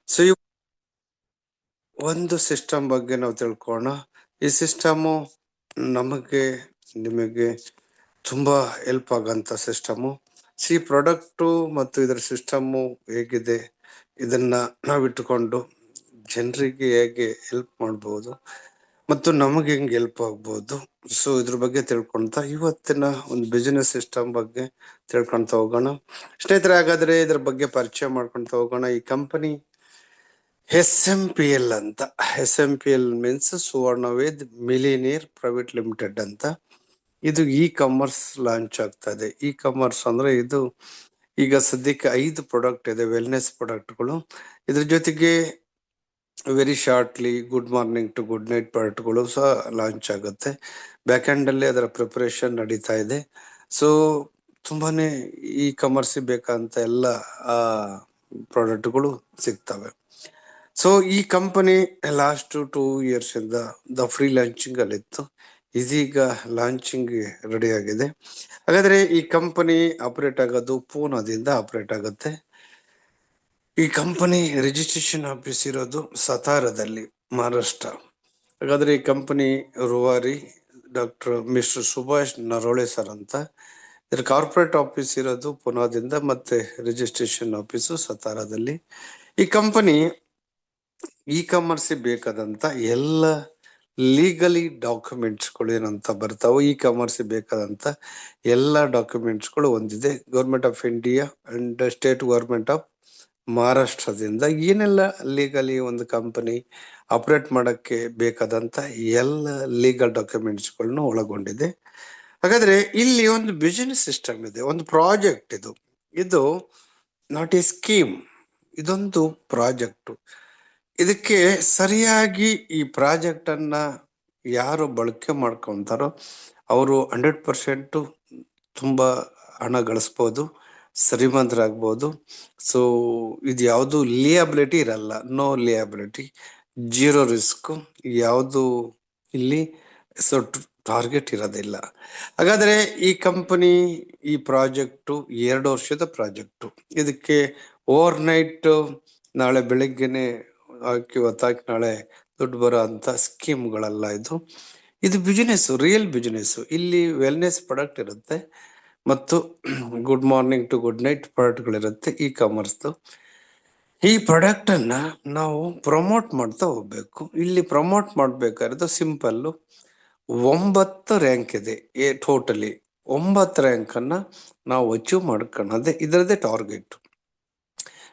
So ಈ ಒಂದು system ಬಗ್ಗೆ ನಾವು ತಿಳ್ಕೊಳ್ಳೋಣ. ಈ ಸಿಸ್ಟಮು ನಮಗೆ ನಿಮಗೆ ತುಂಬಾ ಹೆಲ್ಪ್ ಆಗಂತ ಸಿಸ್ಟಮು. ಪ್ರಾಡಕ್ಟು ಮತ್ತು ಇದರ ಸಿಸ್ಟಮು ಹೇಗಿದೆ, ಇದನ್ನ ನಾವಿಟ್ಟುಕೊಂಡು ಜನರಿಗೆ ಹೇಗೆ ಹೆಲ್ಪ್ ಮಾಡ್ಬೋದು ಮತ್ತು ನಮಗೆ ಹೆಂಗೆ ಹೆಲ್ಪ್ ಆಗ್ಬೋದು. ಸೊ ಇದ್ರ ಬಗ್ಗೆ ತಿಳ್ಕೊಂತ ಇವತ್ತಿನ ಒಂದು ಬಿಸಿನೆಸ್ ಸಿಸ್ಟಮ್ ಬಗ್ಗೆ ತಿಳ್ಕೊಂತ ಹೋಗೋಣ. ಸ್ನೇಹಿತರೆ, ಹಾಗಾದ್ರೆ ಇದ್ರ ಬಗ್ಗೆ ಪರಿಚಯ ಮಾಡ್ಕೊಂತ ಹೋಗೋಣ. ಈ ಕಂಪನಿ SMPL ಅಂತ. SMPL means Suvarnaved millionaire private limited ಅಂತ. ಇದು ಕಾಮರ್ಸ್ ಲಾಂಚ್ ಆಗ್ತಾ ಇದೆ. ಕಾಮರ್ಸ್ ಅಂದ್ರೆ ಇದು ಈಗ ಸದ್ಯಕ್ಕೆ 5 ಪ್ರಾಡಕ್ಟ್ ಇದೆ, ವೆಲ್ನೆಸ್ ಪ್ರಾಡಕ್ಟ್ಗಳು. ಇದ್ರ ಜೊತೆಗೆ very shortly good morning to good night ಪ್ರಾಡಕ್ಟ್ಗಳು ಸಹ ಲಾಂಚ್ ಆಗುತ್ತೆ. ಬ್ಯಾಕ್ ಹ್ಯಾಂಡ್ ಅಲ್ಲಿ ಅದರ ಪ್ರಿಪರೇಷನ್ ನಡೀತಾ ಇದೆ. ಸೊ ತುಂಬಾನೇ ಕಾಮರ್ಸ್ ಬೇಕಂತ ಎಲ್ಲ ಪ್ರಾಡಕ್ಟ್ಗಳು ಸಿಗ್ತವೆ. ಸೊ ಈ ಕಂಪನಿ ಲಾಸ್ಟ್ 2 years ಇಂದ ಫ್ರೀ ಲಾಂಚಿಂಗ್ ಅಲ್ಲಿ ಇತ್ತು. ಇದೀಗ ಲಾಂಚಿಂಗ್ ರೆಡಿ ಆಗಿದೆ. ಹಾಗಾದ್ರೆ ಈ ಕಂಪನಿ ಆಪರೇಟ್ ಆಗೋದು ಪೂನಾದಿಂದ ಆಪರೇಟ್ ಆಗುತ್ತೆ. ಈ ಕಂಪನಿ ರಿಜಿಸ್ಟ್ರೇಷನ್ ಆಫೀಸ್ ಇರೋದು ಸತಾರದಲ್ಲಿ, ಮಹಾರಾಷ್ಟ್ರ. ಹಾಗಾದ್ರೆ ಈ ಕಂಪನಿ ರೂವಾರಿ ಡಾಕ್ಟರ್ ಮಿಸ್ಟರ್ ಸುಭಾಷ್ ನರೋಳೆ ಸರ್ ಅಂತ. ಇದ್ರ ಕಾರ್ಪೊರೇಟ್ ಆಫೀಸ್ ಇರೋದು ಪುನಾದಿಂದ ಮತ್ತೆ ರಿಜಿಸ್ಟ್ರೇಷನ್ ಆಫೀಸು ಸತಾರದಲ್ಲಿ. ಈ ಕಂಪನಿ ಕಾಮರ್ಸ್ ಬೇಕಾದಂತ ಎಲ್ಲ ಲೀಗಲಿ ಡಾಕ್ಯುಮೆಂಟ್ಸ್ಗಳು ಏನಂತ ಬರ್ತಾವೆ, ಕಾಮರ್ಸ್ ಬೇಕಾದಂತ ಎಲ್ಲ ಡಾಕ್ಯುಮೆಂಟ್ಸ್ಗಳು ಹೊಂದಿದೆ. Government of India and state government of ಮಹಾರಾಷ್ಟ್ರದಿಂದ ಏನೆಲ್ಲ ಲೀಗಲಿ ಒಂದು ಕಂಪನಿ ಆಪರೇಟ್ ಮಾಡಕ್ಕೆ ಬೇಕಾದಂತ ಎಲ್ಲ ಲೀಗಲ್ ಡಾಕ್ಯುಮೆಂಟ್ಸ್ಗಳನ್ನು ಒಳಗೊಂಡಿದೆ. ಹಾಗಾದ್ರೆ ಇಲ್ಲಿ ಒಂದು ಬಿಸಿನೆಸ್ ಸಿಸ್ಟಮ್ ಇದೆ, ಒಂದು ಪ್ರಾಜೆಕ್ಟ್. ಇದು ನಾಟ್ ಎ ಸ್ಕೀಮ್, ಇದೊಂದು ಪ್ರಾಜೆಕ್ಟ್. ಇದಕ್ಕೆ ಸರಿಯಾಗಿ ಈ ಪ್ರಾಜೆಕ್ಟ್ ಅನ್ನ ಯಾರು ಬಳಕೆ ಮಾಡ್ಕೊಂತಾರೋ ಅವರು 100% ತುಂಬಾ ಹಣ ಗಳಿಸ್ಬೋದು, ಶ್ರೀಮಂತರಾಗ್ಬೋದು. ಸೊ ಇದು ಯಾವುದು ಲಿಯಬಿಲಿಟಿ ಇರಲ್ಲ, ನೋ ಲಿಯಬಿಲಿಟಿ, ಜೀರೋ ರಿಸ್ಕ್, ಯಾವುದು ಇಲ್ಲಿ ಸೊ ಟಾರ್ಗೆಟ್ ಇರೋದಿಲ್ಲ. ಹಾಗಾದ್ರೆ ಈ ಕಂಪನಿ ಈ ಪ್ರಾಜೆಕ್ಟು 2 ವರ್ಷದ ಪ್ರಾಜೆಕ್ಟು. ಇದಕ್ಕೆ ಓವರ್ ನೈಟ್ ನಾಳೆ ಬೆಳಿಗ್ಗೆನೆ ಹಾಕಿ ಹೊತ್ತಾಕಿ ನಾಳೆ ದುಡ್ಡು ಬರೋ ಅಂತ ಸ್ಕೀಮ್ಗಳಲ್ಲ ಇದು ಬಿಸಿನೆಸ್, ರಿಯಲ್ ಬಿಸಿನೆಸ್. ಇಲ್ಲಿ ವೆಲ್ನೆಸ್ ಪ್ರಾಡಕ್ಟ್ ಇರುತ್ತೆ ಮತ್ತು good morning to good night ಪ್ರಾಡಕ್ಟ್ಗಳಿರುತ್ತೆ. ಕಾಮರ್ಸ್ ಈ ಪ್ರಾಡಕ್ಟ್ ಅನ್ನ ನಾವು ಪ್ರಮೋಟ್ ಮಾಡ್ತಾ ಹೋಗ್ಬೇಕು. ಇಲ್ಲಿ ಪ್ರಮೋಟ್ ಮಾಡ್ಬೇಕಾದ್ರೆ ಸಿಂಪಲ್ 9 ರ್ಯಾಂಕ್ ಇದೆ. ಟೋಟಲಿ 9 ರ್ಯಾಂಕ್ ಅನ್ನ ನಾವು ಅಚೀವ್ ಮಾಡ್ಕೊಳ್ಳೋದೇ ಇದರದೇ ಟಾರ್ಗೆಟ್.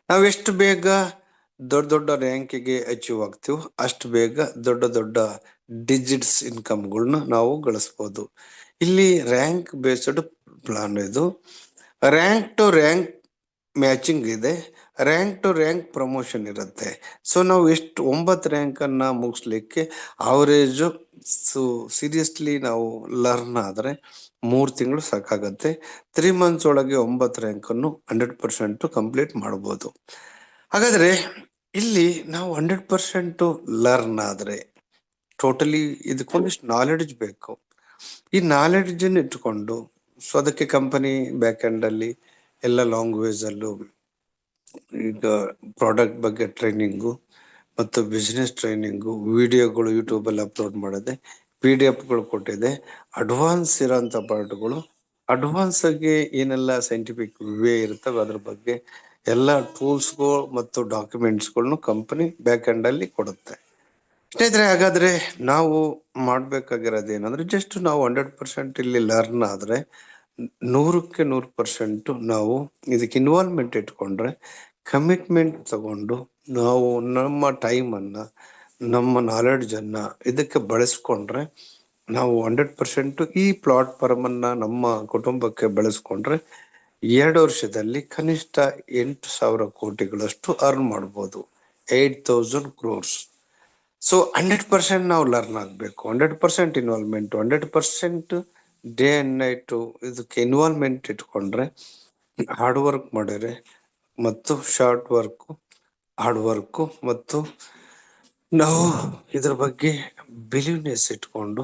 ನಾವೆಷ್ಟು ಬೇಗ ದೊಡ್ಡ ದೊಡ್ಡ ರ್ಯಾಂಕಿಗೆ ಅಚೀವ್ ಆಗ್ತೀವೋ ಅಷ್ಟು ಬೇಗ ದೊಡ್ಡ ದೊಡ್ಡ ಡಿಜಿಟ್ಸ್ ಇನ್ಕಮ್ಗಳನ್ನ ನಾವು ಗಳಿಸ್ಬೋದು. ಇಲ್ಲಿ ರ್ಯಾಂಕ್ ಬೇಸ್ಡ್ ಪ್ಲಾನ್. ಇದು ರ್ಯಾಂಕ್ ಟು ರ್ಯಾಂಕ್ ಮ್ಯಾಚಿಂಗ್ ಇದೆ, ರ್ಯಾಂಕ್ ಟು ರ್ಯಾಂಕ್ ಪ್ರಮೋಷನ್ ಇರುತ್ತೆ. ಸೊ ನಾವು ಎಷ್ಟು 9 ರ್ಯಾಂಕ್ ಅನ್ನ ಮುಗಿಸ್ಲಿಕ್ಕೆ ಅವರೇಜು ಸೀರಿಯಸ್ಲಿ ನಾವು ಲರ್ನ್ ಆದ್ರೆ 3 ತಿಂಗಳು ಸಾಕಾಗತ್ತೆ. 3 months ಒಳಗೆ 9 ರ್ಯಾಂಕ್ ಅನ್ನು 100% ಕಂಪ್ಲೀಟ್ ಮಾಡಬಹುದು. ಹಾಗಾದ್ರೆ ಇಲ್ಲಿ ನಾವು 100% ಲರ್ನ್ ಆದ್ರೆ ಟೋಟಲಿ ಇದಕ್ಕೊಂದಿಷ್ಟು ನಾಲೆಡ್ಜ್ ಬೇಕು. ಈ ನಾಲೆಡ್ಜ್ ಇಟ್ಕೊಂಡು ಸೊ ಅದಕ್ಕೆ ಕಂಪನಿ ಬ್ಯಾಕ್ ಹ್ಯಾಂಡ್ ಅಲ್ಲಿ ಎಲ್ಲ ಲ್ಯಾಂಗ್ವೇಜ್ ಅಲ್ಲೂ ಈಗ ಪ್ರಾಡಕ್ಟ್ ಬಗ್ಗೆ ಟ್ರೈನಿಂಗು ಮತ್ತು ಬಿಸ್ನೆಸ್ ಟ್ರೈನಿಂಗು ವಿಡಿಯೋಗಳು ಯೂಟ್ಯೂಬ್ ಅಲ್ಲಿ ಅಪ್ಲೋಡ್ ಮಾಡಿದೆ, PDF ಗಳು ಕೊಟ್ಟಿದೆ. ಅಡ್ವಾನ್ಸ್ ಇರೋಂಥ ಪಾರ್ಟ್ಗಳು, ಅಡ್ವಾನ್ಸ್ ಆಗಿ ಏನೆಲ್ಲ ಸೈಂಟಿಫಿಕ್ ವೇ ಇರ್ತವೆ ಅದ್ರ ಬಗ್ಗೆ ಎಲ್ಲ ಟೂಲ್ಸ್ಗಳು ಮತ್ತು ಡಾಕ್ಯುಮೆಂಟ್ಸ್ಗಳನ್ನು ಕಂಪನಿ ಬ್ಯಾಕ್ ಹ್ಯಾಂಡ್ ಅಲ್ಲಿ ಕೊಡುತ್ತೆ. ಸ್ನೇಹಿತರೆ, ಹಾಗಾದ್ರೆ ನಾವು ಮಾಡ್ಬೇಕಾಗಿರೋದು ಏನಂದ್ರೆ ಜಸ್ಟ್ ನಾವು 100% ಇಲ್ಲಿ ಲರ್ನ್ ಆದ್ರೆ 100% ನಾವು ಇದಕ್ಕೆ ಇನ್ವಾಲ್ವ್ಮೆಂಟ್ ಇಟ್ಕೊಂಡ್ರೆ, ಕಮಿಟ್ಮೆಂಟ್ ತಗೊಂಡು ನಾವು ನಮ್ಮ ಟೈಮ್ ಅನ್ನ ನಮ್ಮ ನಾಲೆಡ್ಜ್ ಅನ್ನ ಇದಕ್ಕೆ ಬಳಸ್ಕೊಂಡ್ರೆ ನಾವು 100% ಈ ಪ್ಲಾಟ್ಫಾರ್ಮ್ ಅನ್ನ ನಮ್ಮ ಕುಟುಂಬಕ್ಕೆ ಬಳಸ್ಕೊಂಡ್ರೆ 2 ವರ್ಷದಲ್ಲಿ ಕನಿಷ್ಠ 8,000 ಕೋಟಿಗಳಷ್ಟು ಅರ್ನ್ ಮಾಡ್ಬೋದು, 8,000 crores. ಸೊ 100% ನಾವು ಲರ್ನ್ ಆಗ್ಬೇಕು, 100% ಇನ್ವಾಲ್ವ್ಮೆಂಟ್, 100% ಡೇ ಅಂಡ್ ನೈಟ್ ಇದಕ್ಕೆ ಇನ್ವಾಲ್ವ್ಮೆಂಟ್ ಇಟ್ಕೊಂಡ್ರೆ, ಹಾರ್ಡ್ ವರ್ಕ್ ಮಾಡಿದ್ರೆ ಮತ್ತು ಶಾರ್ಟ್ ವರ್ಕ್, ಹಾರ್ಡ್ ವರ್ಕ್ ಮತ್ತು ನಾವು ಇದ್ರ ಬಗ್ಗೆ ಬಿಲೀವ್ನೆಸ್ ಇಟ್ಕೊಂಡು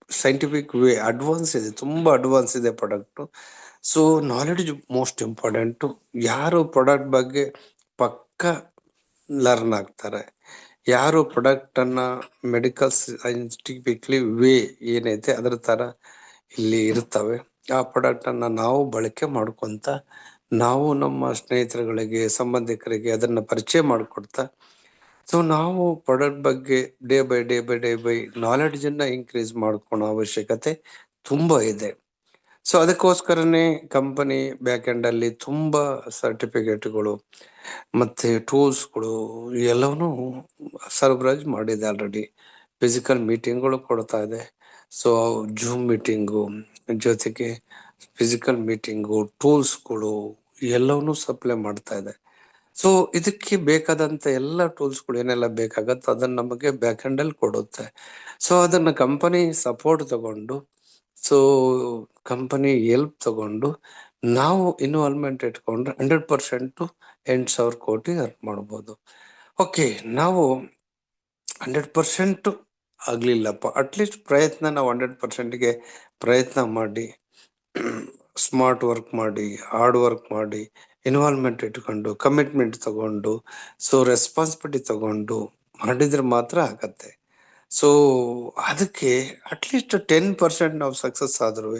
ಸೈಂಟಿಫಿಕ್ ವೇ, ಅಡ್ವಾನ್ಸ್ ಇದೆ, ತುಂಬಾ ಅಡ್ವಾನ್ಸ್ ಇದೆ product. So knowledge most important. ಯಾರು ಪ್ರಾಡಕ್ಟ್ ಬಗ್ಗೆ ಪಕ್ಕ ಲರ್ನ್ ಆಗ್ತಾರೆ. ಯಾರು ಪ್ರಾಡಕ್ಟ್ ಅನ್ನ ಮೆಡಿಕಲ್ ಸೈಂಟಿಫಿಕ್ಲಿ ವೇ ಏನೈತೆ ಅದ್ರ ತರ ಇಲ್ಲಿ ಇರ್ತವೆ. ಆ ಪ್ರಾಡಕ್ಟ್ ಅನ್ನ ನಾವು ಬಳಕೆ ಮಾಡ್ಕೊಂತ ನಾವು ನಮ್ಮ ಸ್ನೇಹಿತರುಗಳಿಗೆ ಸಂಬಂಧಿಕರಿಗೆ ಅದನ್ನ ಪರಿಚಯ ಮಾಡಿಕೊಡ್ತಾ ಸೊ ನಾವು ಪ್ರಾಡಕ್ಟ್ ಬಗ್ಗೆ ಡೇ ಬೈ ನಾಲೆಡ್ಜ್ ಅನ್ನ ಇನ್ಕ್ರೀಸ್ ಮಾಡ್ಕೊಳೋ ಅವಶ್ಯಕತೆ ತುಂಬಾ ಇದೆ. ಸೊ ಅದಕ್ಕೋಸ್ಕರನೇ ಕಂಪನಿ ಬ್ಯಾಕ್ ಎಂಡ್ ಅಲ್ಲಿ ತುಂಬಾ ಸರ್ಟಿಫಿಕೇಟ್ಗಳು ಮತ್ತೆ ಟೂಲ್ಸ್ಗಳು ಎಲ್ಲವನ್ನೂ ಸರಬರಾಜು ಮಾಡಿದೆ ಆಲ್ರೆಡಿ. ಫಿಸಿಕಲ್ ಮೀಟಿಂಗ್ಗಳು ಕೊಡ್ತಾ ಇದೆ. ಸೊ ಜೂಮ್ ಮೀಟಿಂಗು ಜೊತೆಗೆ ಫಿಸಿಕಲ್ ಮೀಟಿಂಗು ಟೂಲ್ಸ್ಗಳು ಎಲ್ಲವನ್ನೂ ಸಪ್ಲೈ ಮಾಡ್ತಾ ಇದೆ. ಸೊ ಇದಕ್ಕೆ ಬೇಕಾದಂತ ಎಲ್ಲ ಟೂಲ್ಸ್ಗಳು ಏನೆಲ್ಲ ಬೇಕಾಗತ್ತೆ ಅದನ್ನ ನಮಗೆ ಬ್ಯಾಕ್ ಎಂಡ್ ಅಲ್ಲಿ ಕೊಡುತ್ತೆ. ಸೊ ಅದನ್ನ ಕಂಪನಿ ಸಪೋರ್ಟ್ ತಗೊಂಡು ಸೊ ಕಂಪನಿ ಹೆಲ್ಪ್ ತಗೊಂಡು ನಾವು ಇನ್ವಾಲ್ವ್ಮೆಂಟ್ ಇಟ್ಕೊಂಡ್ರೆ 100% 8,000 ಕೋಟಿ ಅರ್ನ್ ಮಾಡ್ಬೋದು. ಓಕೆ, ನಾವು 100% ಆಗ್ಲಿಲ್ಲಪ್ಪ, ಅಟ್ಲೀಸ್ಟ್ ಪ್ರಯತ್ನ ನಾವು 100%ಗೆ ಪ್ರಯತ್ನ ಮಾಡಿ ಸ್ಮಾರ್ಟ್ ವರ್ಕ್ ಮಾಡಿ ಹಾರ್ಡ್ ವರ್ಕ್ ಮಾಡಿ ಇನ್ವಾಲ್ವ್ಮೆಂಟ್ ಇಟ್ಕೊಂಡು ಕಮಿಟ್ಮೆಂಟ್ ತಗೊಂಡು ಸೊ ರೆಸ್ಪಾನ್ಸಿಬಿಲಿಟಿ ತಗೊಂಡು ಮಾಡಿದ್ರೆ ಮಾತ್ರ ಆಗತ್ತೆ. ಸೊ ಅದಕ್ಕೆ ಅಟ್ಲೀಸ್ಟ್ 10% ನಾವು ಸಕ್ಸಸ್ ಆದ್ರೂ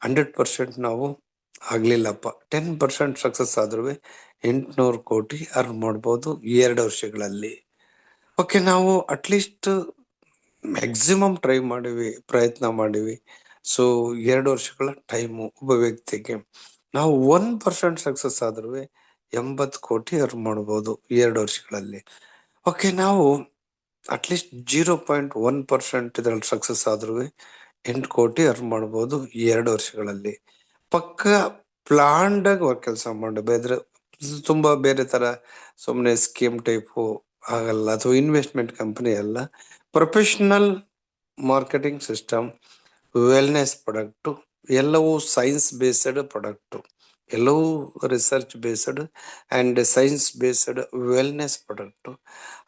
100% ನಾವು ಆಗ್ಲಿಲ್ಲಪ್ಪ 10% ಸಕ್ಸಸ್ ಆದ್ರೂ 800 ಕೋಟಿ ಅರ್ನ್ ಮಾಡ್ಬೋದು 2 ವರ್ಷಗಳಲ್ಲಿ. ಓಕೆ, ನಾವು ಅಟ್ಲೀಸ್ಟ್ ಮ್ಯಾಕ್ಸಿಮಮ್ ಟ್ರೈ ಮಾಡಿವಿ, ಪ್ರಯತ್ನ ಮಾಡಿವಿ. ಸೊ 2 ವರ್ಷಗಳ ಟೈಮು ಒಬ್ಬ ವ್ಯಕ್ತಿಗೆ ನಾವು 1% ಸಕ್ಸಸ್ ಆದ್ರೂ 80 ಕೋಟಿ ಅರ್ನ್ ಮಾಡ್ಬೋದು 2 ವರ್ಷಗಳಲ್ಲಿ. ಓಕೆ, ನಾವು ಅಟ್ಲೀಸ್ಟ್ 0.1% ಇದ್ರಲ್ಲಿ ಸಕ್ಸಸ್ ಆದ್ರೂ 8 ಕೋಟಿ ಅರ್ನ್ ಮಾಡ್ಬೋದು 2 ವರ್ಷಗಳಲ್ಲಿ. ಪಕ್ಕ ಪ್ಲಾನ್ಡ್ ಆಗಿ ಕೆಲಸ ಮಾಡಬೇದ್ರೆ ತುಂಬಾ ಬೇರೆ ತರ ಸುಮ್ಮನೆ ಸ್ಕೀಮ್ ಟೈಪು ಆಗಲ್ಲ, ಅಥವಾ ಇನ್ವೆಸ್ಟ್ಮೆಂಟ್ ಕಂಪನಿ ಅಲ್ಲ. Professional marketing system, wellness product, ಎಲ್ಲವೂ ಸೈನ್ಸ್ ಬೇಸ್ಡ್ ಪ್ರಾಡಕ್ಟ್, ಎಲ್ಲವೂ research based and science based wellness product.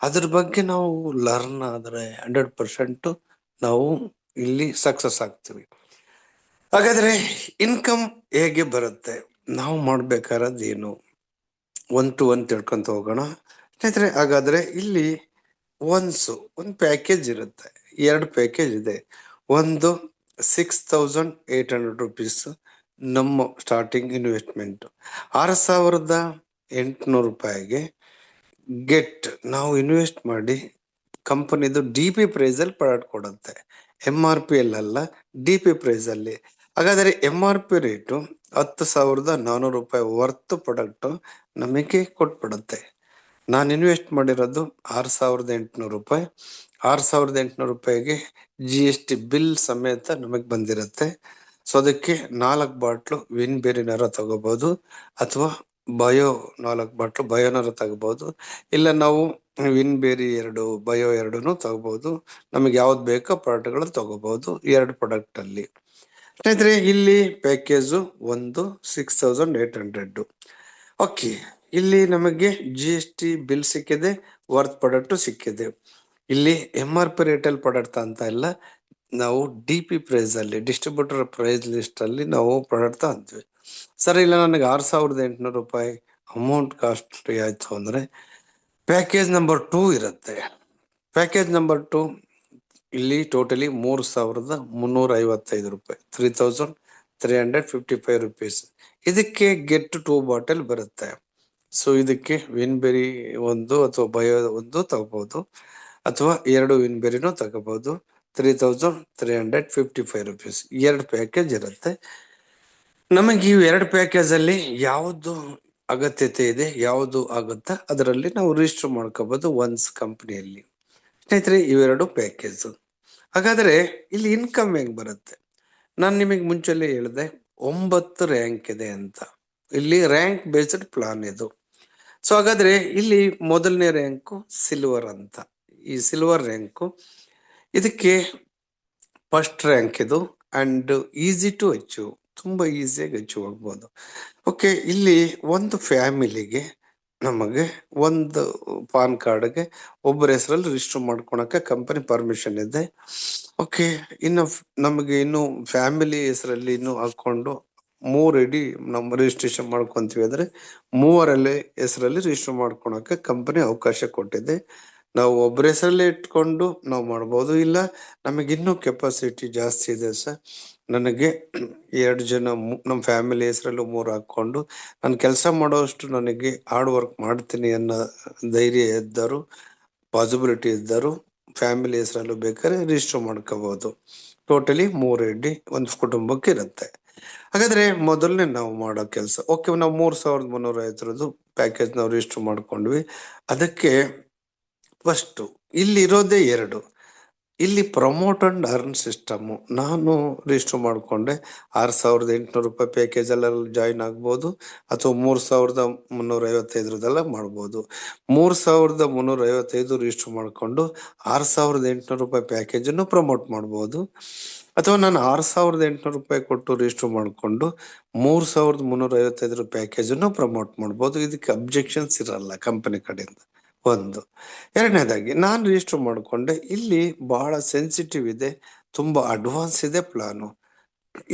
ಅದ್ರ ಬಗ್ಗೆ ನಾವು ಲರ್ನ್ ಆದ್ರೆ 100% ನಾವು ಇಲ್ಲಿ ಸಕ್ಸಸ್ ಆಗ್ತೀವಿ. ಹಾಗಾದ್ರೆ ಇನ್ಕಮ್ ಹೇಗೆ ಬರುತ್ತೆ, ನಾವು ಮಾಡ್ಬೇಕಾರದ್ದು ಏನು, 1 to 1 ತಿಳ್ಕೊಂತ ಹೋಗೋಣ ಸ್ನೇಹಿತರೆ. ಹಾಗಾದ್ರೆ ಇಲ್ಲಿ ಒಂದು ಪ್ಯಾಕೇಜ್ ಇರುತ್ತೆ, 2 ಪ್ಯಾಕೇಜ್ ಇದೆ. ಒಂದು 6,800 rupees ನಮ್ಮ ಸ್ಟಾರ್ಟಿಂಗ್ ಇನ್ವೆಸ್ಟ್ಮೆಂಟ್, 6,800 ರೂಪಾಯಿಗೆ ಗೆಟ್ ನಾವು ಇನ್ವೆಸ್ಟ್ ಮಾಡಿ ಕಂಪನಿದು DP ಪ್ರೈಸ್ ಅಲ್ಲಿ ಪ್ರಾಡಕ್ಟ್ ಕೊಡುತ್ತೆ. MRP ಅಲ್ಲ, DP ಪ್ರೈಸ್ ಅಲ್ಲಿ. ಹಾಗಾದ್ರೆ MRP ರೇಟು 10,400 ರೂಪಾಯಿ ವರ್ತ್ ಪ್ರಾಡಕ್ಟ್ ನಮಗೆ ಕೊಟ್ಬಿಡುತ್ತೆ. ನಾನು ಇನ್ವೆಸ್ಟ್ ಮಾಡಿರೋದು 6,800 ರೂಪಾಯಿ. 6,800 ರೂಪಾಯಿಗೆ GST ಬಿಲ್ ಸಮೇತ ನಮಗೆ ಬಂದಿರುತ್ತೆ. ಸೊ ಅದಕ್ಕೆ 4 ಬಾಟ್ಲು ವಿನ್ ಬೇರಿನಾರ ತಗೋಬಹುದು, ಅಥವಾ 4 ಬಾಟ್ಲು ಬಯೋನಾರ ತಗೋಬಹುದು. ಇಲ್ಲ ನಾವು ವಿನ್ ಬೇರಿ 2 ಬಯೋ 2 ತಗೋಬಹುದು. ನಮಗೆ ಯಾವ್ದು ಬೇಕೋ ಪ್ರಾಡಕ್ಟ್ಗಳು ತಗೋಬಹುದು 2 ಪ್ರಾಡಕ್ಟ್ ಅಲ್ಲಿ. ಸ್ನೇಹಿತರೆ, ಇಲ್ಲಿ ಪ್ಯಾಕೇಜು ಒಂದು 6,800. ಓಕೆ, ಇಲ್ಲಿ ನಮಗೆ GST ಬಿಲ್ ಸಿಕ್ಕಿದೆ, ವರ್ತ್ ಪ್ರಾಡಕ್ಟ್ ಸಿಕ್ಕಿದೆ. ಇಲ್ಲಿ MRP ರೇಟಲ್ಲಿ ಪ್ರಾಡಕ್ಟ್ ಅಂತ ಇಲ್ಲ, ನಾವು DP ಪ್ರೈಸ್ ಅಲ್ಲಿ ಡಿಸ್ಟ್ರಿಬ್ಯೂಟರ್ ಪ್ರೈಸ್ ಲಿಸ್ಟ್ ಅಲ್ಲಿ ನಾವು ಪ್ರಾಡಕ್ಟ್ ಅಂತೀವಿ. ಸರ್, ಇಲ್ಲ ನನಗೆ 6,800 ರೂಪಾಯಿ ಅಮೌಂಟ್ ಕಾಸ್ಟ್ ಆಯ್ತು ಅಂದ್ರೆ ಪ್ಯಾಕೇಜ್ ನಂಬರ್ 2 ಇರುತ್ತೆ. ಪ್ಯಾಕೇಜ್ ನಂಬರ್ 2 ಇಲ್ಲಿ ಟೋಟಲಿ 3,355 ರೂಪಾಯಿ, 3,355 rupees. ಇದಕ್ಕೆ ಗೆಟ್ 2 ಬಾಟಲ್ ಬರುತ್ತೆ. ಸೊ ಇದಕ್ಕೆ ವಿನ್ಬೆರಿ 1 ಅಥವಾ ಬಯೋ 1 ತಗೋಬಹುದು, ಅಥವಾ 2 ವಿನ್ಬೆರಿನೂ ತಗೋಬಹುದು. 3,355 rupees 2 ಪ್ಯಾಕೇಜ್ ಇರುತ್ತೆ. ನಮಗೆ ಈ 2 ಪ್ಯಾಕೇಜ್ ಅಲ್ಲಿ ಯಾವುದು ಅಗತ್ಯತೆ ಇದೆ, ಯಾವುದು ಆಗುತ್ತಾ ಅದರಲ್ಲಿ ನಾವು ರಿಜಿಸ್ಟರ್ ಮಾಡ್ಕೋಬಹುದು ಒನ್ಸ್ ಕಂಪನಿಯಲ್ಲಿ. ಸ್ನೇಹಿತರೆ, ಇವೆರಡು ಪ್ಯಾಕೇಜ್. ಹಾಗಾದ್ರೆ ಇಲ್ಲಿ ಇನ್ಕಮ್ ಹೆಂಗ್ ಬರುತ್ತೆ, ನಾನು ನಿಮಗೆ ಮುಂಚೆಲ್ಲೇ ಹೇಳಿದೆ 9 ರ್ಯಾಂಕ್ ಇದೆ ಅಂತ. ಇಲ್ಲಿ ರ್ಯಾಂಕ್ ಬೇಸ್ಡ್ ಪ್ಲಾನ್ ಇದು. ಸೊ ಹಾಗಾದ್ರೆ ಇಲ್ಲಿ ಮೊದಲನೇ ರ್ಯಾಂಕು ಸಿಲ್ವರ್ ಅಂತ. ಈ ಸಿಲ್ವರ್ ರ್ಯಾಂಕು ಇದಕ್ಕೆ ಫಸ್ಟ್ ರ್ಯಾಂಕ್ ಇದು, ಅಂಡ್ ಈಸಿ ಟು ಅಚೀವ್, ತುಂಬಾ ಈಸಿಯಾಗಿ ಅಚೀವ್ ಆಗ್ಬೋದು. ಓಕೆ, ಇಲ್ಲಿ ಒಂದು ಫ್ಯಾಮಿಲಿಗೆ ನಮಗೆ ಒಂದು ಪಾನ್ ಕಾರ್ಡ್ಗೆ ಒಬ್ಬರ ಹೆಸರಲ್ಲಿ ರಿಜಿಸ್ಟರ್ ಮಾಡ್ಕೊಳಕ್ಕೆ ಕಂಪನಿ ಪರ್ಮಿಷನ್ ಇದೆ. ಓಕೆ, ಇನ್ನು ನಮಗೆ ಇನ್ನು ಫ್ಯಾಮಿಲಿ ಹೆಸರಲ್ಲಿ ಇನ್ನು ಹಾಕೊಂಡು 3 AD ನಮ್ಮ ರಿಜಿಸ್ಟ್ರೇಷನ್ ಮಾಡ್ಕೊಂತೀವಿ ಅಂದ್ರೆ ಮೂವರಲ್ಲಿ ಹೆಸರಲ್ಲಿ ರಿಜಿಸ್ಟರ್ ಮಾಡ್ಕೊಳಕ್ಕೆ ಕಂಪನಿ ಅವಕಾಶ ಕೊಟ್ಟಿದೆ. ನಾವು ಒಬ್ಬರ ಹೆಸರಲ್ಲಿ ಇಟ್ಕೊಂಡು ನಾವು ಮಾಡ್ಬೋದು, ಇಲ್ಲ ನಮಗೆ ಇನ್ನೂ ಕೆಪಾಸಿಟಿ ಜಾಸ್ತಿ ಇದೆ ಸರ್, ನನಗೆ 2 ಜನ ನಮ್ಮ ಫ್ಯಾಮಿಲಿ ಹೆಸರಲ್ಲೂ 3 ಹಾಕೊಂಡು ನಾನು ಕೆಲಸ ಮಾಡೋಷ್ಟು ನನಗೆ ಹಾರ್ಡ್ ವರ್ಕ್ ಮಾಡ್ತೀನಿ ಅನ್ನೋ ಧೈರ್ಯ ಇದ್ದರು, ಪಾಸಿಬಿಲಿಟಿ ಇದ್ದರು ಫ್ಯಾಮಿಲಿ ಹೆಸರಲ್ಲೂ ಬೇಕಾದ್ರೆ ರಿಜಿಸ್ಟರ್ ಮಾಡ್ಕೋಬಹುದು. ಟೋಟಲಿ 3 AD ಒಂದು ಕುಟುಂಬಕ್ಕೆ ಇರುತ್ತೆ. ಹಾಗಾದ್ರೆ ಮೊದಲನೇ ನಾವು ಮಾಡೋ ಕೆಲಸ, ಓಕೆ ನಾವು 3,350 ಪ್ಯಾಕೇಜ್ ನಾವು ರಿಜಿಸ್ಟರ್ ಮಾಡ್ಕೊಂಡ್ವಿ. ಅದಕ್ಕೆ ಫಸ್ಟ್ ಇಲ್ಲಿ ಇರೋದೇ 2, ಇಲ್ಲಿ ಪ್ರಮೋಟ್ ಅಂಡ್ ಅರ್ನ್ ಸಿಸ್ಟಮ್. ನಾನು ರಿಜಿಸ್ಟರ್ ಮಾಡ್ಕೊಂಡೆ 6,800 ರೂಪಾಯಿ ಪ್ಯಾಕೇಜ್ ಎಲ್ಲ ಜಾಯಿನ್ ಆಗ್ಬೋದು, ಅಥವಾ 3,355 ಮಾಡ್ಬೋದು. 3,355 ರಿಜಿಸ್ಟರ್ ಮಾಡ್ಕೊಂಡು 6,800 ರೂಪಾಯಿ ಪ್ಯಾಕೇಜ್ ಅನ್ನು ಪ್ರಮೋಟ್ ಮಾಡ್ಬೋದು, ಅಥವಾ ನಾನು 6,800 ರೂಪಾಯಿ ಕೊಟ್ಟು ರಿಜಿಸ್ಟರ್ ಮಾಡ್ಕೊಂಡು 3,355 ಪ್ಯಾಕೇಜ್ ಅನ್ನು ಪ್ರಮೋಟ್ ಮಾಡ್ಬೋದು. ಇದಕ್ಕೆ ಅಬ್ಜೆಕ್ಷನ್ಸ್ ಇರಲ್ಲ ಕಂಪನಿ ಕಡೆಯಿಂದ. ಒಂದು. ಎರಡನೇದಾಗಿ ನಾನು ರಿಜಿಸ್ಟರ್ ಮಾಡ್ಕೊಂಡೆ, ಇಲ್ಲಿ ಬಹಳ ಸೆನ್ಸಿಟಿವ್ ಇದೆ, ತುಂಬಾ ಅಡ್ವಾನ್ಸ್ ಇದೆ ಪ್ಲಾನು.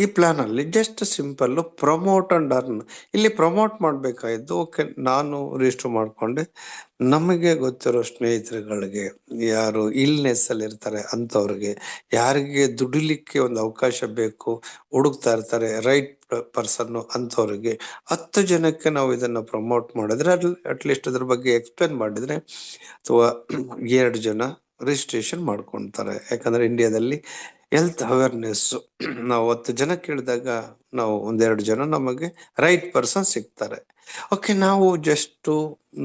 ಈ ಪ್ಲಾನ್ ಅಲ್ಲಿ just simple promote and earn. ಇಲ್ಲಿ ಪ್ರಮೋಟ್ ಮಾಡ್ಬೇಕಾಯ್ತು, ಓಕೆ ನಾನು ರಿಜಿಸ್ಟರ್ ಮಾಡ್ಕೊಂಡೆ. ನಮಗೆ ಗೊತ್ತಿರೋ ಸ್ನೇಹಿತರುಗಳಿಗೆ, ಯಾರು ಇಲ್ನೆಸ್ ಅಲ್ಲಿ ಇರ್ತಾರೆ ಅಂತವ್ರಿಗೆ, ಯಾರಿಗೆ ದುಡಿಲಿಕ್ಕೆ ಒಂದು ಅವಕಾಶ ಬೇಕು ಹುಡುಕ್ತಾ ಇರ್ತಾರೆ ರೈಟ್ ಪರ್ಸನ್ ಅಂತವ್ರಿಗೆ 10 ಜನಕ್ಕೆ ನಾವು ಇದನ್ನ ಪ್ರಮೋಟ್ ಮಾಡಿದ್ರೆ, ಅಟ್ಲೀಸ್ಟ್ ಅದ್ರ ಬಗ್ಗೆ ಎಕ್ಸ್ಪ್ಲೇನ್ ಮಾಡಿದ್ರೆ, ಅಥವಾ 2 ಜನ ರಿಜಿಸ್ಟ್ರೇಷನ್ ಮಾಡ್ಕೊಂತಾರೆ. ಯಾಕಂದ್ರೆ ಇಂಡಿಯಾದಲ್ಲಿ ಹೆಲ್ತ್ ಅವೇರ್ನೆಸ್ ನಾವು 10 ಜನ ಕೇಳಿದಾಗ ನಾವು 1-2 ಜನ ನಮಗೆ ರೈಟ್ ಪರ್ಸನ್ ಸಿಗ್ತಾರೆ. ಓಕೆ, ನಾವು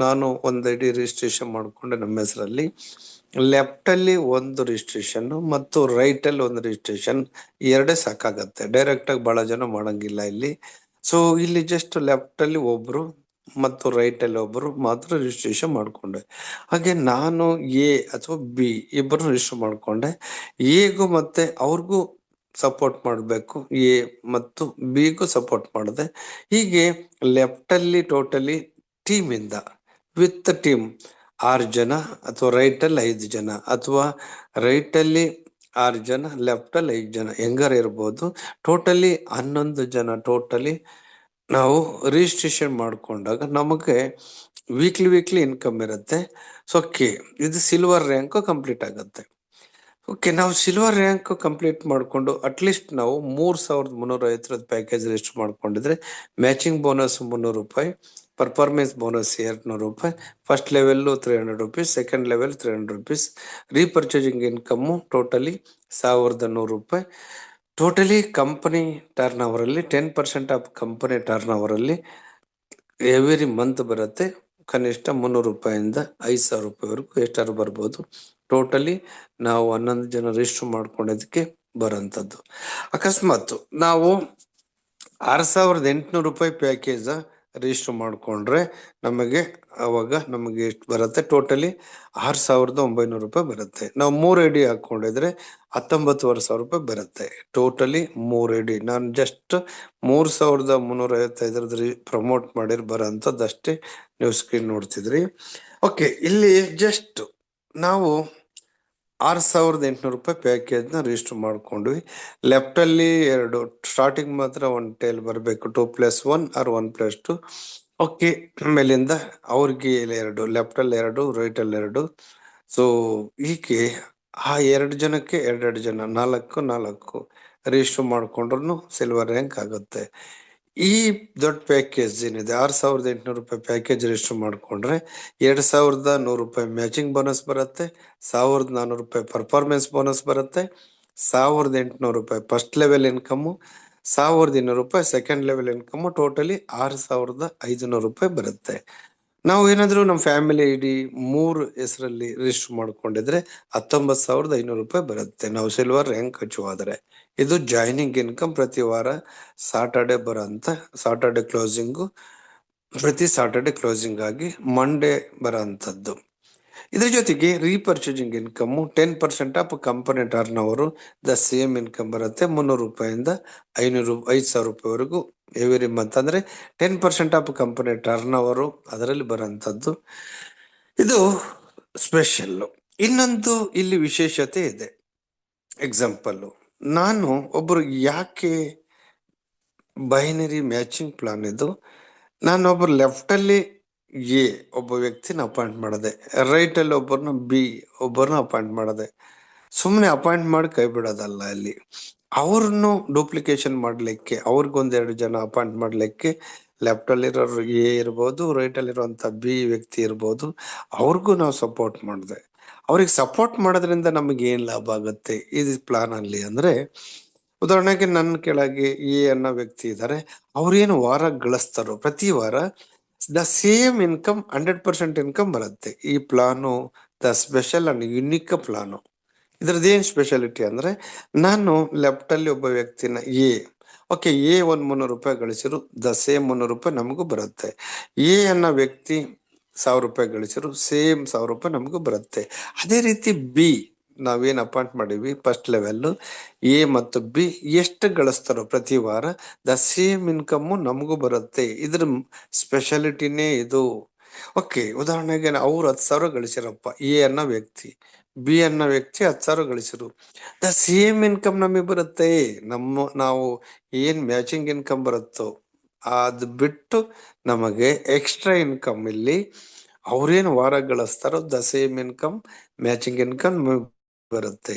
ನಾನು 1 AD ರಿಜಿಸ್ಟ್ರೇಷನ್ ಮಾಡ್ಕೊಂಡೆ ನಮ್ಮ ಹೆಸರಲ್ಲಿ. ಲೆಫ್ಟ್ ಅಲ್ಲಿ ಒಂದು ರಿಜಿಸ್ಟ್ರೇಷನ್ ಮತ್ತು ರೈಟ್ ಅಲ್ಲಿ ಒಂದು ರಿಜಿಸ್ಟ್ರೇಷನ್, 2 ಸಾಕಾಗತ್ತೆ. ಡೈರೆಕ್ಟ್ ಆಗಿ ಬಹಳ ಜನ ಮಾಡಂಗಿಲ್ಲ ಇಲ್ಲಿ. ಸೊ ಇಲ್ಲಿ ಜಸ್ಟ್ ಲೆಫ್ಟ್ ಅಲ್ಲಿ ಒಬ್ರು ಮತ್ತು ರೈಟ್ ಅಲ್ಲಿ ಒಬ್ರು ಮಾತ್ರ ರಿಜಿಸ್ಟ್ರೇಷನ್ ಮಾಡ್ಕೊಂಡೆ. ಹಾಗೆ ನಾನು ಎ ಅಥವಾ ಬಿ ಇಬ್ಬರು ರಿಜಿಸ್ಟರ್ ಮಾಡ್ಕೊಂಡೆ. ಎಗೂ ಮತ್ತೆ ಅವ್ರಿಗೂ ಸಪೋರ್ಟ್ ಮಾಡಬೇಕು, ಎ ಮತ್ತು ಬಿಗೂ ಸಪೋರ್ಟ್ ಮಾಡಿದೆ. ಹೀಗೆ ಲೆಫ್ಟ್ ಅಲ್ಲಿ ಟೋಟಲಿ ಟೀಮ್ ಇಂದ ವಿತ್ ಟೀಮ್ 6 ಜನ, ಅಥವಾ ರೈಟ್ ಅಲ್ಲಿ 5 ಜನ, ಅಥವಾ ರೈಟ್ ಅಲ್ಲಿ 6 ಜನ, ಲೆಫ್ಟ್ ಅಲ್ಲಿ 5 ಜನ, ಹೆಂಗಾರ ಇರ್ಬೋದು. ಟೋಟಲಿ 11 ಜನ ಟೋಟಲಿ ನಾವು ರಿಜಿಸ್ಟ್ರೇಷನ್ ಮಾಡ್ಕೊಂಡಾಗ ನಮಗೆ ವೀಕ್ಲಿ ಇನ್ಕಮ್ ಇರುತ್ತೆ. ಸೊ ಓಕೆ, ಇದು ಸಿಲ್ವರ್ ರ್ಯಾಂಕ್ ಕಂಪ್ಲೀಟ್ ಆಗುತ್ತೆ. ಓಕೆ, ನಾವು ಸಿಲ್ವರ್ ರ್ಯಾಂಕ್ ಕಂಪ್ಲೀಟ್ ಮಾಡಿಕೊಂಡು ಅಟ್ಲೀಸ್ಟ್ ನಾವು 3,350 ಪ್ಯಾಕೇಜ್ ರಿಜಿಸ್ಟರ್ ಮಾಡ್ಕೊಂಡಿದ್ರೆ ಮ್ಯಾಚಿಂಗ್ ಬೋನಸ್ 300 ರೂಪಾಯಿ, ಪರ್ಫಾರ್ಮೆನ್ಸ್ ಬೋನಸ್ 200 ರೂಪಾಯಿ, first level 300 rupees, second level 300 rupees, repurchasing income totally 1,100 ರೂಪಾಯಿ. ಟೋಟಲಿ ಕಂಪನಿ ಟರ್ನ್ ಓವರ್ ಅಲ್ಲಿ 10% ಆಫ್ ಕಂಪನಿ ಟರ್ನ್ ಓವರ್ ಅಲ್ಲಿ ಎವ್ರಿ ಮಂತ್ ಬರುತ್ತೆ. ಕನಿಷ್ಠ 300 ರೂಪಾಯಿಂದ 5,000 ರೂಪಾಯಿವರೆಗೂ ಎಷ್ಟಾದ್ರು ಬರ್ಬೋದು. ಟೋಟಲಿ ನಾವು 11 ಜನ ರಿಜಿಸ್ಟರ್ ಮಾಡ್ಕೊಂಡಿದ್ದಕ್ಕೆ ಬರೋಂಥದ್ದು. ಅಕಸ್ಮಾತ್ ನಾವು 6,800 ರೂಪಾಯಿ ಪ್ಯಾಕೇಜ್ ರಿಜಿಸ್ಟರ್ ಮಾಡ್ಕೊಂಡ್ರೆ ನಮಗೆ ಎಷ್ಟು ಬರುತ್ತೆ, ಟೋಟಲಿ 6,900 ರೂಪಾಯಿ ಬರುತ್ತೆ. ನಾವು 3 AD ಹಾಕೊಂಡಿದ್ರೆ 19,500 ರೂಪಾಯಿ ಬರುತ್ತೆ. ಟೋಟಲಿ 3 AD ನಾನು ಜಸ್ಟ್ 3,355 ಪ್ರಮೋಟ್ ಮಾಡಿರ್ ಬರೋಂಥದ್ದು ಅಷ್ಟೇ ನೀವು ಸ್ಕ್ರೀನ್ ನೋಡ್ತಿದ್ರಿ. ಓಕೆ, ಇಲ್ಲಿ ಜಸ್ಟ್ ನಾವು 6,800 ರೂಪಾಯಿ ಪ್ಯಾಕೇಜ್ ನ ರಿಜಿಸ್ಟರ್ ಮಾಡ್ಕೊಂಡ್ವಿ. ಲೆಫ್ಟ್ ಅಲ್ಲಿ 2 ಸ್ಟಾರ್ಟಿಂಗ್ ಮಾತ್ರ 1 ಟೇಲ್ ಬರಬೇಕು, 2+1 ಆರ್ 1+2. ಓಕೆ, ಮೇಲಿಂದ ಅವ್ರಿಗೆ 2, ಲೆಫ್ಟ್ ಅಲ್ಲಿ 2, ರೈಟ್ ಅಲ್ಲಿ 2. ಸೊ ಹೀಗೆ ಆ 2 ಜನಕ್ಕೆ 2 ಜನ 4 ರಿಜಿಸ್ಟರ್ ಮಾಡ್ಕೊಂಡ್ರು ಸಿಲ್ವರ್ ರ್ಯಾಂಕ್ ಆಗುತ್ತೆ. ಈ ದೊಡ್ಡ ಪ್ಯಾಕೇಜ್ ಏನಿದೆ 6,800 ರೂಪಾಯಿ ಪ್ಯಾಕೇಜ್ ರಿಜಿಸ್ಟರ್ ಮಾಡ್ಕೊಂಡ್ರೆ 2,100 ರೂಪಾಯಿ ಮ್ಯಾಚಿಂಗ್ ಬೋನಸ್ ಬರುತ್ತೆ, 1,400 ರೂಪಾಯಿ ಪರ್ಫಾರ್ಮೆನ್ಸ್ ಬೋನಸ್ ಬರುತ್ತೆ, 1,800 ರೂಪಾಯಿ ಫಸ್ಟ್ ಲೆವೆಲ್ ಇನ್ಕಮ್, 1,200 ರೂಪಾಯಿ ಸೆಕೆಂಡ್ ಲೆವೆಲ್ ಇನ್ಕಮ್, ಟೋಟಲಿ 6,500 ರೂಪಾಯಿ ಬರುತ್ತೆ. ನಾವು ಏನಾದ್ರು ನಮ್ಮ ಫ್ಯಾಮಿಲಿ ಇಡೀ 3 ಹೆಸರಲ್ಲಿ ರಿಜಿಸ್ಟರ್ ಮಾಡ್ಕೊಂಡಿದ್ರೆ 19,500 ರೂಪಾಯಿ ಬರುತ್ತೆ ನಾವು ಸಿಲ್ವರ್ ರ್ಯಾಂಕ್ ಅಚೀವ್ ಆದ್ರೆ. ಇದು ಜಾಯ್ನಿಂಗ್ ಇನ್ಕಮ್ ಪ್ರತಿ ವಾರ ಸಾಟರ್ಡೆ ಬರೋಂತ, ಸಾಟರ್ಡೆ ಕ್ಲೋಸಿಂಗು, ಪ್ರತಿ ಸಾಟರ್ಡೆ ಕ್ಲೋಸಿಂಗ್ ಆಗಿ ಮಂಡೇ ಬರೋಂಥದ್ದು. ಇದ್ರ ಜೊತೆಗೆ repurchasing income 10% of company turnover the same income ಬರುತ್ತೆ. 300 ರೂಪಾಯಿಂದ 5,000 ರೂಪಾಯಿವರೆಗೂ ಎವ್ರಿ ಮಂತ್, ಅಂದ್ರೆ 10% ಆಫ್ ಕಂಪನಿ ಟರ್ನ್ ಓವರ್ ಅದರಲ್ಲಿ ಬರೋಂಥದ್ದು. ಇದು ಸ್ಪೆಷಲ್. ಇನ್ನೊಂದು ಇಲ್ಲಿ ವಿಶೇಷತೆ ಇದೆ. ಎಕ್ಸಾಂಪಲ್, ನಾನು ಒಬ್ಬರು ಯಾಕೆ ಬೈನರಿ ಮ್ಯಾಚಿಂಗ್ ಪ್ಲಾನ್ ಇದು. ನಾನೊಬ್ಬ ಲೆಫ್ಟ್ ಅಲ್ಲಿ ಎ ಒಬ್ಬ ವ್ಯಕ್ತಿನ ಅಪಾಯಿಂಟ್ ಮಾಡಿದೆ, ರೈಟ್ ಅಲ್ಲಿ ಒಬ್ಬರನ್ನ ಬಿ ಒಬ್ಬರನ್ನ ಅಪಾಯಿಂಟ್ ಮಾಡಿದೆ. ಸುಮ್ಮನೆ ಅಪಾಯಿಂಟ್ ಮಾಡಿ ಕೈ ಬಿಡೋದಲ್ಲ, ಅಲ್ಲಿ ಅವ್ರನ್ನು ಡೂಪ್ಲಿಕೇಶನ್ ಮಾಡ್ಲಿಕ್ಕೆ ಅವ್ರಿಗೊಂದೆರಡು ಜನ ಅಪಾಯಿಂಟ್ ಮಾಡ್ಲಿಕ್ಕೆ ಲೆಫ್ಟ್ ಅಲ್ಲಿರೋರು ಎ ಇರ್ಬೋದು, ರೈಟ್ ಅಲ್ಲಿರುವಂತ ಬಿ ವ್ಯಕ್ತಿ ಇರ್ಬೋದು, ಅವ್ರಿಗೂ ನಾವು ಸಪೋರ್ಟ್ ಮಾಡಿದೆ. ಅವ್ರಿಗೆ ಸಪೋರ್ಟ್ ಮಾಡೋದ್ರಿಂದ ನಮಗೆ ಏನ್ ಲಾಭ ಆಗುತ್ತೆ ಈ ಪ್ಲಾನ್ ಅಲ್ಲಿ ಅಂದ್ರೆ, ಉದಾಹರಣೆಗೆ ನನ್ನ ಕೆಳಗೆ ಎ ಅನ್ನೋ ವ್ಯಕ್ತಿ ಇದ್ದಾರೆ, ಅವ್ರೇನು ವಾರ ಗಳಿಸ್ತಾರೋ ಪ್ರತಿ ವಾರ ದ ಸೇಮ್ ಇನ್ಕಮ್ 100% ಇನ್ಕಮ್ ಬರುತ್ತೆ. ಈ plan the special and unique plan. ಇದ್ರದ್ದೇನ್ ಸ್ಪೆಷಾಲಿಟಿ ಅಂದ್ರೆ, ನಾನು ಲೆಫ್ಟ್ ಅಲ್ಲಿ ಒಬ್ಬ ವ್ಯಕ್ತಿನ ಎ, ಓಕೆ, ಎ ಒಂದ್ 300 ರೂಪಾಯಿ ಗಳಿಸಿರು, ದ ಸೇಮ್ 300 ರೂಪಾಯಿ ನಮಗೂ ಬರುತ್ತೆ. ಎ ಅನ್ನೋ ವ್ಯಕ್ತಿ 1000 ರೂಪಾಯಿ ಗಳಿಸಿರು, ಸೇಮ್ 1000 ರೂಪಾಯಿ ನಮಗೂ ಬರುತ್ತೆ. ಅದೇ ರೀತಿ ಬಿ ನಾವೇನ್ ಅಪಾಯಿಂಟ್ ಮಾಡಿವಿ ಫಸ್ಟ್ ಲೆವೆಲ್, ಎ ಮತ್ತು ಬಿ ಎಷ್ಟು ಗಳಿಸ್ತಾರೋ ಪ್ರತಿ ವಾರ ದ ಸೇಮ್ ಇನ್ಕಮ್ ನಮಗೂ ಬರುತ್ತೆ. ಇದ್ರ ಸ್ಪೆಷಾಲಿಟಿನೇ ಇದು. ಓಕೆ, ಉದಾಹರಣೆಗೆ ಅವ್ರು 10,000 ಗಳಿಸಿರಪ್ಪ ಎ ಅನ್ನೋ ವ್ಯಕ್ತಿ, ಬಿ ಅನ್ನೋ ವ್ಯಕ್ತಿ 10,000 ಗಳಿಸಿರು, ದ ಸೇಮ್ ಇನ್ಕಮ್ ನಮಗೆ ಬರುತ್ತೆ. ನಾವು ಏನ್ ಮ್ಯಾಚಿಂಗ್ ಇನ್ಕಮ್ ಬರುತ್ತೋ ಅದು ಬಿಟ್ಟು ನಮಗೆ ಎಕ್ಸ್ಟ್ರಾ ಇನ್ಕಮ್ ಇಲ್ಲಿ ಅವ್ರೇನು ವಾರ ಗಳಿಸ್ತಾರೋ the same income matching income ಬರುತ್ತೆ.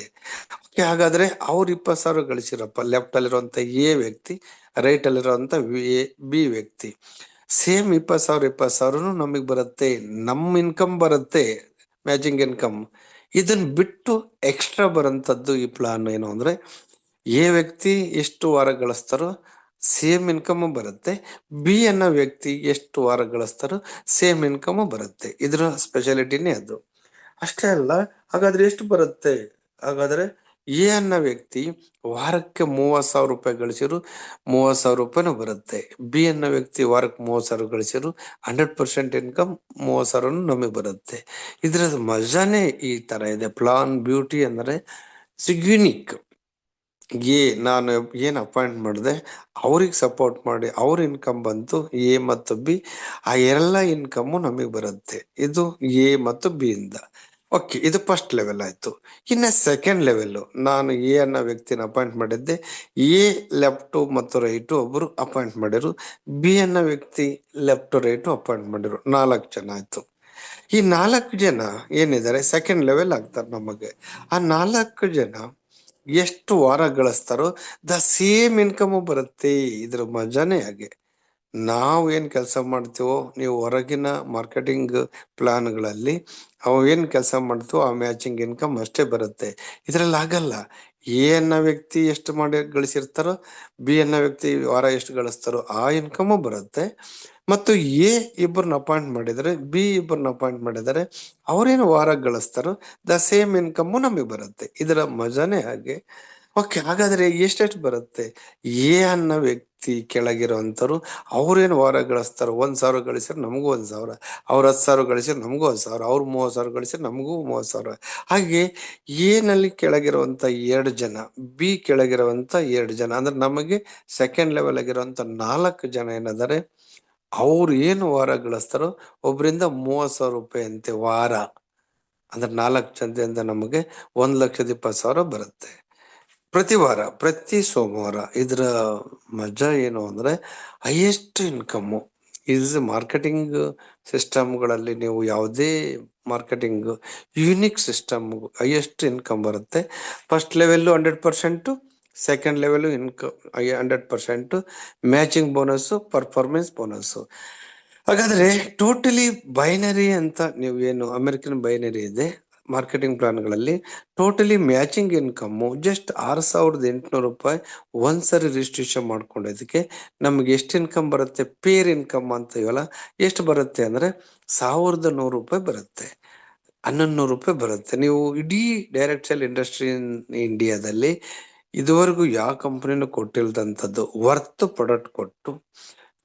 ಹಾಗಾದ್ರೆ ಅವ್ರು 20,000 ಗಳಿಸಿರಪ್ಪ ಲೆಫ್ಟ್ ಅಲ್ಲಿರುವಂತ ಎ ವ್ಯಕ್ತಿ, ರೈಟ್ ಅಲ್ಲಿರುವಂತ ಬಿ ವ್ಯಕ್ತಿ, ಸೇಮ್ 20,000 ನಮಗ್ ಬರುತ್ತೆ, ನಮ್ ಇನ್ಕಮ್ ಬರುತ್ತೆ ಮ್ಯಾಚಿಂಗ್ ಇನ್ಕಮ್. ಇದನ್ನ ಬಿಟ್ಟು ಎಕ್ಸ್ಟ್ರಾ ಬರೋಂಥದ್ದು ಈ ಪ್ಲಾನ್ ಏನು ಅಂದ್ರೆ, ಎ ವ್ಯಕ್ತಿ ಎಷ್ಟು ವಾರ ಗಳಿಸ್ತಾರೋ ಸೇಮ್ ಇನ್ಕಮ್ ಬರುತ್ತೆ, ಬಿ ಅನ್ನೋ ವ್ಯಕ್ತಿ ಎಷ್ಟು ವಾರ ಗಳಿಸ್ತಾರೋ ಸೇಮ್ ಇನ್ಕಮ್ ಬರುತ್ತೆ. ಇದ್ರ ಸ್ಪೆಷಾಲಿಟಿನೇ ಅದು. ಅಷ್ಟೇ ಅಲ್ಲ, ಹಾಗಾದ್ರೆ ಎಷ್ಟು ಬರುತ್ತೆ? ಹಾಗಾದ್ರೆ ಎ ಅನ್ನೋ ವ್ಯಕ್ತಿ ವಾರಕ್ಕೆ 30,000 ರೂಪಾಯಿ ಗಳಿಸಿರು, 30,000 ರೂಪಾಯಿನೂ ಬರುತ್ತೆ. ಬಿ ಅನ್ನೋ ವ್ಯಕ್ತಿ ವಾರಕ್ಕೆ 30,000 ಗಳಿಸಿರು, 100% ಇನ್ಕಮ್ 30,000 ನಮಗೆ ಬರುತ್ತೆ. ಇದ್ರ ಮಜಾನೇ ಈ ತರ ಇದೆ. ಪ್ಲಾನ್ ಬ್ಯೂಟಿ ಅಂದ್ರೆ ಯುನಿಕ್. ನಾನು ಏನ್ ಅಪಾಯಿಂಟ್ ಮಾಡಿದೆ ಅವ್ರಿಗೆ ಸಪೋರ್ಟ್ ಮಾಡಿ ಅವ್ರ ಇನ್ಕಮ್ ಬಂತು ಎ ಮತ್ತು ಬಿ, ಆ ಎಲ್ಲ ಇನ್ಕಮ್ ನಮಗೆ ಬರುತ್ತೆ. ಇದು ಎ ಮತ್ತು ಬಿ ಇಂದ. ಓಕೆ, ಇದು ಫಸ್ಟ್ ಲೆವೆಲ್ ಆಯ್ತು. ಇನ್ನ ಸೆಕೆಂಡ್ ಲೆವೆಲ್, ನಾನು ಎ ಅನ್ನೋ ವ್ಯಕ್ತಿನ ಅಪಾಯಿಂಟ್ ಮಾಡಿದ್ದೆ, ಎ ಲೆಫ್ಟ್ ಮತ್ತು ರೈಟ್ ಒಬ್ರು ಅಪಾಯಿಂಟ್ ಮಾಡಿರು, ಬಿ ಅನ್ನೋ ವ್ಯಕ್ತಿ ಲೆಫ್ಟ್ ರೈಟ್ ಅಪಾಯಿಂಟ್ ಮಾಡಿರು, 4 ಜನ ಆಯ್ತು. ಈ 4 ಜನ ಏನಿದ್ದಾರೆ ಸೆಕೆಂಡ್ ಲೆವೆಲ್ ಆಗ್ತಾರೆ ನಮಗೆ. ಆ 4 ಜನ ಎಷ್ಟು ವಾರ ಗಳಿಸ್ತಾರೋ ದ ಸೇಮ್ ಇನ್ಕಮ್ ಬರುತ್ತೆ. ಇದ್ರ ಮಜಾನೇ ಹಾಗೆ. ನಾವು ಏನ್ ಕೆಲಸ ಮಾಡ್ತೀವೋ, ನೀವು ಹೊರಗಿನ ಮಾರ್ಕೆಟಿಂಗ್ ಪ್ಲಾನ್ಗಳಲ್ಲಿ ಅವು ಏನ್ ಕೆಲಸ ಮಾಡ್ತೀವೋ ಆ ಮ್ಯಾಚಿಂಗ್ ಇನ್ಕಮ್ ಅಷ್ಟೇ ಬರುತ್ತೆ. ಇದ್ರಲ್ಲಿ ಆಗಲ್ಲ. ಎ ಅನ್ನೋ ವ್ಯಕ್ತಿ ಎಷ್ಟು ಮಾಡಿ ಗಳಿಸಿರ್ತಾರೋ, ಬಿ ಅನ್ನೋ ವ್ಯಕ್ತಿ ವಾರ ಎಷ್ಟು ಗಳಿಸ್ತಾರೋ ಆ ಇನ್ಕಮ್ ಬರುತ್ತೆ. ಮತ್ತು ಎ ಇಬ್ಬರನ್ನ ಅಪಾಯಿಂಟ್ ಮಾಡಿದರೆ, ಬಿ ಇಬ್ಬರನ್ನ ಅಪಾಯಿಂಟ್ ಮಾಡಿದರೆ, ಅವ್ರೇನು ವಾರ ಗಳಿಸ್ತಾರೋ ದ ಸೇಮ್ ಇನ್ಕಮ್ ನಮಗೆ ಬರುತ್ತೆ. ಇದರ ಮಜಾನೇ ಹಾಗೆ. ಓಕೆ, ಹಾಗಾದ್ರೆ ಎಷ್ಟೆಷ್ಟು ಬರುತ್ತೆ? ಎ ಅನ್ನೋ ವ್ಯಕ್ತಿ ಕೆಳಗಿರುವಂತರು ಅವ್ರೇನು ವಾರ ಗಳಿಸ್ತಾರೋ 1,000 ಗಳಿಸಿದ್ರೆ ನಮಗೂ 1,000, ಅವ್ರ 10,000 ಗಳಿಸಿದ್ರೆ ನಮಗೂ 10,000, ಅವ್ರು 30,000 ಗಳಿಸಿದ್ರೆ ನಮಗೂ 30,000. ಹಾಗೆ ಎ ನಲ್ಲಿ ಕೆಳಗಿರುವಂತ 2 ಜನ, ಬಿ ಕೆಳಗಿರುವಂತ 2 ಜನ, ಅಂದ್ರೆ ನಮಗೆ ಸೆಕೆಂಡ್ ಲೆವೆಲ್ ಆಗಿರುವಂತ 4 ಜನ ಏನಾದರೆ, ಅವ್ರು ಏನು ವಾರ ಗಳಿಸ್ತಾರೋ ಒಬ್ರಿಂದ 30,000 ರೂಪಾಯಿ ಅಂತೆ ವಾರ. ಅಂದ್ರೆ 4 ಜನದಿಂದ ನಮಗೆ 1,20,000 ಬರುತ್ತೆ ಪ್ರತಿ ವಾರ, ಪ್ರತಿ ಸೋಮವಾರ. ಇದ್ರ ಮಜಾ ಏನು ಅಂದ್ರೆ ಹೈಯೆಸ್ಟ್ ಇನ್ಕಮ್. ಇಸ್ ಮಾರ್ಕೆಟಿಂಗ್ ಸಿಸ್ಟಮ್ಗಳಲ್ಲಿ ನೀವು ಯಾವುದೇ marketing unique system highest income ಬರುತ್ತೆ. First level 100%, second level income 100%, matching bonus, performance bonus. ಹಾಗಾದ್ರೆ ಟೋಟಲಿ ಬೈನರಿ ಅಂತ ನೀವು ಏನು ಅಮೆರಿಕನ್ ಬೈನರಿ ಇದೆ ಮಾರ್ಕೆಟಿಂಗ್ ಪ್ಲಾನ್ಗಳಲ್ಲಿ, ಟೋಟಲಿ ಮ್ಯಾಚಿಂಗ್ ಇನ್ಕಮ್ ಜಸ್ಟ್ 6,800 ರೂಪಾಯಿ ಒಂದ್ಸರಿ ರಿಜಿಸ್ಟ್ರೇಷನ್ ಮಾಡ್ಕೊಂಡಿದ್ದಕ್ಕೆ ನಮ್ಗೆ ಎಷ್ಟು ಇನ್ಕಮ್ ಬರುತ್ತೆ? ಪೇರ್ ಇನ್ಕಮ್ ಅಂತೀವಲ್ಲ, ಎಷ್ಟು ಬರುತ್ತೆ ಅಂದ್ರೆ 1,100 ರೂಪಾಯಿ ಬರುತ್ತೆ, 1,100 ರೂಪಾಯಿ ಬರುತ್ತೆ. ನೀವು ಇಡೀ ಡೈರೆಕ್ಟ್ ಸೇಲ್ ಇಂಡಸ್ಟ್ರಿ ಇಂಡಿಯಾದಲ್ಲಿ ಇದುವರೆಗೂ ಯಾವ ಕಂಪನಿನೂ ಕೊಟ್ಟಿಲ್ದಂಥದ್ದು ವರ್ತ್ ಪ್ರಾಡಕ್ಟ್ ಕೊಟ್ಟು,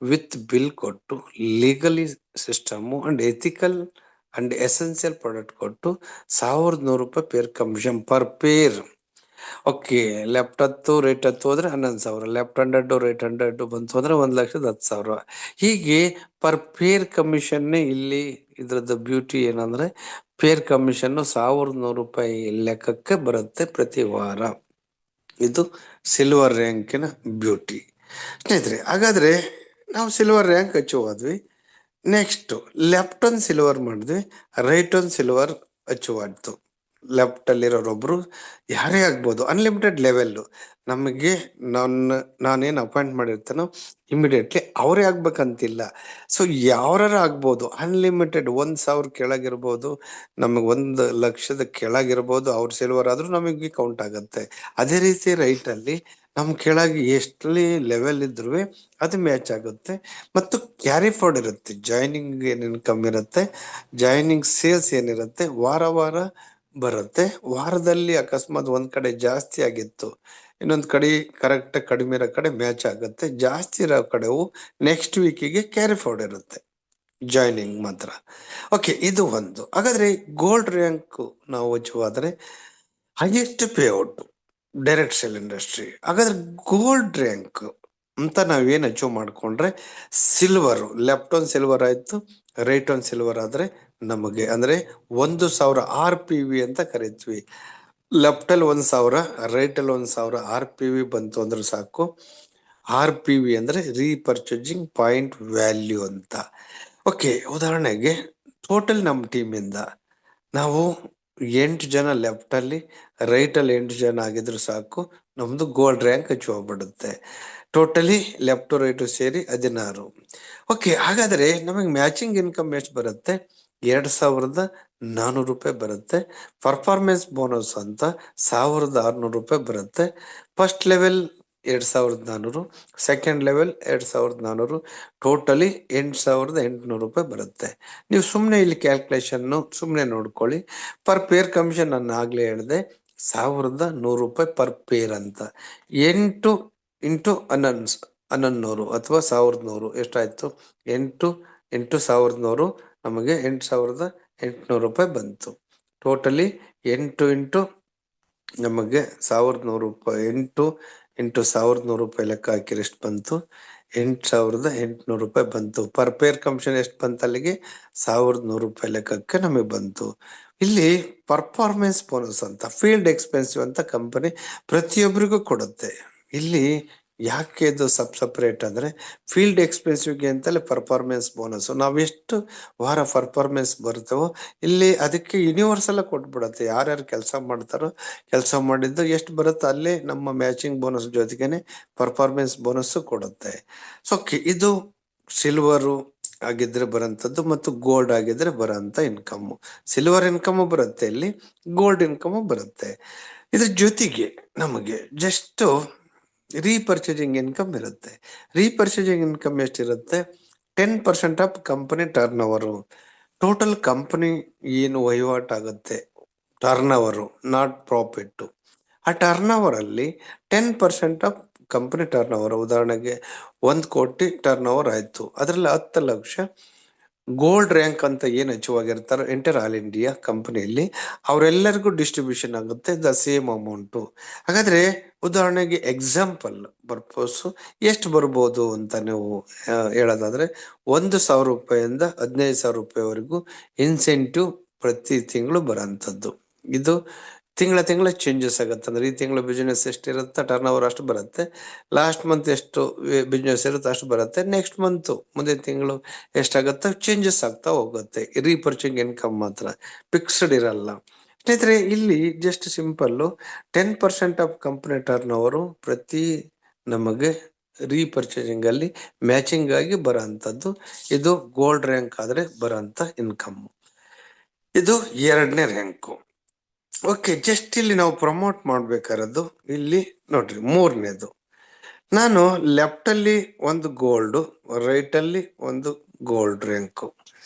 ವಿತ್ ಬಿಲ್ ಕೊಟ್ಟು, legally system and ethical and essential product ಕೊಟ್ಟು 1,100 ರೂಪಾಯಿ pair commission per pair. Okay, left 10 right 10 ಹೋದ್ರೆ 11,000, ಲೆಫ್ಟ್ 100 ರೈಟ್ 100 ಬಂತು ಅಂದ್ರೆ 1,10,000. ಹೀಗೆ ಪರ್ ಪೇರ್ ಕಮಿಷನ್ ಇಲ್ಲಿ. ಇದ್ರದ್ದು ಬ್ಯೂಟಿ ಏನಂದ್ರೆ ಪೇರ್ ಕಮಿಷನ್ 1,100 ರೂಪಾಯಿ ಲೆಕ್ಕಕ್ಕೆ ಬರುತ್ತೆ ಪ್ರತಿ ವಾರ. ಇದು ಸಿಲ್ವರ್ ರ್ಯಾಂಕಿನ ಬ್ಯೂಟಿ. ಸ್ನೇಹಿತರೆ, ಹಾಗಾದ್ರೆ ನಾವು ಸಿಲ್ವರ್ ರ್ಯಾಂಕ್ ಅಚೀವ್ ಆದ್ವಿ. ನೆಕ್ಸ್ಟ್ ಲೆಫ್ಟ್ ಒನ್ ಸಿಲ್ವರ್ ಮಾಡಿದ್ವಿ, ರೈಟ್ ಒನ್ ಸಿಲ್ವರ್ ಅಚೀವ್ ಆಯ್ತು. ಲೆಫ್ಟ್ ಅಲ್ಲಿರೋರೊಬ್ರು ಯಾರೇ ಆಗ್ಬೋದು, ಅನ್ಲಿಮಿಟೆಡ್ ಲೆವೆಲ್. ನಮಗೆ ನಾನೇನು ಅಪಾಯಿಂಟ್ ಮಾಡಿರ್ತಾನೋ ಇಮಿಡಿಯೇಟ್ಲಿ ಅವರೇ ಆಗ್ಬೇಕಂತಿಲ್ಲ. ಸೊ ಯಾರ ಆಗ್ಬೋದು, ಅನ್ಲಿಮಿಟೆಡ್ 1,000 ಕೆಳಗಿರ್ಬೋದು, ನಮಗೆ 1,00,000 ಕೆಳಗಿರ್ಬೋದು. ಅವ್ರ ಸಿಲ್ವರ್ ಆದ್ರೂ ನಮಗೆ ಕೌಂಟ್ ಆಗುತ್ತೆ. ಅದೇ ರೀತಿ ರೈಟ್ ಅಲ್ಲಿ ನಮ್ ಕೆಳಗೆ ಎಷ್ಟಲ್ಲಿ ಲೆವೆಲ್ ಇದ್ರು ಅದು ಮ್ಯಾಚ್ ಆಗುತ್ತೆ. ಮತ್ತು ಕ್ಯಾರಿ ಫಾರ್ವರ್ಡ್ ಇರುತ್ತೆ, ಜಾಯ್ನಿಂಗ್ ಏನೇನು ಕಮ್ಮಿ ಇರುತ್ತೆ, ಜಾಯ್ನಿಂಗ್ ಸೇಲ್ಸ್ ಏನಿರುತ್ತೆ ವಾರ ವಾರ ಬರುತ್ತೆ. ವಾರದಲ್ಲಿ ಅಕಸ್ಮಾತ್ ಒಂದ್ ಕಡೆ ಜಾಸ್ತಿ ಆಗಿತ್ತು, ಇನ್ನೊಂದ್ ಕಡೆ ಕರೆಕ್ಟ್ ಕಡಿಮೆ ಇರೋ ಕಡೆ ಮ್ಯಾಚ್ ಆಗುತ್ತೆ. ಜಾಸ್ತಿ ಇರೋ ಕಡೆವು ನೆಕ್ಸ್ಟ್ ವೀಕಿಗೆ ಕ್ಯಾರಿ ಫಾರ್ವರ್ಡ್ ಇರುತ್ತೆ, ಜಾಯ್ನಿಂಗ್ ಮಾತ್ರ. ಓಕೆ, ಇದು ಒಂದು. ಹಾಗಾದ್ರೆ ಗೋಲ್ಡ್ ರ್ಯಾಂಕ್ ನಾವು ಅಚೀವ್ ಆದ್ರೆ highest payout direct sale industry. ಹಾಗಾದ್ರೆ ಗೋಲ್ಡ್ ರ್ಯಾಂಕ್ ಅಂತ ನಾವೇನ್ ಅಚೀವ್ ಮಾಡ್ಕೊಂಡ್ರೆ ಸಿಲ್ವರ್, ಲೆಫ್ಟ್ ಒನ್ ಸಿಲ್ವರ್ ಆಯ್ತು, ರೈಟ್ ಒನ್ ಸಿಲ್ವರ್ ಆದ್ರೆ ನಮಗೆ ಅಂದ್ರೆ 1,000 RPV ಅಂತ ಕರಿತೀವಿ. ಲೆಫ್ಟ್ ಅಲ್ಲಿ 1,000, ರೈಟ್ ಅಲ್ಲಿ 1,000 RPV ಬಂತು ಅಂದ್ರೆ ಸಾಕು. RPV ಅಂದ್ರೆ ರೀಪರ್ಚೇಸಿಂಗ್ ಪಾಯಿಂಟ್ ವ್ಯಾಲ್ಯೂ ಅಂತ. ಓಕೆ, ಉದಾಹರಣೆಗೆ ಟೋಟಲ್ ನಮ್ಮ ಟೀಮ್ ಇಂದ ನಾವು 8 ಜನ ಲೆಫ್ಟ್ ಅಲ್ಲಿ, ರೈಟ್ ಅಲ್ಲಿ 8 ಜನ ಆಗಿದ್ರು ಸಾಕು, ನಮ್ದು ಗೋಲ್ಡ್ ರ್ಯಾಂಕ್ ಅಚೀವ್ ಆಗ್ಬಿಡುತ್ತೆ. ಟೋಟಲಿ ಲೆಫ್ಟ್ ರೈಟ್ ಸೇರಿ 16. ಓಕೆ, ಹಾಗಾದ್ರೆ ನಮಗೆ ಮ್ಯಾಚಿಂಗ್ ಇನ್ಕಮ್ ಎಷ್ಟು ಬರುತ್ತೆ? 2,400 ರೂಪಾಯಿ ಬರುತ್ತೆ. ಪರ್ಫಾರ್ಮೆನ್ಸ್ ಬೋನಸ್ ಅಂತ 1,600 ರೂಪಾಯಿ ಬರುತ್ತೆ. First level 2,400, second level 2,400, totally 8,800 ರೂಪಾಯಿ ಬರುತ್ತೆ. ನೀವು ಸುಮ್ಮನೆ ಇಲ್ಲಿ ಕ್ಯಾಲ್ಕುಲೇಷನ್ ಸುಮ್ಮನೆ ನೋಡ್ಕೊಳ್ಳಿ. ಪರ್ ಪೇರ್ ಕಮಿಷನ್ ನಾನು ಆಗ್ಲೇ ಹೇಳಿದೆ 1,100 ರೂಪಾಯಿ ಪರ್ ಪೇರ್ ಅಂತ. 8 ಇಂಟು 1,100 ಅಥವಾ 1,100 ಎಷ್ಟಾಯ್ತು? 8 ಇಂಟು 1,100 ನಮಗೆ 8,800 ರೂಪಾಯಿ ಬಂತು. ಟೋಟಲಿ 8 ಇಂಟು ನಮಗೆ 1,100 ರೂಪಾಯಿ, 8 ಇಂಟು 1,100 ರೂಪಾಯಿ ಲೆಕ್ಕ ಹಾಕಿದ್ರೆ ಎಷ್ಟು ಬಂತು? 8,800 ರೂಪಾಯಿ ಬಂತು. ಪರ್ ಪೇರ್ ಕಮಿಷನ್ ಎಷ್ಟು ಬಂತು ಅಲ್ಲಿಗೆ? 1,100 ರೂಪಾಯಿ ಲೆಕ್ಕಕ್ಕೆ ನಮಗೆ ಬಂತು. ಇಲ್ಲಿ ಪರ್ಫಾರ್ಮೆನ್ಸ್ ಬೋನಸ್ ಅಂತ, ಫೀಲ್ಡ್ ಎಕ್ಸ್ಪೆನ್ಸಿವ್ ಅಂತ ಕಂಪನಿ ಪ್ರತಿಯೊಬ್ಬರಿಗೂ ಕೊಡುತ್ತೆ. ಇಲ್ಲಿ ಯಾಕೆ ಇದು ಸಪ್ರೇಟ್ ಅಂದ್ರೆ ಫೀಲ್ಡ್ ಎಕ್ಸ್ಪೆನ್ಸಿವ್ಗೆ ಅಂತಲೇ ಪರ್ಫಾರ್ಮೆನ್ಸ್ ಬೋನಸ್. ನಾವೆಷ್ಟು ವಾರ ಪರ್ಫಾರ್ಮೆನ್ಸ್ ಬರ್ತವೋ ಇಲ್ಲಿ ಅದಕ್ಕೆ ಯೂನಿವರ್ಸಲ್ ಕೊಟ್ಬಿಡತ್ತೆ. ಯಾರ್ಯಾರು ಕೆಲಸ ಮಾಡ್ತಾರೋ ಕೆಲಸ ಮಾಡಿದ್ದು ಎಷ್ಟು ಬರುತ್ತೋ ಅಲ್ಲೇ ನಮ್ಮ ಮ್ಯಾಚಿಂಗ್ ಬೋನಸ್ ಜೊತೆಗೇನೆ ಪರ್ಫಾರ್ಮೆನ್ಸ್ ಬೋನಸ್ ಕೊಡುತ್ತೆ. ಸೊ ಇದು ಸಿಲ್ವರು ಆಗಿದ್ರೆ ಬರೋಂಥದ್ದು ಮತ್ತು ಗೋಲ್ಡ್ ಆಗಿದ್ರೆ ಬರೋಂಥ ಇನ್ಕಮ್. ಸಿಲ್ವರ್ ಇನ್ಕಮ್ ಬರುತ್ತೆ, ಇಲ್ಲಿ ಗೋಲ್ಡ್ ಇನ್ಕಮ್ ಬರುತ್ತೆ. ಇದ್ರ ಜೊತೆಗೆ ನಮಗೆ ಜಸ್ಟ್ ರೀಪರ್ಚೇಸಿಂಗ್ ಇನ್ಕಮ್ ಇರುತ್ತೆ. ರೀಪರ್ಚೇಸಿಂಗ್ ಇನ್ಕಮ್ ಎಷ್ಟಿರುತ್ತೆ? 10% of company turnover. Total company ಏನು ವಹಿವಾಟು ಆಗುತ್ತೆ, ಟರ್ನ್ ಓವರು ನಾಟ್ ಪ್ರಾಫಿಟ್. ಆ ಟರ್ನ್ ಓವರ್ ಅಲ್ಲಿ 10% ಆಫ್ ಕಂಪನಿ ಟರ್ನ್ ಓವರ್. ಉದಾಹರಣೆಗೆ 1 ಕೋಟಿ ಟರ್ನ್ ಓವರ್ ಆಯ್ತು, ಅದರಲ್ಲಿ 10 ಲಕ್ಷ ಗೋಲ್ಡ್ ರ್ಯಾಂಕ್ ಅಂತ ಏನು ಅಚೀವ್ ಆಗಿರ್ತಾರೋ ಎಂಟರ್ ಆಲ್ ಇಂಡಿಯಾ ಕಂಪನಿಯಲ್ಲಿ ಅವರೆಲ್ಲರಿಗೂ ಡಿಸ್ಟ್ರಿಬ್ಯೂಷನ್ ಆಗುತ್ತೆ ದ ಸೇಮ್ ಅಮೌಂಟು. ಹಾಗಾದ್ರೆ ಉದಾಹರಣೆಗೆ ಎಕ್ಸಾಂಪಲ್ ಪರ್ಪಸ್ ಎಷ್ಟು ಬರ್ಬೋದು ಅಂತ ನೀವು ಹೇಳೋದಾದ್ರೆ 1,000 ರೂಪಾಯಿಂದ 15,000 ರೂಪಾಯಿವರೆಗೂ ಇನ್ಸೆಂಟಿವ್ ಪ್ರತಿ ತಿಂಗಳು ಬರೋಂಥದ್ದು. ಇದು ತಿಂಗಳ ಚೇಂಜಸ್ ಆಗುತ್ತೆ. ಅಂದ್ರೆ ಈ ತಿಂಗಳ ಬಿಸ್ನೆಸ್ ಎಷ್ಟಿರುತ್ತೆ, ಟರ್ನ್ ಓವರ್ ಅಷ್ಟು ಬರುತ್ತೆ. ಲಾಸ್ಟ್ ಮಂತ್ ಎಷ್ಟು ಬಿಸ್ನೆಸ್ ಇರುತ್ತೆ ಅಷ್ಟು ಬರುತ್ತೆ. ನೆಕ್ಸ್ಟ್ ಮಂತ್ ಮುಂದಿನ ತಿಂಗಳು ಎಷ್ಟಾಗುತ್ತೆ ಚೇಂಜಸ್ ಆಗ್ತಾ ಹೋಗುತ್ತೆ. ರೀಪರ್ಚೇಸಿಂಗ್ ಇನ್ಕಮ್ ಮಾತ್ರ ಫಿಕ್ಸ್ಡ್ ಇರಲ್ಲ. ಸ್ನೇಹಿತರೆ, ಇಲ್ಲಿ just simple 10% of company turn over ಪ್ರತಿ ನಮಗೆ ರೀಪರ್ಚೇಸಿಂಗ್ ಅಲ್ಲಿ ಮ್ಯಾಚಿಂಗ್ ಆಗಿ ಬರೋಂಥದ್ದು. ಇದು ಗೋಲ್ಡ್ ರ್ಯಾಂಕ್ ಆದ್ರೆ ಬರೋಂಥ ಇನ್ಕಮ್. ಇದು 2ನೇ ರ್ಯಾಂಕು. ಓಕೆ, ಜಸ್ಟ್ ಇಲ್ಲಿ ನಾವು ಪ್ರಮೋಟ್ ಮಾಡ್ಬೇಕಾರದ್ದು ಇಲ್ಲಿ ನೋಡ್ರಿ 3ನೇದು. ನಾನು ಲೆಫ್ಟ್ ಅಲ್ಲಿ ಒಂದು ಗೋಲ್ಡ್, ರೈಟ್ ಅಲ್ಲಿ ಒಂದು ಗೋಲ್ಡ್ ರ್ಯಾಂಕ್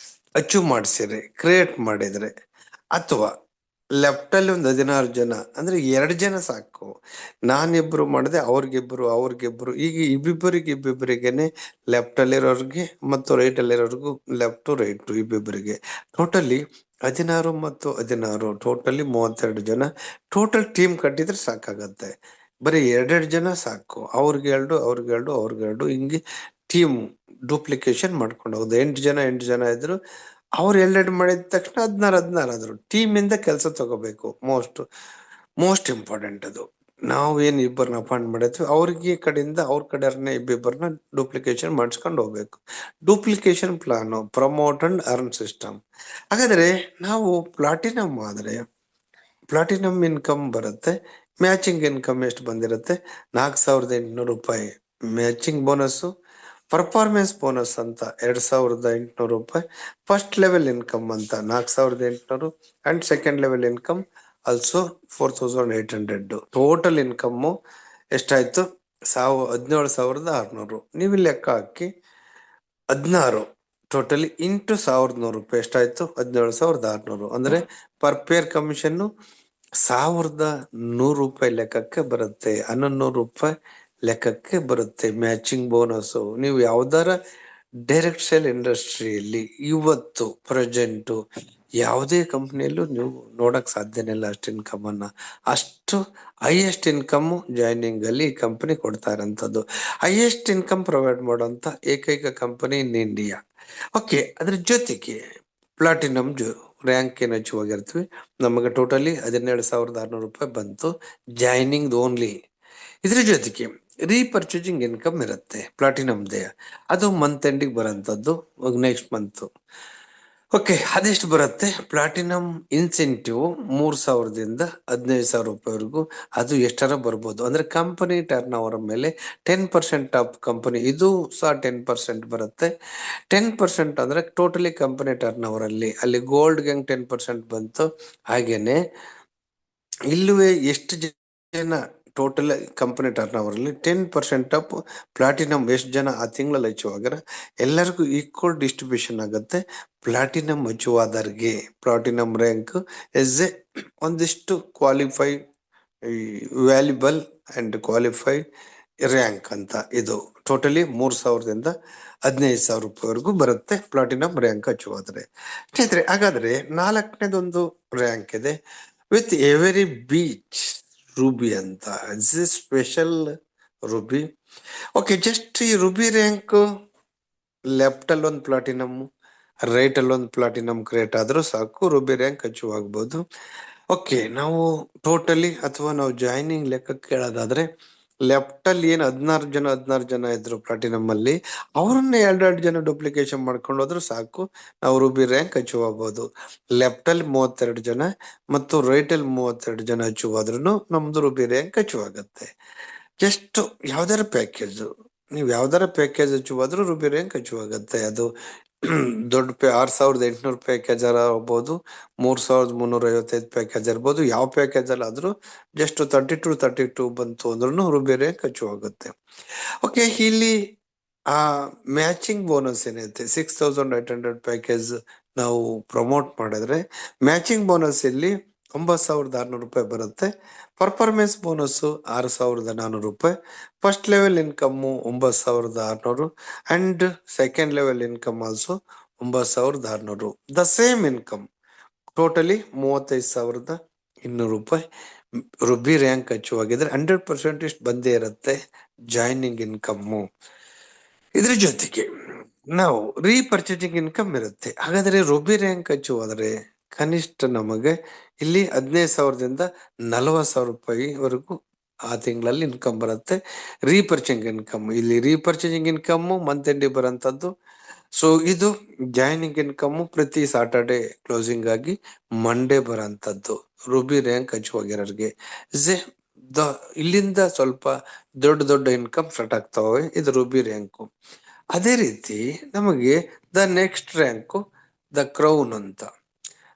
ಅಚೀವ್ ಮಾಡಿಸಿದ್ರೆ, ಕ್ರಿಯೇಟ್ ಮಾಡಿದ್ರೆ, ಅಥವಾ ಲೆಫ್ಟ್ ಅಲ್ಲಿ ಒಂದು 16 ಜನ ಅಂದ್ರೆ 2 ಜನ ಸಾಕು. ನಾನಿಬ್ರು ಮಾಡಿದೆ, ಅವ್ರಿಗಿಬ್ರು ಈಗ ಇಬ್ಬಿಬ್ಬರಿಗೇನೆ ಲೆಫ್ಟ್ ಅಲ್ಲಿರೋರ್ಗೆ ಮತ್ತು ರೈಟ್ ಅಲ್ಲಿರೋರ್ಗು ಲೆಫ್ಟ್ ರೈಟ್ ಇಬ್ಬಿಬ್ಬರಿಗೆ ಟೋಟಲಿ 16 ಮತ್ತು 16 ಟೋಟಲಿ 32 ಜನ ಟೋಟಲ್ ಟೀಮ್ ಕಟ್ಟಿದ್ರೆ ಸಾಕಾಗತ್ತೆ. ಬರೀ 2 ಜನ ಸಾಕು, ಅವ್ರಿಗೆರಡು ಹಿಂಗೆ ಟೀಮ್ ಡೂಪ್ಲಿಕೇಶನ್ ಮಾಡ್ಕೊಂಡು ಹೋಗುದು. 8 ಜನ ಇದ್ರು, ಅವ್ರು 2 ಮಾಡಿದ ತಕ್ಷಣ 16 ಆದ್ರು. ಟೀಮ್ ಇಂದ ಕೆಲಸ ತಗೋಬೇಕು, ಮೋಸ್ಟ್ ಇಂಪಾರ್ಟೆಂಟ್ ಅದು. ನಾವು ಏನ್ ಇಬ್ಬರನ್ನ ಅಪಾಯಿಂಟ್ ಮಾಡಿದ್ವಿ ಅವ್ರಿಗೆ ಕಡೆಯಿಂದ ಅವ್ರ ಕಡೆಯವ್ರನ್ನ ಇಬ್ಬಿಬ್ಬರನ್ನ ಡೂಪ್ಲಿಕೇಶನ್ ಮಾಡಿಸ್ಕೊಂಡು ಹೋಗ್ಬೇಕು. Duplication plan, promote and earn system. ಹಾಗಾದ್ರೆ ನಾವು ಪ್ಲಾಟಿನಮ್ ಆದ್ರೆ ಪ್ಲಾಟಿನಮ್ ಇನ್ಕಮ್ ಬರುತ್ತೆ. ಮ್ಯಾಚಿಂಗ್ ಇನ್ಕಮ್ ಎಷ್ಟು ಬಂದಿರುತ್ತೆ? 4,800 ರೂಪಾಯಿ ಮ್ಯಾಚಿಂಗ್ ಬೋನಸ್. ಪರ್ಫಾರ್ಮೆನ್ಸ್ ಬೋನಸ್ ಅಂತ 2,800 ರೂಪಾಯಿ. ಫಸ್ಟ್ ಲೆವೆಲ್ ಇನ್ಕಮ್ ಅಂತ 4,800 and second level income also 4,800. Total income ಎಷ್ಟಾಯ್ತು? 17,600. ನೀವು ಲೆಕ್ಕ ಹಾಕಿ 16 ಟೋಟಲಿ ಇಂಟು 1,100 ರೂಪಾಯಿ ಎಷ್ಟಾಯ್ತು? 17,600. ಅಂದ್ರೆ ಪರ್ ಪೇರ್ ಕಮಿಷನ್ 1,100 ರೂಪಾಯಿ ಲೆಕ್ಕಕ್ಕೆ ಬರುತ್ತೆ. 1,100 ರೂಪಾಯಿ ಲೆಕ್ಕಕ್ಕೆ ಬರುತ್ತೆ ಮ್ಯಾಚಿಂಗ್ ಬೋನಸ್. ನೀವು ಯಾವ್ದಾರ ಡೈರೆಕ್ಟ್ ಸೇಲ್ ಇಂಡಸ್ಟ್ರಿಯಲ್ಲಿ ಇವತ್ತು ಪ್ರೆಸೆಂಟ್ ಯಾವುದೇ ಕಂಪ್ನಿಯಲ್ಲೂ ನೀವು ನೋಡಕ್ ಸಾಧ್ಯನೇ ಇಲ್ಲ ಅಷ್ಟು ಇನ್ಕಮ್ ಅನ್ನ. ಅಷ್ಟು ಹೈಯೆಸ್ಟ್ ಇನ್ಕಮ್ ಜಾಯ್ನಿಂಗ್ ಅಲ್ಲಿ ಕಂಪನಿ ಕೊಡ್ತಾ ಇರೋಂಥದ್ದು. ಹೈಯೆಸ್ಟ್ ಇನ್ಕಮ್ ಪ್ರೊವೈಡ್ ಮಾಡುವಂತ ಏಕೈಕ ಕಂಪನಿ ಇನ್ ಇಂಡಿಯಾ. ಓಕೆ, ಅದ್ರ ಜೊತೆಗೆ ಪ್ಲಾಟಿನಮ್ ರ್ಯಾಂಕ್ ಏನು ಹೆಚ್ಚುವಾಗಿರ್ತೀವಿ, ನಮಗೆ ಟೋಟಲಿ 17,600 ರೂಪಾಯಿ ಬಂತು ಜಾಯ್ನಿಂಗ್ ಓನ್ಲಿ. ಇದ್ರ ಜೊತೆಗೆ ರೀಪರ್ಚೇಸಿಂಗ್ ಇನ್ಕಮ್ ಇರುತ್ತೆ ಪ್ಲಾಟಿನಮ್ದೇ. ಅದು ಮಂತ್ ಎಂಡಿಗೆ ಬರೋಂಥದ್ದು, ನೆಕ್ಸ್ಟ್ ಮಂತ್. ಓಕೆ, ಅದೆಷ್ಟು ಬರುತ್ತೆ? ಪ್ಲಾಟಿನಮ್ ಇನ್ಸೆಂಟಿವ್ 3,000ದಿಂದ 15,000 ರೂಪಾಯಿವರೆಗೂ ಅದು ಎಷ್ಟರ ಬರ್ಬೋದು. ಅಂದ್ರೆ ಕಂಪನಿ ಟರ್ನ್ ಓವರ್ ಮೇಲೆ 10% ಆಫ್ ಕಂಪನಿ, ಇದು ಸಹ 10% ಬರುತ್ತೆ. 10% ಅಂದ್ರೆ ಟೋಟಲಿ ಕಂಪನಿ ಟರ್ನ್ ಓವರ್ ಅಲ್ಲಿ ಗೋಲ್ಡ್ ಹೆಂಗ್ 10% ಬಂತು, ಹಾಗೇನೆ ಇಲ್ಲುವೆ ಎಷ್ಟು ಜನ ಟೋಟಲ್ ಕಂಪನಿ ಟರ್ನ್ ಓವರ್ ಅಲ್ಲಿ 10% ಆಫ್ ಪ್ಲಾಟಿನಮ್ ಎಷ್ಟು ಜನ ಆ ತಿಂಗಳಲ್ಲಿ ಅಚೀವ್ ಆಗ್ಯಾರ ಎಲ್ಲರಿಗೂ ಈಕ್ವಲ್ ಡಿಸ್ಟ್ರಿಬ್ಯೂಷನ್ ಆಗುತ್ತೆ. ಪ್ಲಾಟಿನಮ್ ಅಚೀವ್ ಆದವ್ರಿಗೆ ಪ್ಲಾಟಿನಮ್ ರ್ಯಾಂಕ್ ಎಸ್ ಎ ಒಂದಿಷ್ಟು qualify valuable and qualify rank ಅಂತ. ಇದು ಟೋಟಲಿ 3,000ದಿಂದ 15,000 ರೂಪಾಯಿವರೆಗೂ ಬರುತ್ತೆ ಪ್ಲಾಟಿನಮ್ ರ್ಯಾಂಕ್ ಅಚೀವ್ ಆದ್ರೆ. ಸ್ನೇಹಿತರೆ, ಹಾಗಾದ್ರೆ 4ನೇದೊಂದು ರ್ಯಾಂಕ್ ಇದೆ ವಿತ್ ಎವರಿ ಬೀಚ್ ರೂಬಿ ಅಂತ. Special Ruby. ಓಕೆ, ಜಸ್ಟ್ ಈ ರೂಬಿ ರ್ಯಾಂಕ್ ಲೆಫ್ಟ್ ಅಲ್ಲಿ ಒಂದು ಪ್ಲಾಟಿನಮ್, ರೈಟ್ ಅಲ್ಲಿ ಒಂದು ಪ್ಲಾಟಿನಮ್ ಕ್ರಿಯೇಟ್ ಆದ್ರೂ ಸಾಕು, ರೂಬಿ ರ್ಯಾಂಕ್ ಅಚೀವ್ ಆಗ್ಬೋದು. ಓಕೆ, ನಾವು ಟೋಟಲಿ ಅಥವಾ ನಾವು ಜಾಯ್ನಿಂಗ್ ಲೆಕ್ಕ ಕೇಳೋದಾದ್ರೆ ಲೆಫ್ಟ್ ಅಲ್ಲಿ ಏನ್ 16 ಜನ ಇದ್ರು ಪ್ಲಾಟಿನಮ್ ಅಲ್ಲಿ, ಅವ್ರನ್ನ 2 ಜನ ಡೂಪ್ಲಿಕೇಶನ್ ಮಾಡ್ಕೊಂಡು ಹೋದ್ರು ಸಾಕು, ನಾವು ರೂಬಿ ರ್ಯಾಂಕ್ ಅಚೀವ್ ಆಗ್ಬೋದು. ಲೆಫ್ಟ್ ಅಲ್ಲಿ 32 ಜನ ಮತ್ತು ರೈಟ್ ಅಲ್ಲಿ 32 ಜನ ಅಚೀವ್ ಆದ್ರೂ ನಮ್ದು ರೂಬಿ ರ್ಯಾಂಕ್ ಅಚೀವ್ ಆಗುತ್ತೆ. ಜಸ್ಟ್ ಯಾವ್ದಾರ ಪ್ಯಾಕೇಜ್, ನೀವು ಯಾವ್ದಾರ ಪ್ಯಾಕೇಜ್ ಅಚೀವ್ ಆದ್ರೂ ರೂಬಿ ರ್ಯಾಂಕ್ ಅಚೀವ್ ಆಗುತ್ತೆ. ಅದು ದೊಡ್ಡ 6,800 ಪ್ಯಾಕೇಜ್ ಇರ್ಬೋದು, 3,355 ಪ್ಯಾಕೇಜ್ ಇರ್ಬೋದು, ಯಾವ ಪ್ಯಾಕೇಜ್ ಅಲ್ಲಿ ಆದ್ರೂ ಜಸ್ಟ್ 32 ಬಂತು ಅಂದ್ರೂ ರೂಬಿ ರ್ಯಾಂಕ್ ಅಚೀವ್ ಆಗುತ್ತೆ. ಓಕೆ, ಇಲ್ಲಿ ಆ ಮ್ಯಾಚಿಂಗ್ ಬೋನಸ್ ಏನೈತೆ 6,800 ಪ್ಯಾಕೇಜ್ ನಾವು ಪ್ರಮೋಟ್ ಮಾಡಿದ್ರೆ ಮ್ಯಾಚಿಂಗ್ ಬೋನಸ್ ಇಲ್ಲಿ 9,600 ರೂಪಾಯಿ ಬರುತ್ತೆ. ಪರ್ಫಾರ್ಮೆನ್ಸ್ ಬೋನಸ್ 6,400 ರೂಪಾಯಿ. First level income 9,600 and second level income also 9,600. The same income totally 35,200 ರೂಪಾಯಿ ರೂಬಿ ರ್ಯಾಂಕ್ ಅಚೀವ್ ಆಗಿದ್ರೆ 100% ಇಷ್ಟು ಬಂದೇ ಇರುತ್ತೆ ಜಾಯ್ನಿಂಗ್ ಇನ್ಕಮ್ಮು. ಇದ್ರ ಜೊತೆಗೆ ನಾವು ರೀಪರ್ಚೇಸಿಂಗ್ ಇನ್ಕಮ್ ಇರುತ್ತೆ. ಹಾಗಾದ್ರೆ ರೂಬಿ ರ್ಯಾಂಕ್ ಅಚೀವ್ ಆದ್ರೆ ಕನಿಷ್ಠ ನಮಗೆ ಇಲ್ಲಿ 15,000ದಿಂದ 40,000 ರೂಪಾಯಿವರೆಗೂ ಆ ತಿಂಗಳಲ್ಲಿ ಇನ್ಕಮ್ ಬರುತ್ತೆ. ರೀಪರ್ಚೇಸಿಂಗ್ ಇನ್ಕಮ್, ಇಲ್ಲಿ ರೀಪರ್ಚೇಸಿಂಗ್ ಇನ್ಕಮ್ ಮಂತ್ ಎಂಡಿ ಬರೋಂಥದ್ದು. ಸೊ ಇದು ಜಾಯ್ನಿಂಗ್ ಇನ್ಕಮ್ ಪ್ರತಿ ಸಾಟರ್ಡೆ ಕ್ಲೋಸಿಂಗ್ ಆಗಿ ಮಂಡೇ ಬರೋಂಥದ್ದು ರೂಬಿ ರ್ಯಾಂಕ್ ಅಚೀವ್ ಆಗಿರೋರಿಗೆ. ಇಲ್ಲಿಂದ ಸ್ವಲ್ಪ ದೊಡ್ಡ ಇನ್ಕಮ್ ಸ್ಟಾರ್ಟ್ ಆಗ್ತಾವೆ, ಇದು ರೂಬಿ ರ್ಯಾಂಕು. ಅದೇ ರೀತಿ ನಮಗೆ the next rank the crown ಅಂತ.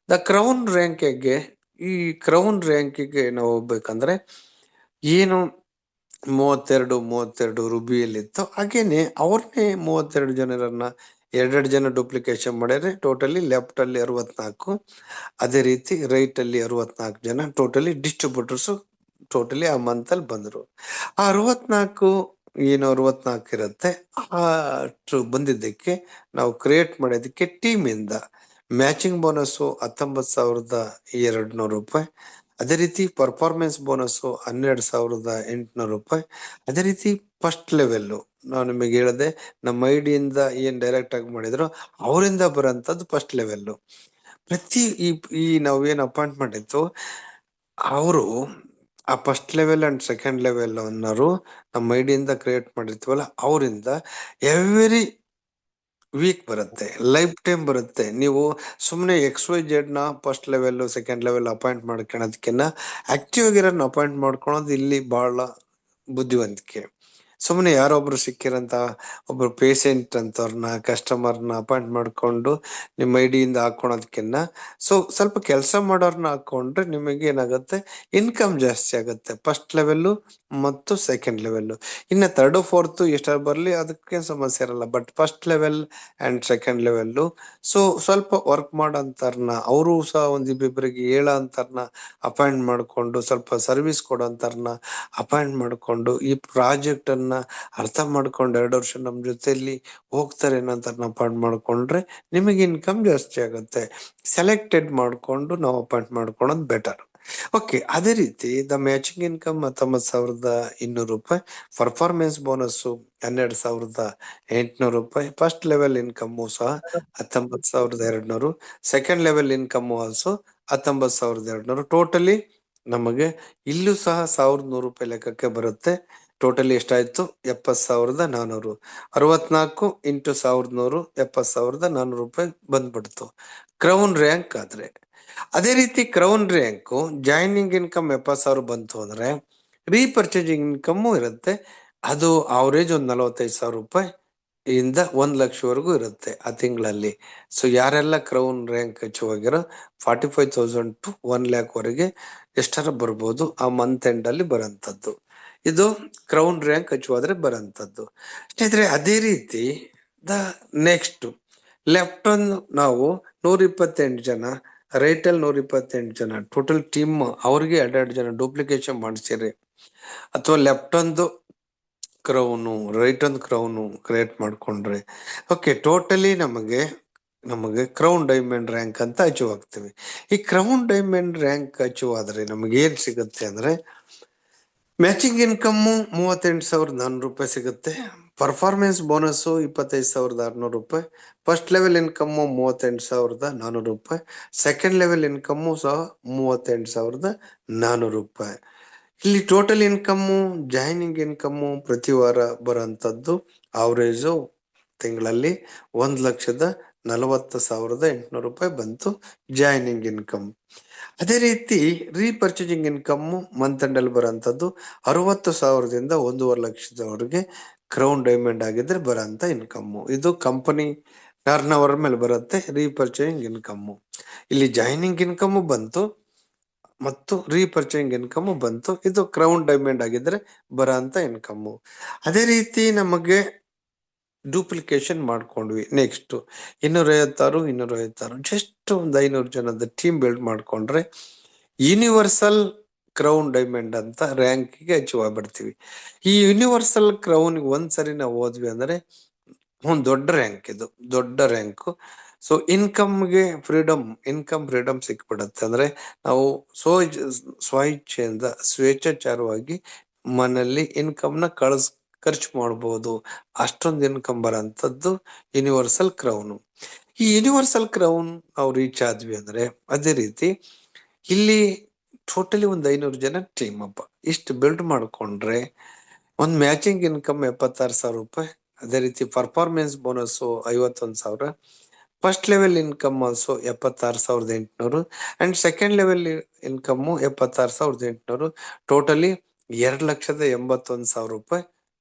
ದ ಕ್ರೌನ್ ರ್ಯಾಂಕಿಗೆ, ಈ ಕ್ರೌನ್ ರ್ಯಾಂಕಿಗೆ ನಾವು ಹೋಗ್ಬೇಕಂದ್ರೆ ಏನು 32 ರೂಬಿಯಲ್ಲಿತ್ತು, ಹಾಗೇನೆ ಅವ್ರನ್ನೇ 32 ಜನರನ್ನ 2 ಜನ ಡೂಪ್ಲಿಕೇಶನ್ ಮಾಡಿದ್ರೆ ಟೋಟಲಿ ಲೆಫ್ಟ್ ಅಲ್ಲಿ 64, ಅದೇ ರೀತಿ ರೈಟ್ ಅಲ್ಲಿ 64 ಜನ ಟೋಟಲಿ ಡಿಸ್ಟ್ರಿಬ್ಯೂಟರ್ಸ್ ಟೋಟಲಿ ಆ ಮಂತ್ ಅಲ್ಲಿ ಬಂದ್ರು. ಆ 64 ಏನು 64 ಇರುತ್ತೆ, ಅಷ್ಟು ಬಂದಿದ್ದಕ್ಕೆ ನಾವು ಕ್ರಿಯೇಟ್ ಮಾಡೋದಕ್ಕೆ ಟೀಮ್ ಇಂದ ಮ್ಯಾಚಿಂಗ್ ಬೋನಸ್ 19,200 ರೂಪಾಯಿ. ಅದೇ ರೀತಿ ಪರ್ಫಾರ್ಮೆನ್ಸ್ ಬೋನಸ್ 12,800 ರೂಪಾಯಿ. ಅದೇ ರೀತಿ ಫಸ್ಟ್ ಲೆವೆಲ್ ನಾವು ನಿಮಗೆ ಹೇಳಿದೆ, ನಮ್ಮ ಐಡಿಯಿಂದ ಏನ್ ಡೈರೆಕ್ಟ್ ಆಗಿ ಮಾಡಿದ್ರು ಅವರಿಂದ ಬರೋಂಥದ್ದು ಫಸ್ಟ್ ಲೆವೆಲ್. ಪ್ರತಿ ಈ ನಾವೇನ್ ಅಪಾಯಿಂಟ್ಮೆಂಟ್ ಇತ್ತು ಅವರು ಆ first level and second level ಅನ್ನೋರು ನಮ್ಮ ಐಡಿಯಿಂದ ಕ್ರಿಯೇಟ್ ಮಾಡಿರ್ತೀವಲ್ಲ ಅವರಿಂದ ಎವ್ರಿ ವೀಕ್ ಬರುತ್ತೆ, ಲೈಫ್ ಟೈಮ್ ಬರುತ್ತೆ. ನೀವು ಸುಮ್ಮನೆ XYZ ನ first level second level appoint ಮಾಡ್ಕೊಳೋದಕ್ಕಿಂತ ಆಕ್ಟಿವ್ ಆಗಿರೋನ್ನ ಅಪಾಯಿಂಟ್ ಮಾಡ್ಕೊಳೋದು ಇಲ್ಲಿ ಬಹಳ ಬುದ್ಧಿವಂತಿಕೆ. ಸುಮ್ಮನೆ ಯಾರೊಬ್ರು ಸಿಕ್ಕಿರಂತ ಒಬ್ರು ಪೇಷಂಟ್ ಅಂತವ್ರನ್ನ ಕಸ್ಟಮರ್ನ ಅಪಾಯಿಂಟ್ ಮಾಡ್ಕೊಂಡು ನಿಮ್ಮ ಐಡಿಯಿಂದ ಹಾಕೊಳೋದಕ್ಕಿಂತ ಸ್ವಲ್ಪ ಕೆಲಸ ಮಾಡೋರ್ನ ಹಾಕೊಂಡ್ರೆ ನಿಮಗೆ ಏನಾಗುತ್ತೆ, ಇನ್ಕಮ್ ಜಾಸ್ತಿ ಆಗುತ್ತೆ ಫಸ್ಟ್ ಲೆವೆಲ್ ಮತ್ತು ಸೆಕೆಂಡ್ ಲೆವೆಲ್. ಇನ್ನು ಥರ್ಡ್ ಫೋರ್ತ್ ಎಷ್ಟಾದ್ರು ಬರಲಿ ಅದಕ್ಕೆ ಸಮಸ್ಯೆ ಇರಲ್ಲ. But first level and second level ಸ್ವಲ್ಪ ವರ್ಕ್ ಮಾಡೋಂತಾರನ್ನ ಅವರು ಸಹ ಒಂದಿಬ್ಬರಿಗೆ ಹೇಳೋ ಅಂತಾರನ್ನ ಅಪಾಯಿಂಟ್ ಮಾಡ್ಕೊಂಡು ಸ್ವಲ್ಪ ಸರ್ವಿಸ್ ಕೊಡೋಂತಾರನ್ನ ಅಪಾಯಿಂಟ್ ಮಾಡ್ಕೊಂಡು ಈ ಪ್ರಾಜೆಕ್ಟ್ ಅನ್ನ ಅರ್ಥ ಮಾಡ್ಕೊಂಡು 2 ವರ್ಷ ನಮ್ ಜೊತೆಲಿ ಹೋಗ್ತಾರೆ ಅನ್ನೋಂತ ಅಪಾಯಿಂಟ್ ಮಾಡ್ಕೊಂಡ್ರೆ ನಿಮಗೆ ಇನ್ಕಮ್ ಜಾಸ್ತಿ ಆಗುತ್ತೆ. ಸೆಲೆಕ್ಟೆಡ್ ಮಾಡ್ಕೊಂಡು ನಾವು ಅಪಾಯಿಂಟ್ ಮಾಡ್ಕೊಳೋದು ಬೆಟರ್. ಓಕೆ, ಅದೇ ರೀತಿ ದ ಮ್ಯಾಚಿಂಗ್ ಇನ್ಕಮ್ 19,200 ರೂಪಾಯಿ, ಪರ್ಫಾರ್ಮೆನ್ಸ್ ಬೋನಸ್ 12,800 ರೂಪಾಯಿ, ಫಸ್ಟ್ ಲೆವೆಲ್ ಇನ್ಕಮ್ ಸಹ 19,200, second level income also 19,200. Totally ನಮಗೆ ಇಲ್ಲೂ ಸಹ 1,100 ರೂಪಾಯಿ ಲೆಕ್ಕಕ್ಕೆ ಬರುತ್ತೆ. ಟೋಟಲಿ ಎಷ್ಟಾಯ್ತು? 70,400. 64 ಇಂಟು 1,100 70,400 ರೂಪಾಯಿ ಬಂದ್ಬಿಡ್ತು ಕ್ರೌನ್ ರ್ಯಾಂಕ್ ಆದ್ರೆ. ಅದೇ ರೀತಿ ಕ್ರೌನ್ ರ್ಯಾಂಕ್ ಜಾಯ್ನಿಂಗ್ ಇನ್ಕಮ್ 70,000 ಬಂತು ಅಂದ್ರೆ ರೀಪರ್ಚೇಸಿಂಗ್ ಇನ್ಕಮ್ ಇರುತ್ತೆ. ಅದು ಅವರೇಜ್ ಒಂದು 45,000 ರೂಪಾಯಿ ಇಂದ 1 ಲಕ್ಷವರೆಗೂ ಇರುತ್ತೆ ಆ ತಿಂಗಳಲ್ಲಿ. ಸೊ ಯಾರೆಲ್ಲ ಕ್ರೌನ್ ರ್ಯಾಂಕ್ ಅಚೀವ್ ಆಗಿರೋ 45,000 ಟು 1 ಲ್ಯಾಕ್ ವರೆಗೆ ಎಷ್ಟಾರ ಬರ್ಬೋದು ಆ ಮಂತ್ ಎಂಡ್ ಅಲ್ಲಿ ಬರೋಂಥದ್ದು. ಇದು ಕ್ರೌನ್ ರ್ಯಾಂಕ್ ಅಚೀವ್ ಆದ್ರೆ ಬರೋಂಥದ್ದು. ಸ್ನೇಹಿತರೆ, ಅದೇ ರೀತಿ ದ ನೆಕ್ಸ್ಟ್ ಲೆಫ್ಟ್ ಒಂದು ನಾವು 128 ಜನ, ರೈಟ್ ಅಲ್ಲಿ 128 ಜನ, ಟೋಟಲ್ ಟೀಮ್ ಅವ್ರಿಗೆ 2 ಜನ ಡೂಪ್ಲಿಕೇಶನ್ ಮಾಡಿಸಿರಿ ಅಥವಾ ಲೆಫ್ಟ್ ಒಂದು ಕ್ರೌನು ರೈಟ್ ಒಂದು ಕ್ರೌನು ಕ್ರಿಯೇಟ್ ಮಾಡ್ಕೊಂಡ್ರೆ ಓಕೆ, ಟೋಟಲಿ ನಮಗೆ ಕ್ರೌನ್ ಡೈಮಂಡ್ ರ್ಯಾಂಕ್ ಅಂತ ಅಚೀವ್ ಆಗ್ತೀವಿ. ಈ ಕ್ರೌನ್ ಡೈಮಂಡ್ ರ್ಯಾಂಕ್ ಅಚೀವ್ ಆದ್ರೆ ನಮಗೆ ಏನ್ ಸಿಗುತ್ತೆ ಅಂದ್ರೆ ಮ್ಯಾಚಿಂಗ್ ಇನ್ಕಮ್ 38,400 ರೂಪಾಯಿ ಸಿಗುತ್ತೆ, ಪರ್ಫಾರ್ಮೆನ್ಸ್ ಬೋನಸ್ 25,600 ರೂಪಾಯಿ, ಫಸ್ಟ್ ಲೆವೆಲ್ ಇನ್ಕಮ್ 38,400 ರೂಪಾಯಿ, ಸೆಕೆಂಡ್ ಲೆವೆಲ್ ಇನ್ಕಮ್ ಸಹ 38,400 ರೂಪಾಯಿ. ಇಲ್ಲಿ ಟೋಟಲ್ ಇನ್ಕಮ್ ಜಾಯ್ನಿಂಗ್ ಇನ್ಕಮ್ ಪ್ರತಿ ವಾರ ಬರೋಂಥದ್ದು ಅವರೇಜು ತಿಂಗಳಲ್ಲಿ 1,40,40,800 ರೂಪಾಯಿ ಬಂತು ಜಾಯ್ನಿಂಗ್ ಇನ್ಕಮ್. ಅದೇ ರೀತಿ ರೀಪರ್ಚೇಸಿಂಗ್ ಇನ್ಕಮ್ ಮಂತ್ ಎಂಡ್ ಅಲ್ಲಿ ಬರೋಂಥದ್ದು 60,000ದಿಂದ 1.5 ಲಕ್ಷದವರೆಗೆ ಕ್ರೌನ್ ಡೈಮಂಡ್ ಆಗಿದ್ರೆ ಬರೋಂಥ ಇನ್ಕಮ್. ಇದು ಕಂಪನಿ ಟರ್ನ್ ಓವರ್ ಮೇಲೆ ಬರುತ್ತೆ ರೀಪರ್ಚೇಸಿಂಗ್ ಇನ್ಕಮ್. ಇಲ್ಲಿ ಜಾಯ್ನಿಂಗ್ ಇನ್ಕಮ್ ಬಂತು ಮತ್ತು ರೀಪರ್ಚೇಸಿಂಗ್ ಇನ್ಕಮ್ ಬಂತು. ಇದು ಕ್ರೌನ್ ಡೈಮಂಡ್ ಆಗಿದ್ರೆ ಬರೋಂಥ ಇನ್ಕಮ್. ಅದೇ ರೀತಿ ನಮಗೆ ಡೂಪ್ಲಿಕೇಶನ್ ಮಾಡ್ಕೊಂಡ್ವಿ. ನೆಕ್ಸ್ಟ್ 256 ಜಸ್ಟ್ ಒಂದು 500 ಜನದ ಟೀಮ್ ಬಿಲ್ಡ್ ಮಾಡ್ಕೊಂಡ್ರೆ ಯೂನಿವರ್ಸಲ್ ಕ್ರೌನ್ ಡೈಮಂಡ್ ಅಂತ ರ್ಯಾಂಕಿಗೆ ಅಚೀವ್ ಆಗ್ಬಿಡ್ತೀವಿ. ಈ ಯೂನಿವರ್ಸಲ್ ಕ್ರೌನ್ ಒಂದ್ಸರಿ ನಾವು ಹೋದ್ವಿ ಅಂದ್ರೆ ಒಂದು ದೊಡ್ಡ ರ್ಯಾಂಕ್, ಇದು ದೊಡ್ಡ ರ್ಯಾಂಕ್. ಸೊ ಇನ್ಕಮ್ ಫ್ರೀಡಮ್ ಸಿಕ್ಬಿಡತ್ತೆ. ಅಂದ್ರೆ ನಾವು ಸ್ವಇಚ್ಛೆಯಿಂದ ಸ್ವೇಚ್ಛಾಚಾರವಾಗಿ ಮನೆಯಲ್ಲಿ ಇನ್ಕಮ್ ನ ಖರ್ಚು ಮಾಡಬಹುದು. ಅಷ್ಟೊಂದು ಇನ್ಕಮ್ ಬರೋಂಥದ್ದು ಯೂನಿವರ್ಸಲ್ ಕ್ರೌನ್. ಈ ಯೂನಿವರ್ಸಲ್ ಕ್ರೌನ್ ನಾವು ರೀಚ್ ಆದ್ವಿ ಅಂದ್ರೆ ಅದೇ ರೀತಿ ಇಲ್ಲಿ ಟೋಟಲಿ ಒಂದು 500 ಜನ ಟೀಮ್ ಅಪ್ ಇಷ್ಟು ಬಿಲ್ಡ್ ಮಾಡ್ಕೊಂಡ್ರೆ ಒಂದು ಮ್ಯಾಚಿಂಗ್ ಇನ್ಕಮ್ 76,000 ರೂಪಾಯಿ. ಅದೇ ರೀತಿ performance bonus 51,000, first level income also 76,800 and second level income 76,800. Totally 2,81,000 ರೂಪಾಯಿ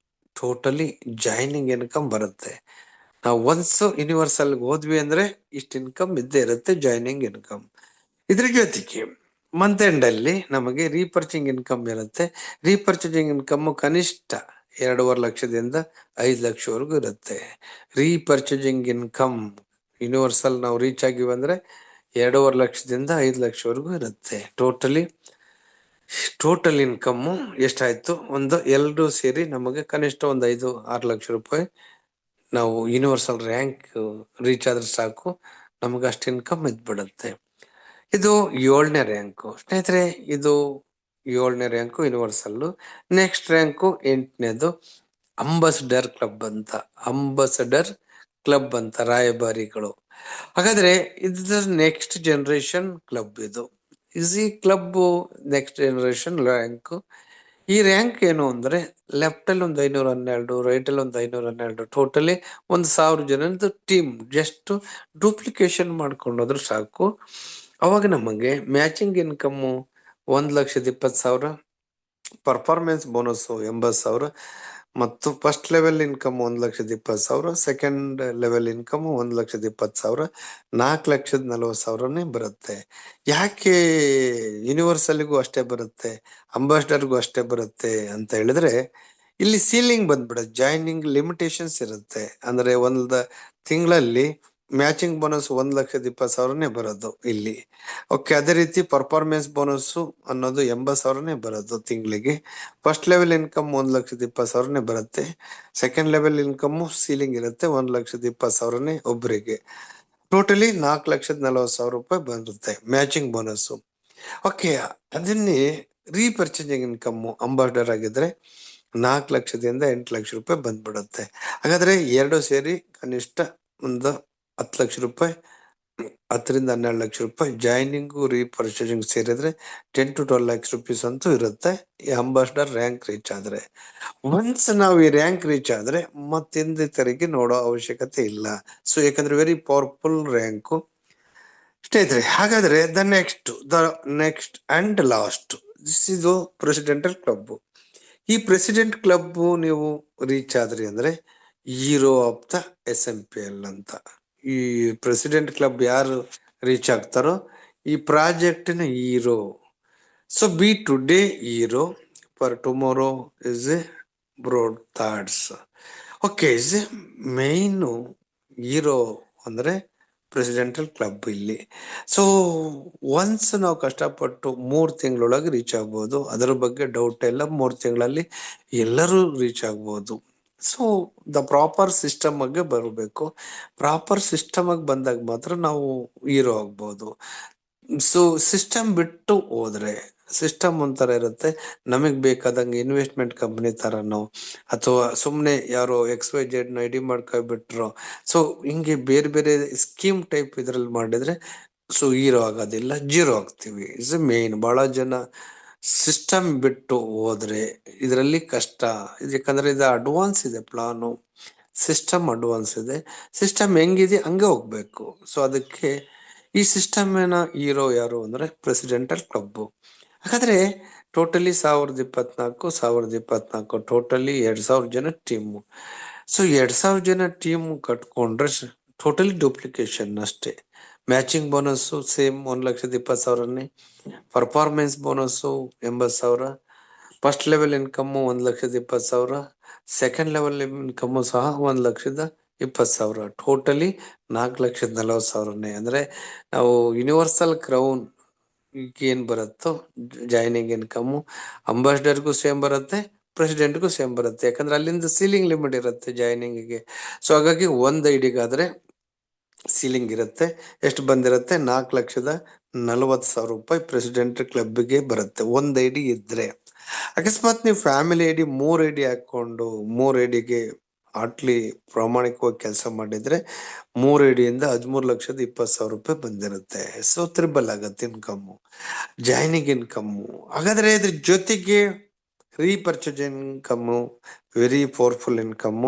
ಟೋಟಲಿ ಜಾಯ್ನಿಂಗ್ ಇನ್ಕಮ್ ಬರುತ್ತೆ. ನಾವು ಒನ್ಸ್ ಯೂನಿವರ್ಸಲ್ ಹೋದ್ವಿ ಅಂದ್ರೆ ಇಷ್ಟು ಇನ್ಕಮ್ ಇದ್ದೇ ಇರುತ್ತೆ ಜಾಯ್ನಿಂಗ್ ಇನ್ಕಮ್. ಇದ್ರ ಜೊತೆಗೆ ಮಂತ್ ಎಂಡ್ ಅಲ್ಲಿ ನಮಗೆ ರೀಪರ್ಚೇಸಿಂಗ್ ಇನ್ಕಮ್ ಇರುತ್ತೆ. ರೀಪರ್ಚೇಸಿಂಗ್ ಇನ್ಕಮ್ ಕನಿಷ್ಠ 2.5 ಲಕ್ಷದಿಂದ 5 ಲಕ್ಷವರೆಗೂ ಇರುತ್ತೆ. ರೀಪರ್ಚೇಸಿಂಗ್ ಇನ್ಕಮ್ ಯೂನಿವರ್ಸಲ್ ನಾವು ರೀಚ್ ಆಗಿವಿ ಅಂದ್ರೆ 2.5 ಲಕ್ಷದಿಂದ 5 ಲಕ್ಷವರೆಗೂ ಇರುತ್ತೆ. ಟೋಟಲ್ ಇನ್ಕಮ್ ಎಷ್ಟಾಯ್ತು? ಒಂದು ಎರಡು ಸೇರಿ ನಮಗೆ ಕನಿಷ್ಠ ಒಂದು 5-6 ಲಕ್ಷ ರೂಪಾಯಿ ನಾವು ಯೂನಿವರ್ಸಲ್ ರ್ಯಾಂಕ್ ರೀಚ್ ಆದ್ರೆ ಸಾಕು, ನಮಗೆ ಅಷ್ಟು ಇನ್ಕಮ್ ಇದ್ಬಿಡುತ್ತೆ. ಇದು 7ನೇ ರ್ಯಾಂಕು ಸ್ನೇಹಿತರೆ. ಇದು 7ನೇ ರ್ಯಾಂಕು ಯೂನಿವರ್ಸಲ್. ನೆಕ್ಸ್ಟ್ ರ್ಯಾಂಕು 8ನೇದು ಅಂಬಾಸಿಡರ್ ಕ್ಲಬ್ ಅಂತ ರಾಯಭಾರಿಗಳು. ಹಾಗಾದ್ರೆ ಇದು ನೆಕ್ಸ್ಟ್ ಜನರೇಷನ್ ಕ್ಲಬ್. ಇದು easy club next generation rank. ಈ ರ್ಯಾಂಕ್ ಏನು ಅಂದ್ರೆ ಲೆಫ್ಟ್ ಅಲ್ಲಿ ಒಂದು 512, ರೈಟ್ ಅಲ್ಲಿ ಒಂದು 512, ಟೋಟಲಿ 1,000 ಜನದ ಟೀಮ್. ಜಸ್ಟ್ ಡೂಪ್ಲಿಕೇಶನ್ ಮಾಡ್ಕೊಂಡೋದ್ರು ಸಾಕು. ಅವಾಗ ನಮಗೆ ಮ್ಯಾಚಿಂಗ್ ಇನ್ಕಮ್ 1,20,000, ಪರ್ಫಾರ್ಮೆನ್ಸ್ ಬೋನಸ್ 80,000 ಮತ್ತು first level income 1,20,000, second level income 1,20,000, 4,40,000 ಬರುತ್ತೆ. ಯಾಕೆ ಯೂನಿವರ್ಸಲ್ಗೂ ಅಷ್ಟೇ ಬರುತ್ತೆ, ಅಂಬಾಸಿಡರ್ಗೂ ಅಷ್ಟೇ ಬರುತ್ತೆ ಅಂತ ಹೇಳಿದ್ರೆ, ಇಲ್ಲಿ ಸೀಲಿಂಗ್ ಬಂದ್ಬಿಡುತ್ತೆ, ಜಾಯ್ನಿಂಗ್ ಲಿಮಿಟೇಷನ್ಸ್ ಇರುತ್ತೆ. ಅಂದ್ರೆ ಒಂದು ತಿಂಗಳಲ್ಲಿ ಮ್ಯಾಚಿಂಗ್ ಬೋನಸ್ 1,20,000 ಬರೋದು ಇಲ್ಲಿ. ಓಕೆ, ಅದೇ ರೀತಿ ಪರ್ಫಾರ್ಮೆನ್ಸ್ ಬೋನಸ್ ಅನ್ನೋದು 80,000 ಬರೋದು ತಿಂಗಳಿಗೆ. ಫಸ್ಟ್ ಲೆವೆಲ್ ಇನ್ಕಮ್ 1,20,000 ಬರುತ್ತೆ. ಸೆಕೆಂಡ್ ಲೆವೆಲ್ ಇನ್ಕಮ್ ಸೀಲಿಂಗ್ ಇರುತ್ತೆ 1,20,000 ಒಬ್ಬರಿಗೆ. ಟೋಟಲಿ 4,40,000 ರೂಪಾಯಿ ಬರುತ್ತೆ ಮ್ಯಾಚಿಂಗ್ ಬೋನಸ್. ಓಕೆ, ಅದನ್ನೇ ರೀಪರ್ಚೇಸಿಂಗ್ ಇನ್ಕಮ್ ಅಂಬಾಸಿಡರ್ ಆಗಿದ್ರೆ 4,00,000ದಿಂದ 8,00,000 ರೂಪಾಯಿ ಬಂದ್ಬಿಡುತ್ತೆ. ಹಾಗಾದ್ರೆ ಎರಡು ಸೇರಿ ಕನಿಷ್ಠ ಒಂದು 10,00,000 ರೂಪಾಯಿ, 10ರಿಂದ 12,00,000 ರೂಪಾಯಿ ಜಾಯ್ನಿಂಗು ರೀಪರ್ಚೇಸಿಂಗ್ ಸೇರಿದ್ರೆ 10 to 12 lakhs rupees ಅಂತೂ ಇರುತ್ತೆ ಈ ಅಂಬಾಸಿಡರ್ ರ್ಯಾಂಕ್ ರೀಚ್ ಆದ್ರೆ. ಒನ್ಸ್ ನಾವು ಈ ರ್ಯಾಂಕ್ ರೀಚ್ ಆದ್ರೆ ಮತ್ತಿಂದ ತೆರಿಗೆ ನೋಡೋ ಅವಶ್ಯಕತೆ ಇಲ್ಲ. ಸೊ ಯಾಕಂದ್ರೆ ವೆರಿ ಪವರ್ಫುಲ್ ರ್ಯಾಂಕು. ಸ್ನೇಹಿತರೆ, ಹಾಗಾದ್ರೆ the next and last, this is presidential club. ಈ ಪ್ರೆಸಿಡೆಂಟ್ ಕ್ಲಬ್ ನೀವು ರೀಚ್ ಆದ್ರಿ ಅಂದ್ರೆ ಹೀರೋ ಆಫ್ ದ SMPL ಅಂತ. ಈ ಪ್ರೆಸಿಡೆಂಟ್ ಕ್ಲಬ್ ಯಾರು ರೀಚ್ ಆಗ್ತಾರೋ ಈ ಪ್ರಾಜೆಕ್ಟಿನ hero. So be today hero, for tomorrow is a broad thoughts. Okay, is a main hero ಅಂದ್ರೆ ಪ್ರೆಸಿಡೆಂಟಲ್ ಕ್ಲಬ್ ಇಲ್ಲಿ. ಸೊ ಒನ್ಸ್ ನಾವು ಕಷ್ಟಪಟ್ಟು 3 ತಿಂಗಳೊಳಗೆ ರೀಚ್ ಆಗ್ಬೋದು, ಅದರ ಬಗ್ಗೆ ಡೌಟ್ ಇಲ್ಲ. 3 ತಿಂಗಳಲ್ಲಿ ಎಲ್ಲರೂ ರೀಚ್ ಆಗ್ಬೋದು. ಸೊ ದ ಪ್ರಾಪರ್ ಸಿಸ್ಟಮ್ ಆಗಿ ಬರಬೇಕು. ಪ್ರಾಪರ್ ಸಿಸ್ಟಮ್ ಆಗಿ ಬಂದಾಗ ಮಾತ್ರ ನಾವು ಹೀರೋ ಆಗ್ಬೋದು. ಸೊ ಸಿಸ್ಟಮ್ ಬಿಟ್ಟು ಹೋದ್ರೆ, ಸಿಸ್ಟಮ್ ಒಂಥರ ಇರುತ್ತೆ, ನಮಗ್ ಬೇಕಾದಂಗೆ ಇನ್ವೆಸ್ಟ್ಮೆಂಟ್ ಕಂಪನಿ ತರನೋ ಅಥವಾ ಸುಮ್ನೆ ಯಾರೋ XYZ ಐಡಿ ಮಾಡ್ಕೊಬಿಟ್ರು, ಸೊ ಹಿಂಗೆ ಬೇರೆ ಬೇರೆ ಸ್ಕೀಮ್ ಟೈಪ್ ಇದ್ರಲ್ಲಿ ಮಾಡಿದ್ರೆ ಸೊ ಹೀರೋ ಆಗೋದಿಲ್ಲ, ಜೀರೋ ಆಗ್ತೀವಿ. Is main. ಬಹಳ ಜನ ಸಿಸ್ಟಮ್ ಬಿಟ್ಟು ಹೋದ್ರೆ ಇದರಲ್ಲಿ ಕಷ್ಟ. ಯಾಕಂದ್ರೆ ಇದು ಅಡ್ವಾನ್ಸ್ ಇದೆ ಪ್ಲಾನು, ಸಿಸ್ಟಮ್ ಅಡ್ವಾನ್ಸ್ ಇದೆ. ಸಿಸ್ಟಮ್ ಹೆಂಗಿದೆ ಹಂಗೆ ಹೋಗ್ಬೇಕು. ಸೊ ಅದಕ್ಕೆ ಈ ಸಿಸ್ಟಮ್ನ ಹೀರೋ ಯಾರು ಅಂದ್ರೆ ಪ್ರೆಸಿಡೆಂಟಲ್ ಕ್ಲಬ್. ಹಾಗಾದ್ರೆ ಟೋಟಲಿ 1,024 ಟೋಟಲಿ 2,000 ಜನ ಟೀಮು. ಸೊ 2,000 ಜನ ಟೀಮ್ ಕಟ್ಕೊಂಡ್ರೆ ಟೋಟಲಿ ಡೂಪ್ಲಿಕೇಶನ್ ಅಷ್ಟೇ. Matching bonus same 1,20,000, performance bonus 80,000, first level income 1,20,000, second level income ಸಹ 1,20,000, ಟೋಟಲಿ 4,40,000. ಅಂದ್ರೆ ನಾವು ಯೂನಿವರ್ಸಲ್ ಕ್ರೌನ್ ಏನ್ ಬರುತ್ತೋ ಜಾಯ್ನಿಂಗ್ ಇನ್ಕಮ್ ಅಂಬಾಸಿಡರ್ಗೂ ಸೇಮ್ ಬರುತ್ತೆ, ಪ್ರೆಸಿಡೆಂಟ್ಗೂ ಸೇಮ್ ಬರುತ್ತೆ. ಯಾಕಂದ್ರೆ ಅಲ್ಲಿಂದ ಸೀಲಿಂಗ್ ಲಿಮಿಟ್ ಇರುತ್ತೆ ಜಾಯ್ನಿಂಗ್ಗೆ. ಸೊ ಹಾಗಾಗಿ ಒಂದ್ ಐಡಿಗಾದ್ರೆ ಸೀಲಿಂಗ್ ಇರುತ್ತೆ. ಎಷ್ಟು ಬಂದಿರುತ್ತೆ? 4,40,000 ರೂಪಾಯಿ ಪ್ರೆಸಿಡೆಂಟ್ ಕ್ಲಬ್ಗೆ ಬರುತ್ತೆ ಒಂದ್ ಐಡಿ ಇದ್ರೆ. ಅಕಸ್ಮಾತ್ ನೀವು ಫ್ಯಾಮಿಲಿ ಐಡಿ 3 ಐಡಿ ಹಾಕೊಂಡು 3 ಐಡಿಗೆ ಆಟ್ಲಿ ಪ್ರಾಮಾಣಿಕವಾಗಿ ಕೆಲಸ ಮಾಡಿದ್ರೆ 3 ಐಡಿಯಿಂದ 13,20,000 ರೂಪಾಯಿ ಬಂದಿರುತ್ತೆ. ಸೊ ತ್ರಿಬಲ್ ಆಗತ್ತೆ ಇನ್ಕಮ್, ಜಾಯ್ನಿಂಗ್ ಇನ್ಕಮ್. ಹಾಗಾದ್ರೆ ಇದ್ರ ಜೊತೆಗೆ repurchase income, very powerful income.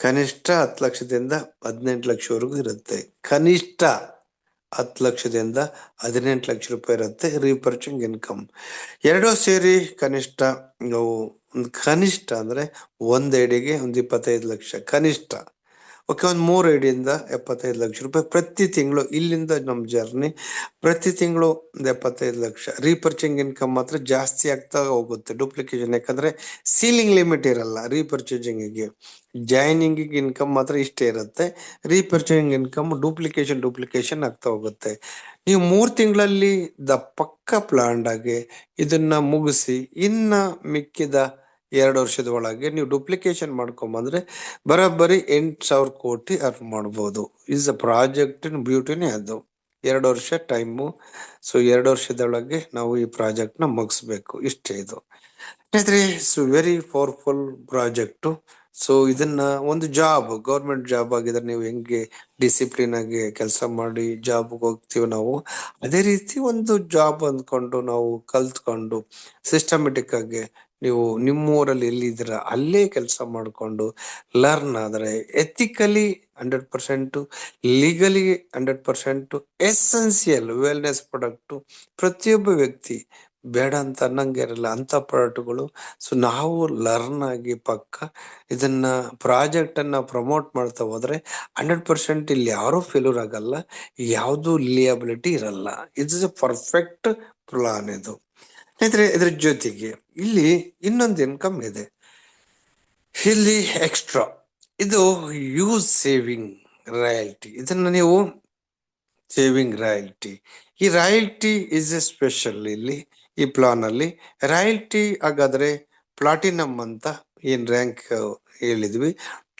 ಕನಿಷ್ಠ 10 ಲಕ್ಷದಿಂದ 18 ಲಕ್ಷವರೆಗೂ ಇರುತ್ತೆ. ಕನಿಷ್ಠ 10 ಲಕ್ಷದಿಂದ 18 ಲಕ್ಷ ರೂಪಾಯಿ ಇರುತ್ತೆ ರೀಪರ್ಚೇಸ್ ಇನ್ಕಮ್. ಎರಡೂ ಸೇರಿ ಕನಿಷ್ಠ ನಾವು ಕನಿಷ್ಠ ಅಂದ್ರೆ ಒಂದ್ ಐಡಿಗೆ ಒಂದು 25 ಲಕ್ಷ ಕನಿಷ್ಠ. ಓಕೆ, ಒಂದು 3 ಐಡಿಯಿಂದ 75 ಲಕ್ಷ ರೂಪಾಯಿ ಪ್ರತಿ ತಿಂಗಳು. ಇಲ್ಲಿಂದ ನಮ್ ಜರ್ನಿ ಪ್ರತಿ ತಿಂಗಳು ಒಂದು 75 ಲಕ್ಷ. ರೀಪರ್ಚೇಸ್ ಇನ್ಕಮ್ ಮಾತ್ರ ಜಾಸ್ತಿ ಆಗ್ತಾ ಹೋಗುತ್ತೆ ಡೂಪ್ಲಿಕೇಶನ್, ಯಾಕಂದ್ರೆ ಸೀಲಿಂಗ್ ಲಿಮಿಟ್ ಇರಲ್ಲ ರೀಪರ್ಚೇಸಿಂಗ್ಗೆ. ಜಾಯ್ನಿಂಗ್ ಇನ್ಕಮ್ ಮಾತ್ರ ಇಷ್ಟೇ ಇರುತ್ತೆ, ರೀಪರ್ಚೇಸಿಂಗ್ ಇನ್ಕಮ್ ಡೂಪ್ಲಿಕೇಶನ್ ಆಗ್ತಾ ಹೋಗುತ್ತೆ. ನೀವು 3 ತಿಂಗಳಲ್ಲಿ ಪಕ್ಕ ಪ್ಲಾನ್ಡ್ ಆಗಿ ಇದನ್ನ ಮುಗಿಸಿ ಇನ್ನ ಮಿಕ್ಕಿದ 2 ವರ್ಷದ ಒಳಗೆ ನೀವು ಡೂಪ್ಲಿಕೇಶನ್ ಮಾಡ್ಕೊಂಬಂದ್ರೆ ಬರೋಬ್ಬರಿ 8,000 ಕೋಟಿ ಅರ್ನ್ ಮಾಡ್ಬೋದು. ಇಸ್ ಅ ಪ್ರಾಜೆಕ್ಟ್ ಬ್ಯೂಟಿನೇ ಅದು. 2 ವರ್ಷ ಟೈಮು. ಸೊ 2 ವರ್ಷದೊಳಗೆ ನಾವು ಈ ಪ್ರಾಜೆಕ್ಟ್ ನ ಮುಗಿಸ್ಬೇಕು. ಇಷ್ಟೇ ಇದು ಸ್ನೇಹಿತರೆ. Very powerful project. ಸೊ ಇದನ್ನ ಒಂದು ಜಾಬ್, ಗೌರ್ಮೆಂಟ್ ಜಾಬ್ ಆಗಿದ್ರೆ ನೀವು ಹೆಂಗೆ ಡಿಸಿಪ್ಲಿನ್ ಆಗಿ ಕೆಲಸ ಮಾಡಿ ಜಾಬ್ ಹೋಗ್ತೀವಿ ನಾವು, ಅದೇ ರೀತಿ ಒಂದು ಜಾಬ್ ಅಂದ್ಕೊಂಡು ನಾವು ಕಲ್ತ್ಕೊಂಡು ಸಿಸ್ಟಮೆಟಿಕ್ ಆಗಿ ನೀವು ನಿಮ್ಮೂರಲ್ಲಿ ಎಲ್ಲಿದ್ದೀರ ಅಲ್ಲೇ ಕೆಲಸ ಮಾಡಿಕೊಂಡು ಲರ್ನ್ ಆದ್ರೆ ethically 100%, legally 100%, essential wellness product ಪ್ರತಿಯೊಬ್ಬ ವ್ಯಕ್ತಿ ಬೇಡ ಅಂತ ಅನ್ನಂಗೆ ಇರಲ್ಲ ಅಂತ ಪ್ರಾಡಕ್ಟ್ಗಳು. ಸೊ ನಾವು ಲರ್ನ್ ಆಗಿ ಪಕ್ಕ ಇದನ್ನ ಪ್ರಾಜೆಕ್ಟ್ ಅನ್ನ ಪ್ರಮೋಟ್ ಮಾಡ್ತಾ ಹೋದ್ರೆ 100% ಇಲ್ಲಿ ಯಾರು ಫೇಲ್ಯೂರ್ ಆಗಲ್ಲ, ಯಾವುದು ಲಿಯಬಿಲಿಟಿ ಇರಲ್ಲ. ಇಟ್ಸ್ ಎ ಪರ್ಫೆಕ್ಟ್ ಪ್ಲಾನ್ ಇದು. ಸ್ನೇಹಿತರೆ, ಇದ್ರ ಜೊತೆಗೆ ಇಲ್ಲಿ ಇನ್ನೊಂದು ಇನ್ಕಮ್ ಇದೆ, ಇಲ್ಲಿ ಎಕ್ಸ್ಟ್ರಾ. ಇದು ಯೂಸ್ ಸೇವಿಂಗ್ ರಾಯಲ್ಟಿ. ಇದನ್ನ ನೀವು ಸೇವಿಂಗ್ ರಾಯಲ್ಟಿ, ಈ ರಾಯಲ್ಟಿ ಇಸ್ ಎ ಸ್ಪೆಷಲ್ ಇಲ್ಲಿ ಈ ಪ್ಲಾನ್ ಅಲ್ಲಿ. ರಾಯಲ್ಟಿ ಹಾಗಾದ್ರೆ ಪ್ಲಾಟಿನಮ್ ಅಂತ ಏನ್ ರ್ಯಾಂಕ್ ಹೇಳಿದ್ವಿ,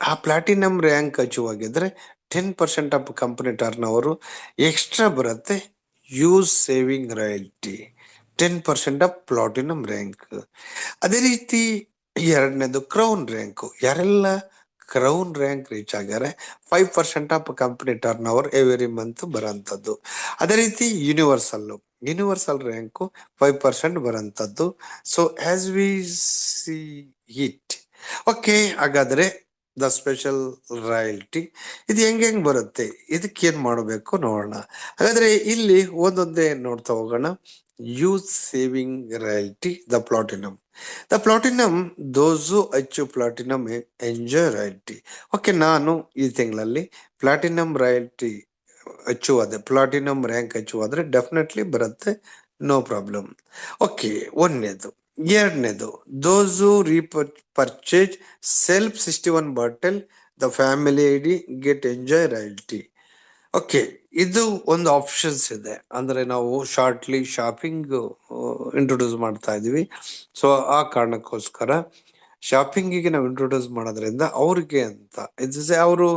ಆ ಪ್ಲಾಟಿನಮ್ ರ್ಯಾಂಕ್ ಅಚೀವ್ ಆಗಿದ್ರೆ 10% of company turnover extra ಬರುತ್ತೆ use saving royalty, 10% of platinum rank. ಅದೇ ರೀತಿ ಎರಡನೇದು ಕ್ರೌನ್ ರ್ಯಾಂಕ್. ಯಾರೆಲ್ಲ ಕ್ರೌನ್ ರ್ಯಾಂಕ್ ರೀಚ್ ಆಗ್ಯಾರೆ 5% of company turnover every month ಬರೋಂಥದ್ದು. ಅದೇ ರೀತಿ ಯೂನಿವರ್ಸಲ್ ರ್ಯಾಂಕು 5% ಬರೋಂಥದ್ದು. So as we see it. Okay, ಹಾಗಾದ್ರೆ ದ ಸ್ಪೆಷಲ್ ರಾಯಲ್ಟಿ ಇದು ಹೆಂಗ್ ಬರುತ್ತೆ, ಇದಕ್ಕೆ ಏನ್ ಮಾಡಬೇಕು ನೋಡೋಣ. ಹಾಗಾದ್ರೆ ಇಲ್ಲಿ ಒಂದೊಂದೇ ನೋಡ್ತಾ ಹೋಗೋಣ. Use saving royalty, the platinum. The platinum, those who achieve platinum enjoy royalty. Okay, ನಾನು ಈ ತಿಂಗಳಲ್ಲಿ ಪ್ಲಾಟಿನಮ್ ರಾಯಲ್ಟಿ ಅಚೀವ್ ಆದ್ರೆ, ಪ್ಲಾಟಿನಮ್ ರ್ಯಾಂಕ್ ಅಚೀವ್ ಆದ್ರೆ ಡೆಫಿನೆಟ್ಲಿ ಬರುತ್ತೆ, ನೋ ಪ್ರಾಬ್ಲಮ್. ಓಕೆ, ಒಂದನೇದು. ಎರಡನೇದು, those who purchase self 61 bottle the family ID get enjoy royalty. Okay, ಇದು ಒಂದು ಆಪ್ಷನ್ಸ್ ಇದೆ. ಅಂದ್ರೆ ನಾವು ಶಾರ್ಟ್ಲಿ ಶಾಪಿಂಗ್ ಇಂಟ್ರೊಡ್ಯೂಸ್ ಮಾಡ್ತಾ ಇದೀವಿ. ಸೊ ಆ ಕಾರಣಕ್ಕೋಸ್ಕರ ಶಾಪಿಂಗಿಗೆ ನಾವು ಇಂಟ್ರೊಡ್ಯೂಸ್ ಮಾಡೋದ್ರಿಂದ ಅವ್ರಿಗೆ ಅಂತ ಅವರು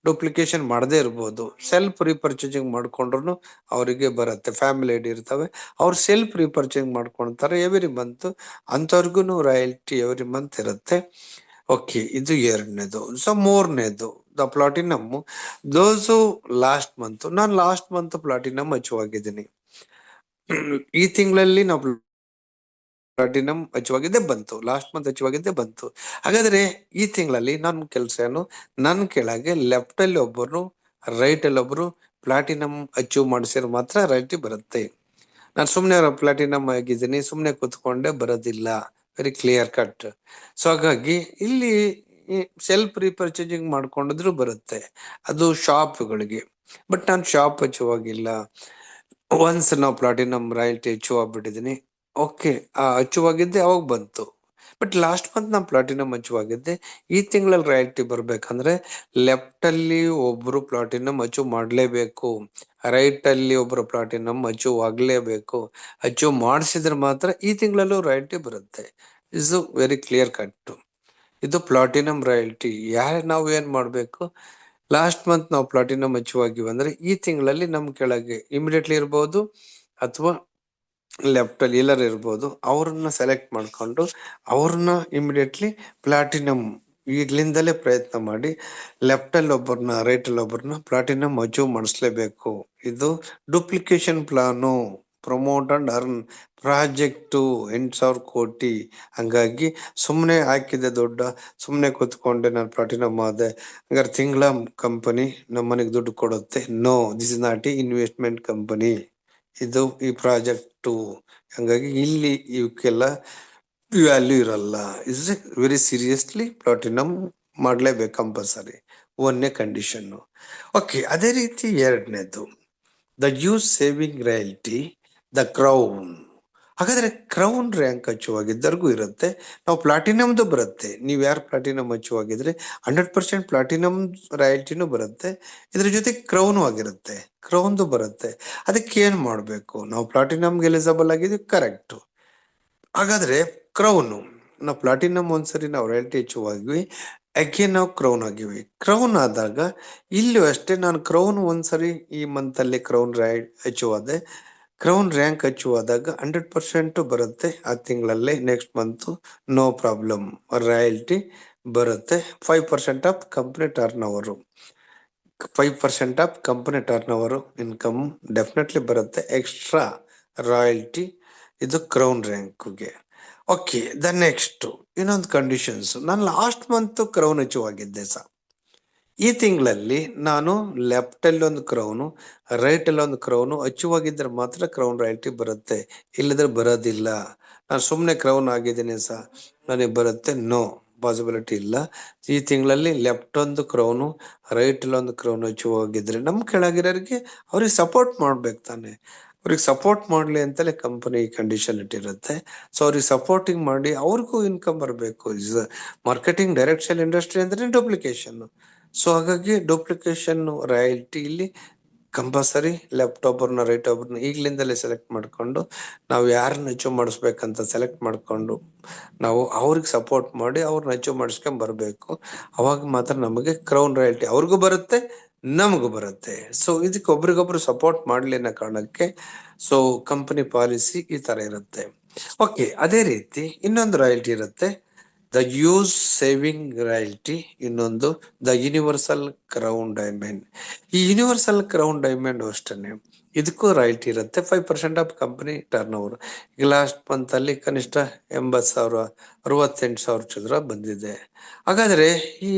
ಡೂಪ್ಲಿಕೇಶನ್ ಮಾಡದೇ ಇರ್ಬೋದು, ಸೆಲ್ಫ್ ರೀಪರ್ಚೇಸಿಂಗ್ ಮಾಡ್ಕೊಂಡ್ರು ಅವರಿಗೆ ಬರುತ್ತೆ. ಫ್ಯಾಮಿಲಿ ಐಡಿ ಇರ್ತವೆ, ಅವ್ರು ಸೆಲ್ಫ್ ರೀಪರ್ಚೇಸಿಂಗ್ ಮಾಡ್ಕೊಳ್ತಾರೆ ಎವ್ರಿ ಮಂತ್, ಅಂತವ್ರಿಗೂ ರಾಯಲ್ಟಿ ಎವ್ರಿ ಮಂತ್ ಇರುತ್ತೆ. ಓಕೆ, ಇದು ಎರಡನೇದು. ಸೊ ಮೂರನೇದು, ದ ಪ್ಲಾಟಿನಮ್, ದೋಸು ನಾನು ಲಾಸ್ಟ್ ಮಂತ್ ಪ್ಲಾಟಿನಮ್ ಅಚೀವ್ ಆಗಿದ್ದೀನಿ. ಈ ತಿಂಗಳಲ್ಲಿ ನಾವು ಪ್ಲಾಟಿನಮ್ ಅಚೀವ್ ಆಗಿದ್ದೇ ಬಂತು, ಲಾಸ್ಟ್ ಮಂತ್ ಅಚೀವ್ ಆಗಿದ್ದೇ ಬಂತು. ಹಾಗಾದ್ರೆ ಈ ತಿಂಗಳಲ್ಲಿ ನನ್ನ ಕೆಲಸ ಏನು, ನನ್ನ ಕೆಳಗೆ ಲೆಫ್ಟ್ ಅಲ್ಲಿ ಒಬ್ಬರು, ರೈಟ್ ಅಲ್ಲಿ ಒಬ್ರು ಪ್ಲಾಟಿನಮ್ ಅಚೀವ್ ಮಾಡಿಸಿದ್ರೆ ಮಾತ್ರ ರಾಯಲ್ಟಿ ಬರುತ್ತೆ. ನಾನು ಸುಮ್ನೆ ಪ್ಲಾಟಿನಮ್ ಆಗಿದ್ದೀನಿ, ಸುಮ್ನೆ ಕೂತ್ಕೊಂಡೆ ಬರೋದಿಲ್ಲ, ವೆರಿ ಕ್ಲಿಯರ್ ಕಟ್. ಸೊ ಹಾಗಾಗಿ ಇಲ್ಲಿ ಸೆಲ್ಫ್ ರೀಪರ್ಚೇಸಿಂಗ್ ಮಾಡ್ಕೊಂಡಿದ್ರು ಬರುತ್ತೆ, ಅದು ಶಾಪ್ಗಳಿಗೆ. ಬಟ್ ನಾನು ಶಾಪ್ ಅಚೀವ್ ಆಗಿಲ್ಲ, ಒನ್ಸ್ ನಾವು ಪ್ಲಾಟಿನಮ್ ರಾಯಲ್ಟಿ ಅಚೀವ್ ಆಗ್ಬಿಟ್ಟಿದೀನಿ. ಓಕೆ, ಆ ಅಚೀವ್ ಆಗಿದ್ದೆ ಅವಾಗ ಬಂತು. ಬಟ್ ಲಾಸ್ಟ್ ಮಂತ್ ನಾನು ಪ್ಲಾಟಿನಮ್ ಅಚೀವ್ ಆಗಿದ್ದೆ. ಈ ತಿಂಗಳಲ್ಲಿ ರಾಯಲ್ಟಿ ಬರ್ಬೇಕಂದ್ರೆ ಲೆಫ್ಟ್ ಅಲ್ಲಿ ಒಬ್ರು ಪ್ಲಾಟಿನಮ್ ಅಚೀವ್ ಮಾಡ್ಲೇಬೇಕು, ರೈಟ್ ಅಲ್ಲಿ ಒಬ್ರು ಪ್ಲಾಟಿನಮ್ ಅಚೀವ್ ಆಗ್ಲೇಬೇಕು. ಅಚೀವ್ ಮಾಡಿಸಿದ್ರೆ ಮಾತ್ರ ಈ ತಿಂಗಳಲ್ಲೂ ರಾಯಲ್ಟಿ ಬರುತ್ತೆ. Is very clear cut. ಇದು ಪ್ಲಾಟಿನಮ್ ರಾಯಲ್ಟಿ. ನಾವು ಏನ್ ಮಾಡ್ಬೇಕು, ಲಾಸ್ಟ್ ಮಂತ್ ನಾವು ಪ್ಲಾಟಿನಮ್ ಅಚೀವ್ ಆಗಿವಿ ಅಂದ್ರೆ ಈ ತಿಂಗಳಲ್ಲಿ ನಮ್ ಕೆಳಗೆ ಇಮಿಡಿಯೇಟ್ಲಿ ಇರ್ಬೋದು ಅಥವಾ ಲೆಫ್ಟ್ ಅಲ್ಲಿ ಎಲ್ಲರೂ ಇರ್ಬೋದು, ಅವ್ರನ್ನ ಸೆಲೆಕ್ಟ್ ಮಾಡ್ಕೊಂಡು ಅವ್ರನ್ನ ಇಮಿಡಿಯೇಟ್ಲಿ ಪ್ಲಾಟಿನಮ್ ಈಗ್ಲಿಂದಲೇ ಪ್ರಯತ್ನ ಮಾಡಿ ಲೆಫ್ಟ್ ಅಲ್ಲಿ ಒಬ್ಬರನ್ನ, ರೈಟ್ ಅಲ್ಲಿ ಒಬ್ಬರನ್ನ ಪ್ಲಾಟಿನಮ್ ಅಚೀವ್ ಮಾಡಿಸ್ಲೇಬೇಕು. ಇದು duplication plan, promote and earn project 8,000 ಕೋಟಿ. ಹಂಗಾಗಿ ಸುಮ್ಮನೆ ಹಾಕಿದೆ ದುಡ್ಡ, ಸುಮ್ಮನೆ ಕೂತ್ಕೊಂಡೆ ನಾನು ಪ್ಲಾಟಿನಮ್ ಆದೆ, ಹಂಗಾರೆ ತಿಂಗಳ ಕಂಪನಿ ನಮ್ಮ ಮನೆಗೆ ದುಡ್ಡು ಕೊಡುತ್ತೆ. No, this is not a investment company, ಇದು ಈ ಪ್ರಾಜೆಕ್ಟು. ಹಂಗಾಗಿ ಇಲ್ಲಿ ಇವಕ್ಕೆಲ್ಲ ವ್ಯಾಲ್ಯೂ ಇರಲ್ಲ. ಇಸ್ ವೆರಿ ಸೀರಿಯಸ್ಲಿ ಪ್ಲಾಟಿನಮ್ ಮಾಡ್ಲೇಬೇಕು ಕಂಪಲ್ಸರಿ, ಒಂದನೇ ಕಂಡೀಷನ್. ಓಕೆ, ಅದೇ ರೀತಿ ಎರಡನೇದು, the use saving royalty, the crown. ಹಾಗಾದ್ರೆ ಕ್ರೌನ್ ರ್ಯಾಂಕ್ ಅಚೀವ್ ಆಗಿದ್ದರಿಗೂ ಇರುತ್ತೆ, ನಾವು ಪ್ಲಾಟಿನಮ್ದು ಬರುತ್ತೆ. ನೀವು ಯಾರು ಪ್ಲಾಟಿನಮ್ ಅಚೀವ್ ಆಗಿದ್ರೆ 100% ಪ್ಲಾಟಿನಮ್ ರಾಯಲ್ಟಿನೂ ಬರುತ್ತೆ, ಇದ್ರ ಜೊತೆ ಕ್ರೌನು ಆಗಿರುತ್ತೆ, ಕ್ರೌನ್ದು ಬರುತ್ತೆ. ಅದಕ್ಕೆ ಏನ್ ಮಾಡ್ಬೇಕು, ನಾವು ಪ್ಲಾಟಿನಮ್ಗೆ ಎಲಿಜಿಬಲ್ ಆಗಿದ್ವಿ, ಕರೆಕ್ಟ್. ಹಾಗಾದ್ರೆ ಕ್ರೌನು, ನಾವು ಪ್ಲಾಟಿನಮ್ ಒಂದ್ಸರಿ ನಾವು ರಾಯಲ್ಟಿ ಅಚೀವ್ ಆಗಿವಿ, ಅಗೇನ್ ನಾವು ಕ್ರೌನ್ ಆಗಿವಿ. ಕ್ರೌನ್ ಆದಾಗ ಇಲ್ಲೂ ಅಷ್ಟೇ, ನಾನು ಕ್ರೌನ್ ಒಂದ್ಸರಿ ಈ ಮಂತ್ ಅಲ್ಲಿ ಕ್ರೌನ್ ಅಚೀವ್ ಆದೆ. ಕ್ರೌನ್ ರ್ಯಾಂಕ್ ಅಚೀವ್ ಆದಾಗ 100% ಬರುತ್ತೆ ಆ ತಿಂಗಳಲ್ಲೇ, next month no problem, royalty ಬರುತ್ತೆ. 5% of company turnover, 5% of company turnover income definitely ಬರುತ್ತೆ. ಎಕ್ಸ್ಟ್ರಾ ರಾಯಲ್ಟಿ ಇದು ಕ್ರೌನ್ ರ್ಯಾಂಕ್ಗೆ. ಓಕೆ, ದ ನೆಕ್ಸ್ಟ್ ಇನ್ನೊಂದು ಕಂಡೀಷನ್ಸ್. ನಾನು ಲಾಸ್ಟ್ ಮಂತ್ ಕ್ರೌನ್ ಅಚೀವ್ ಆಗಿದ್ದೆ ಸರ್. ಈ ತಿಂಗಳಲ್ಲಿ ನಾನು ಲೆಫ್ಟ್ ಅಲ್ಲಿ ಒಂದು ಕ್ರೌನು, ರೈಟ್ ಅಲ್ಲಿ ಒಂದು ಕ್ರೌನು ಅಚೀವ್ ಆಗಿದ್ರೆ ಮಾತ್ರ ಕ್ರೌನ್ ರಾಯಲ್ಟಿ ಬರುತ್ತೆ, ಇಲ್ಲದ್ರೆ ಬರೋದಿಲ್ಲ. ನಾನು ಸುಮ್ಮನೆ ಕ್ರೌನ್ ಆಗಿದ್ದೀನಿ ಸರ್ ನನಗೆ ಬರುತ್ತೆ, ನೋ ಪಾಸಿಬಿಲಿಟಿ ಇಲ್ಲ. ಈ ತಿಂಗಳಲ್ಲಿ ಲೆಫ್ಟ್ ಒಂದು ಕ್ರೌನು, ರೈಟ್ ಅಲ್ಲಿ ಒಂದು ಕ್ರೌನ್ ಅಚೀವ್ ಆಗಿದ್ರೆ ನಮ್ಮ ಕೆಳಗಿರೋರಿಗೆ ಅವ್ರಿಗೆ ಸಪೋರ್ಟ್ ಮಾಡ್ಬೇಕು ತಾನೆ. ಅವ್ರಿಗೆ ಸಪೋರ್ಟ್ ಮಾಡ್ಲಿ ಅಂತಲೇ ಕಂಪನಿ ಕಂಡೀಷನ್ ಇಟ್ಟಿರುತ್ತೆ. ಸೊ ಅವ್ರಿಗೆ ಸಪೋರ್ಟಿಂಗ್ ಮಾಡಿ ಅವ್ರಿಗೂ ಇನ್ಕಮ್ ಬರಬೇಕು. Is marketing direct sale industry ಅಂದ್ರೆ ಡೂಪ್ಲಿಕೇಶನ್. ಸೊ ಹಾಗಾಗಿ ಡೂಪ್ಲಿಕೇಶನ್ ರಾಯಲ್ಟಿ ಇಲ್ಲಿ ಕಂಪಲ್ಸರಿ. ಲೆಫ್ಟ್ ಒಬ್ಬರನ್ನ ರೈಟ್ ಒಬ್ಬರನ್ನ ಈಗ್ಲಿಂದಲೇ ಸೆಲೆಕ್ಟ್ ಮಾಡ್ಕೊಂಡು ನಾವು ಯಾರನ್ನ ಅಚೀವ್ ಮಾಡಿಸ್ಬೇಕಂತ ಸೆಲೆಕ್ಟ್ ಮಾಡ್ಕೊಂಡು ನಾವು ಅವ್ರಿಗೆ ಸಪೋರ್ಟ್ ಮಾಡಿ ಅವ್ರನ್ನ ಅಚೀವ್ ಮಾಡಿಸ್ಕೊಂಡ್ ಬರಬೇಕು. ಅವಾಗ ಮಾತ್ರ ನಮಗೆ ಕ್ರೌನ್ ರಾಯಲ್ಟಿ ಅವ್ರಿಗೂ ಬರುತ್ತೆ, ನಮಗೂ ಬರುತ್ತೆ. ಸೊ ಇದಕ್ಕೆ ಒಬ್ರಿಗೊಬ್ರು ಸಪೋರ್ಟ್ ಮಾಡ್ಲಿ ಅನ್ನೋ ಕಾರಣಕ್ಕೆ ಸೊ ಕಂಪನಿ ಪಾಲಿಸಿ ಈ ತರ ಇರುತ್ತೆ. ಓಕೆ, ಅದೇ ರೀತಿ ಇನ್ನೊಂದು ರಾಯಲ್ಟಿ ಇರುತ್ತೆ, ದ ಯೂಸ್ ಸೇವಿಂಗ್ ರಾಯಲ್ಟಿ. ಇನ್ನೊಂದು ದ ಯೂನಿವರ್ಸಲ್ ಕ್ರೌನ್ ಡೈಮಂಡ್. ಈ ಯೂನಿವರ್ಸಲ್ ಕ್ರೌನ್ ಡೈಮಂಡ್ ಅಷ್ಟೇ, ಇದಕ್ಕೂ ರಾಯಲ್ಟಿ ಇರುತ್ತೆ. 5% ಆಫ್ ಕಂಪನಿ ಟರ್ನ್ ಓವರ್. ಈಗ ಲಾಸ್ಟ್ ಮಂತ್ ಅಲ್ಲಿ ಕನಿಷ್ಠ 80,000, 68,000 ಚಿಲ್ಲರ ಬಂದಿದೆ. ಹಾಗಾದ್ರೆ ಈ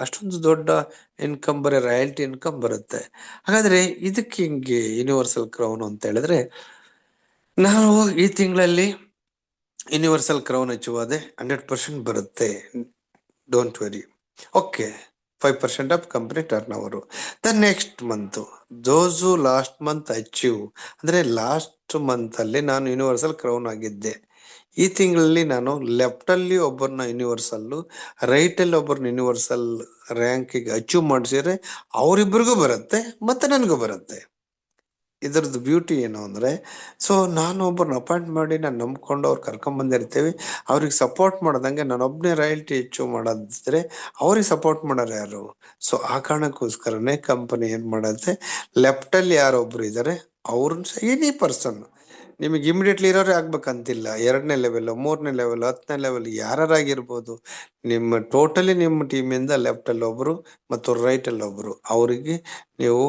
ಅಷ್ಟೊಂದು ದೊಡ್ಡ ಇನ್ಕಮ್ ಬರೀ ರಾಯಲ್ಟಿ ಇನ್ಕಮ್ ಬರುತ್ತೆ. ಹಾಗಾದ್ರೆ ಇದಕ್ಕೆ ಹಿಂಗೆ ಯೂನಿವರ್ಸಲ್ ಕ್ರೌನ್ ಅಂತ ಹೇಳಿದ್ರೆ, ನಾವು ಈ ತಿಂಗಳಲ್ಲಿ ಯೂನಿವರ್ಸಲ್ ಕ್ರೌನ್ ಅಚೀವ್ ಆದೆ 100% ಬರುತ್ತೆ, don't very. Okay, 5% of company turn over. The next month those last month achieve ಅಂದ್ರೆ ಲಾಸ್ಟ್ ಮಂತ್ ಅಲ್ಲಿ ನಾನು ಯೂನಿವರ್ಸಲ್ ಕ್ರೌನ್ ಆಗಿದ್ದೆ. ಈ ತಿಂಗಳಲ್ಲಿ ನಾನು ಲೆಫ್ಟ್ ಅಲ್ಲಿ ಒಬ್ಬರನ್ನ ಯೂನಿವರ್ಸಲ್, ರೈಟ್ ಅಲ್ಲಿ ಒಬ್ಬರನ್ನ ಯೂನಿವರ್ಸಲ್ ರ್ಯಾಂಕಿಗೆ ಅಚೀವ್ ಮಾಡಿಸಿದ್ರೆ ಅವರಿಬ್ಬರಿಗೂ ಬರುತ್ತೆ ಮತ್ತೆ ನನಗೂ ಬರುತ್ತೆ. ಇದ್ರದ್ದು ಬ್ಯೂಟಿ ಏನು ಅಂದ್ರೆ, ಸೊ ನಾನು ಒಬ್ಬರನ್ನ ಅಪಾಯಿಂಟ್ ಮಾಡಿ ನಾನು ನಂಬ್ಕೊಂಡು ಅವ್ರು ಕರ್ಕೊಂಡ್ ಬಂದಿರ್ತೀವಿ. ಅವ್ರಿಗೆ ಸಪೋರ್ಟ್ ಮಾಡ್ದಂಗೆ ನಾನು ಒಬ್ಬನೇ ರಾಯಲ್ಟಿ ಹೆಚ್ಚು ಮಾಡೋದಿದ್ರೆ ಅವ್ರಿಗೆ ಸಪೋರ್ಟ್ ಮಾಡೋರು ಯಾರು? ಸೊ ಆ ಕಾರಣಕ್ಕೋಸ್ಕರನೇ ಕಂಪನಿ ಏನ್ ಮಾಡುತ್ತೆ, ಲೆಫ್ಟ್ ಅಲ್ಲಿ ಯಾರೊಬ್ರು ಇದ್ದಾರೆ ಅವ್ರನ್ನ ಎನಿ ಪರ್ಸನ್, ನಿಮಗೆ ಇಮಿಡಿಯೇಟ್ಲಿ ಇರೋರೇ ಆಗ್ಬೇಕಂತಿಲ್ಲ, 2ನೇ ಲೆವೆಲ್, 3ನೇ ಲೆವೆಲ್, 10ನೇ ಲೆವೆಲ್ ಯಾರಾಗಿರ್ಬೋದು, ನಿಮ್ಮ ಟೋಟಲಿ ನಿಮ್ಮ ಟೀಮಿಂದ ಲೆಫ್ಟ್ ಅಲ್ಲಿ ಒಬ್ರು ಮತ್ತು ರೈಟ್ ಅಲ್ಲಿ ಒಬ್ರು ಅವರಿಗೆ ನೀವು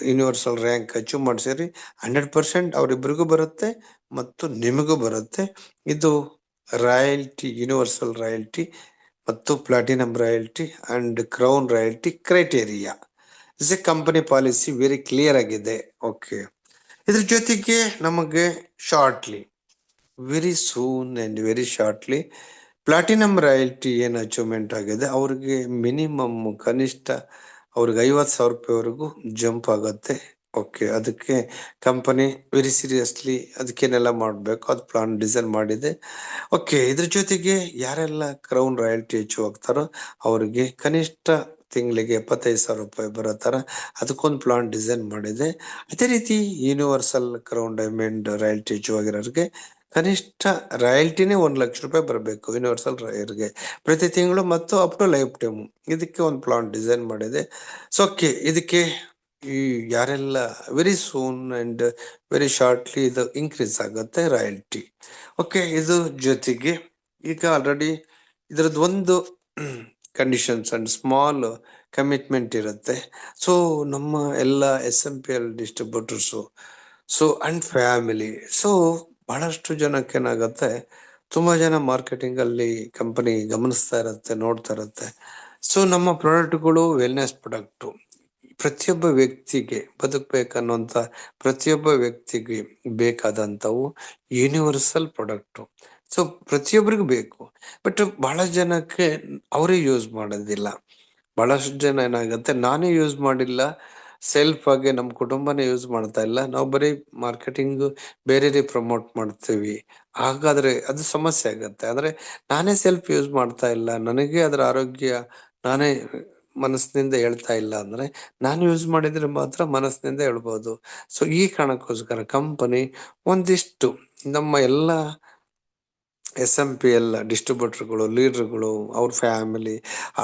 ಯೂನಿವರ್ಸಲ್ ರ್ಯಾಂಕ್ ಅಚೀವ್ ಮಾಡಿಸಿರಿ 100% ಅವರಿಬ್ಬರಿಗೂ ಬರುತ್ತೆ ಮತ್ತು ನಿಮಗೂ ಬರುತ್ತೆ. ಇದು ರಾಯಲ್ಟಿ, ಯೂನಿವರ್ಸಲ್ ರಾಯಲ್ಟಿ ಮತ್ತು platinum royalty and crown royalty criteria. Is A company policy very clear ಆಗಿದೆ. ಓಕೆ, ಇದ್ರ ಜೊತೆಗೆ ನಮಗೆ shortly, very soon and very shortly platinum royalty ಏನು ಅಚೀವ್ಮೆಂಟ್ ಆಗಿದೆ ಅವ್ರಿಗೆ ಮಿನಿಮಮ್ ಕನಿಷ್ಠ ಅವ್ರಿಗೆ 50,000 ರೂಪಾಯಿವರೆಗೂ ಜಂಪ್ ಆಗುತ್ತೆ. ಓಕೆ, ಅದಕ್ಕೆ ಕಂಪನಿ ವೆರಿ ಸೀರಿಯಸ್ಲಿ ಅದಕ್ಕೇನೆಲ್ಲ ಮಾಡಬೇಕು ಅದು ಪ್ಲಾನ್ ಡಿಸೈನ್ ಮಾಡಿದೆ. ಓಕೆ, ಇದ್ರ ಜೊತೆಗೆ ಯಾರೆಲ್ಲ ಕ್ರೌನ್ ರಾಯಲ್ಟಿ ಹೆಚ್ಚು ಹೋಗ್ತಾರೋ ಅವರಿಗೆ ಕನಿಷ್ಠ ತಿಂಗಳಿಗೆ 75,000 ರೂಪಾಯಿ ಬರೋ ತರ ಅದಕ್ಕೊಂದು ಪ್ಲಾನ್ ಡಿಸೈನ್ ಮಾಡಿದೆ. ಅದೇ ರೀತಿ ಯೂನಿವರ್ಸಲ್ ಕ್ರೌನ್ ಡೈಮಂಡ್ ರಾಯಲ್ಟಿ ಹೆಚ್ಚು ಆಗಿರೋರಿಗೆ ಕನಿಷ್ಠ ರಾಯಲ್ಟಿನೇ 1,00,000 ರೂಪಾಯಿ ಬರಬೇಕು ಯೂನಿವರ್ಸಲ್ ರಾಯರ್ಗೆ ಪ್ರತಿ ತಿಂಗಳು ಮತ್ತು ಅಪ್ ಟು ಲೈಫ್ ಟೈಮ್. ಇದಕ್ಕೆ ಒಂದು ಪ್ಲಾನ್ ಡಿಸೈನ್ ಮಾಡಿದೆ. ಸೊ ಓಕೆ, ಇದಕ್ಕೆ ಈ ಯಾರೆಲ್ಲ very soon and very shortly ಇದು ಇನ್ಕ್ರೀಸ್ ಆಗುತ್ತೆ ರಾಯಲ್ಟಿ. ಓಕೆ, ಇದು ಜೊತೆಗೆ ಈಗ ಆಲ್ರೆಡಿ ಇದ್ರದ್ದು ಒಂದು ಕಂಡೀಷನ್ಸ್ ಅಂಡ್ ಸ್ಮಾಲ್ ಕಮಿಟ್ಮೆಂಟ್ ಇರುತ್ತೆ. ಸೊ ನಮ್ಮ ಎಲ್ಲ SMPL distributors so and family, so ಬಹಳಷ್ಟು ಜನಕ್ಕೆ ಏನಾಗುತ್ತೆ, ತುಂಬಾ ಜನ ಮಾರ್ಕೆಟಿಂಗ್ ಅಲ್ಲಿ ಕಂಪನಿ ಗಮನಿಸ್ತಾ ಇರುತ್ತೆ, ನೋಡ್ತಾ ಇರುತ್ತೆ. ಸೊ ನಮ್ಮ ಪ್ರಾಡಕ್ಟ್ಗಳು ವೆಲ್ನೆಸ್ ಪ್ರಾಡಕ್ಟ್, ಪ್ರತಿಯೊಬ್ಬ ವ್ಯಕ್ತಿಗೆ ಬದುಕಬೇಕನ್ನುವಂತ ಪ್ರತಿಯೊಬ್ಬ ವ್ಯಕ್ತಿಗೆ ಬೇಕಾದಂತವು ಯೂನಿವರ್ಸಲ್ ಪ್ರಾಡಕ್ಟ್. ಸೊ ಪ್ರತಿಯೊಬ್ಬರಿಗೂ ಬೇಕು, ಬಟ್ ಬಹಳ ಜನಕ್ಕೆ ಅವರೇ ಯೂಸ್ ಮಾಡೋದಿಲ್ಲ. ಬಹಳಷ್ಟು ಜನ ಏನಾಗುತ್ತೆ, ನಾನೇ ಯೂಸ್ ಮಾಡಿಲ್ಲ, ಸೆಲ್ಫ್ ಆಗಿ ನಮ್ಮ ಕುಟುಂಬನೇ ಯೂಸ್ ಮಾಡ್ತಾ ಇಲ್ಲ, ನಾವು ಬರೀ ಮಾರ್ಕೆಟಿಂಗ್ ಬೇರೆ ಪ್ರಮೋಟ್ ಮಾಡ್ತೀವಿ, ಹಾಗಾದ್ರೆ ಅದು ಸಮಸ್ಯೆ ಆಗತ್ತೆ. ಅಂದ್ರೆ ನಾನೇ ಸೆಲ್ಫ್ ಯೂಸ್ ಮಾಡ್ತಾ ಇಲ್ಲ, ನನಗೆ ಅದರ ಆರೋಗ್ಯ ನಾನೇ ಮನಸ್ಸಿನಿಂದ ಹೇಳ್ತಾ ಇಲ್ಲ ಅಂದ್ರೆ ನಾನು ಯೂಸ್ ಮಾಡಿದ್ರೆ ಮಾತ್ರ ಮನಸ್ಸಿನಿಂದ ಹೇಳ್ಬೋದು. ಸೊ ಈ ಕಾರಣಕ್ಕೋಸ್ಕರ ಕಂಪನಿ ಒಂದಿಷ್ಟು ನಮ್ಮ ಎಲ್ಲ SMPL ಡಿಸ್ಟ್ರಿಬ್ಯೂಟರ್ಗಳು, ಲೀಡರ್ಗಳು, ಅವ್ರ ಫ್ಯಾಮಿಲಿ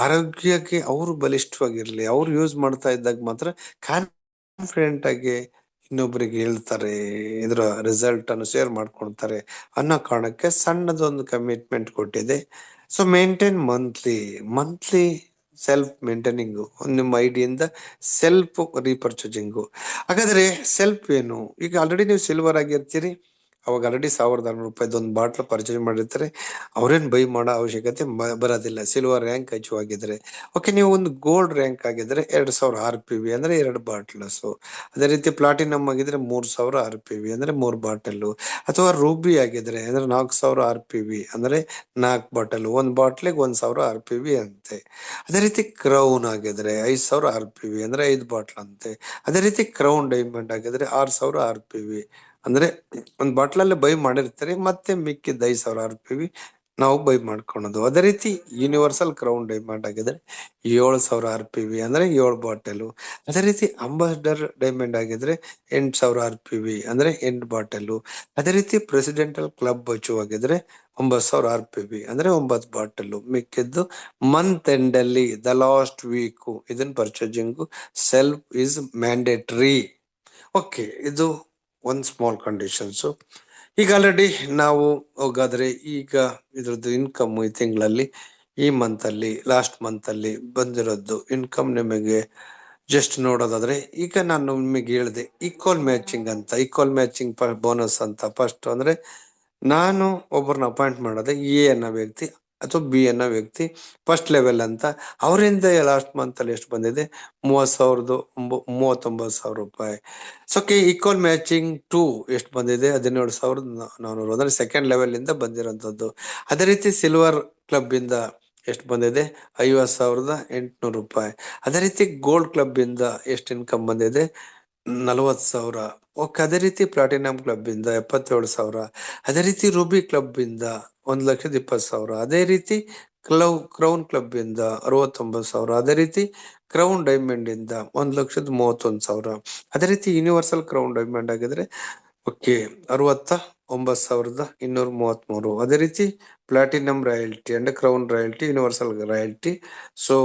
ಆರೋಗ್ಯಕ್ಕೆ ಅವರು ಬಲಿಷ್ಠವಾಗಿರ್ಲಿ, ಅವ್ರು ಯೂಸ್ ಮಾಡ್ತಾ ಇದ್ದಾಗ ಮಾತ್ರ ಕಾನ್ಫಿಡೆಂಟ್ ಆಗಿ ಇನ್ನೊಬ್ಬರಿಗೆ ಹೇಳ್ತಾರೆ, ಇದರ ರಿಸಲ್ಟ್ ಅನ್ನು ಶೇರ್ ಮಾಡ್ಕೊಳ್ತಾರೆ ಅನ್ನೋ ಕಾರಣಕ್ಕೆ ಸಣ್ಣದೊಂದು ಕಮಿಟ್ಮೆಂಟ್ ಕೊಟ್ಟಿದೆ. ಸೊ ಮೇಂಟೈನ್ ಮಂತ್ಲಿ ಸೆಲ್ಫ್ ಮೇಂಟೈನಿಂಗು ನಿಮ್ಮ ಐಡಿಯಿಂದ ಸೆಲ್ಫ್ ರೀಪರ್ಚೇಸಿಂಗು. ಹಾಗಾದ್ರೆ ಸೆಲ್ಫ್ ಏನು? ಈಗ ಆಲ್ರೆಡಿ ನೀವು ಸಿಲ್ವರ್ ಆಗಿರ್ತೀರಿ, ಅವಾಗ ಆಲ್ರೆಡಿ 1600 ಒಂದು ಬಾಟ್ಲ್ ಪರ್ಚೇಸ್ ಮಾಡಿರ್ತಾರೆ. ಅವ್ರೇನ್ ಬೈ ಮಾಡೋ ಅವಶ್ಯಕತೆ ಬರೋದಿಲ್ಲ ಸಿಲ್ವರ್ ರ್ಯಾಂಕ್ ಅಚೀವ್ ಆಗಿದ್ರೆ. ಓಕೆ, ನೀವು ಒಂದು ಗೋಲ್ಡ್ ರ್ಯಾಂಕ್ ಆಗಿದ್ರೆ 2000 RPV ಅಂದ್ರೆ 2 ಬಾಟ್ಲಸ್. ಅದೇ ರೀತಿ ಪ್ಲಾಟಿನಮ್ ಆಗಿದ್ರೆ 3000 RPV ಅಂದ್ರೆ 3 ಬಾಟಲ್. ಅಥವಾ ರೂಬಿ ಆಗಿದ್ರೆ ಅಂದ್ರೆ 4000 RPV ಅಂದ್ರೆ 4 ಬಾಟಲ್. ಒಂದ್ ಬಾಟ್ಲಿಗೆ 1000 RPV ಅಂತೆ. ಅದೇ ರೀತಿ ಕ್ರೌನ್ ಆಗಿದ್ರೆ 5000 RPV ಅಂದ್ರೆ 5 ಬಾಟ್ಲ್ ಅಂತೆ. ಅದೇ ರೀತಿ ಕ್ರೌನ್ ಡೈಮಂಡ್ ಆಗಿದ್ರೆ 6000 RPV ಅಂದ್ರೆ ಒಂದ್ ಬಾಟ್ಲಲ್ಲಿ ಬೈ ಮಾಡಿರ್ತಾರೆ, ಮತ್ತೆ ಮಿಕ್ಕಿದ 5000 RPV ನಾವು ಬೈ ಮಾಡ್ಕೊಳೋದು. ಅದೇ ರೀತಿ ಯೂನಿವರ್ಸಲ್ ಕ್ರೌನ್ ಡೈಮಂಡ್ ಆಗಿದ್ರೆ 7000 RPV ಅಂದ್ರೆ 7 ಬಾಟಲ್. ಅದೇ ರೀತಿ ಅಂಬಾಸಿಡರ್ ಡೈಮಂಡ್ ಆಗಿದ್ರೆ 8000 RPV ಅಂದ್ರೆ 8 ಬಾಟಲ್. ಅದೇ ರೀತಿ ಪ್ರೆಸಿಡೆಂಟಲ್ ಕ್ಲಬ್ ಅಚೀವ್ ಆಗಿದ್ರೆ 9000 RPV ಅಂದ್ರೆ 9 ಬಾಟಲ್. ಮಿಕ್ಕಿದ್ದು ಮಂತ್ ಎಂಡ್ ಅಲ್ಲಿ ದ ಲಾಸ್ಟ್ ವೀಕ್ ಇದನ್ನ purchasing self is mandatory. Okay, ಇದು ಒಂದ್ ಸ್ಮಾಲ್ ಕಂಡೀಷನ್ಸ್. ಈಗ ಆಲ್ರೆಡಿ ನಾವು ಹೋಗಾದ್ರೆ ಈಗ ಇದ್ರದ್ದು ಇನ್ಕಮ್ ಈ ತಿಂಗಳಲ್ಲಿ, ಈ ಮಂತ್ ಅಲ್ಲಿ, ಲಾಸ್ಟ್ ಮಂತ್ ಅಲ್ಲಿ ಬಂದಿರೋದು ಇನ್ಕಮ್ ನಿಮಗೆ ಜಸ್ಟ್ ನೋಡೋದಾದ್ರೆ, ಈಗ ನಾನು ನಿಮಗೆ ಹೇಳಿದೆ ಈಕ್ವಲ್ ಮ್ಯಾಚಿಂಗ್ ಅಂತ. ಈಕ್ವಲ್ ಮ್ಯಾಚಿಂಗ್ ಬೋನಸ್ ಅಂತ ಫಸ್ಟ್ ಅಂದ್ರೆ ನಾನು ಒಬ್ಬರನ್ನ ಅಪಾಯಿಂಟ್ ಮಾಡೋದೆ ಎ ಅನ್ನೋ ವ್ಯಕ್ತಿ ಅಥವಾ ಬಿ ಅನ್ನೋ ವ್ಯಕ್ತಿ ಫಸ್ಟ್ ಲೆವೆಲ್ ಅಂತ. ಅವರಿಂದ ಲಾಸ್ಟ್ ಮಂತ್ ಅಲ್ಲಿ ಎಷ್ಟು ಬಂದಿದೆ? 39,000 ರೂಪಾಯಿ. ಸೊ ಈಕ್ವಲ್ ಮ್ಯಾಚಿಂಗ್ 2 ಎಷ್ಟು ಬಂದಿದೆ? 17,400 ಅಂದ್ರೆ ಸೆಕೆಂಡ್ ಲೆವೆಲ್ ಇಂದ ಬಂದಿರೋಂಥದ್ದು. ಅದೇ ರೀತಿ ಸಿಲ್ವರ್ ಕ್ಲಬ್ ಇಂದ ಎಷ್ಟು ಬಂದಿದೆ? 50,800 ರೂಪಾಯಿ. ಅದೇ ರೀತಿ ಗೋಲ್ಡ್ ಕ್ಲಬ್ ಇಂದ ಎಷ್ಟು ಇನ್ಕಮ್ ಬಂದಿದೆ? 40,000. ಓಕೆ, ಅದೇ ರೀತಿ ಪ್ಲಾಟಿನಂ ಕ್ಲಬ್ ಇಂದ 77,000. ಅದೇ ರೀತಿ ರೂಬಿ ಕ್ಲಬ್ ಇಂದ 1,20,000. ಅದೇ ರೀತಿ ಕ್ರೌನ್ ಕ್ಲಬ್ ಇಂದ 69,000. ಅದೇ ರೀತಿ ಕ್ರೌನ್ ಡೈಮಂಡ್ ಇಂದ 1,31,000. ಅದೇ ರೀತಿ ಯೂನಿವರ್ಸಲ್ ಕ್ರೌನ್ ಡೈಮಂಡ್ ಆಗಿದ್ರೆ ಓಕೆ 69,233. ಅದೇ ರೀತಿ platinum royalty and crown royalty, universal royalty so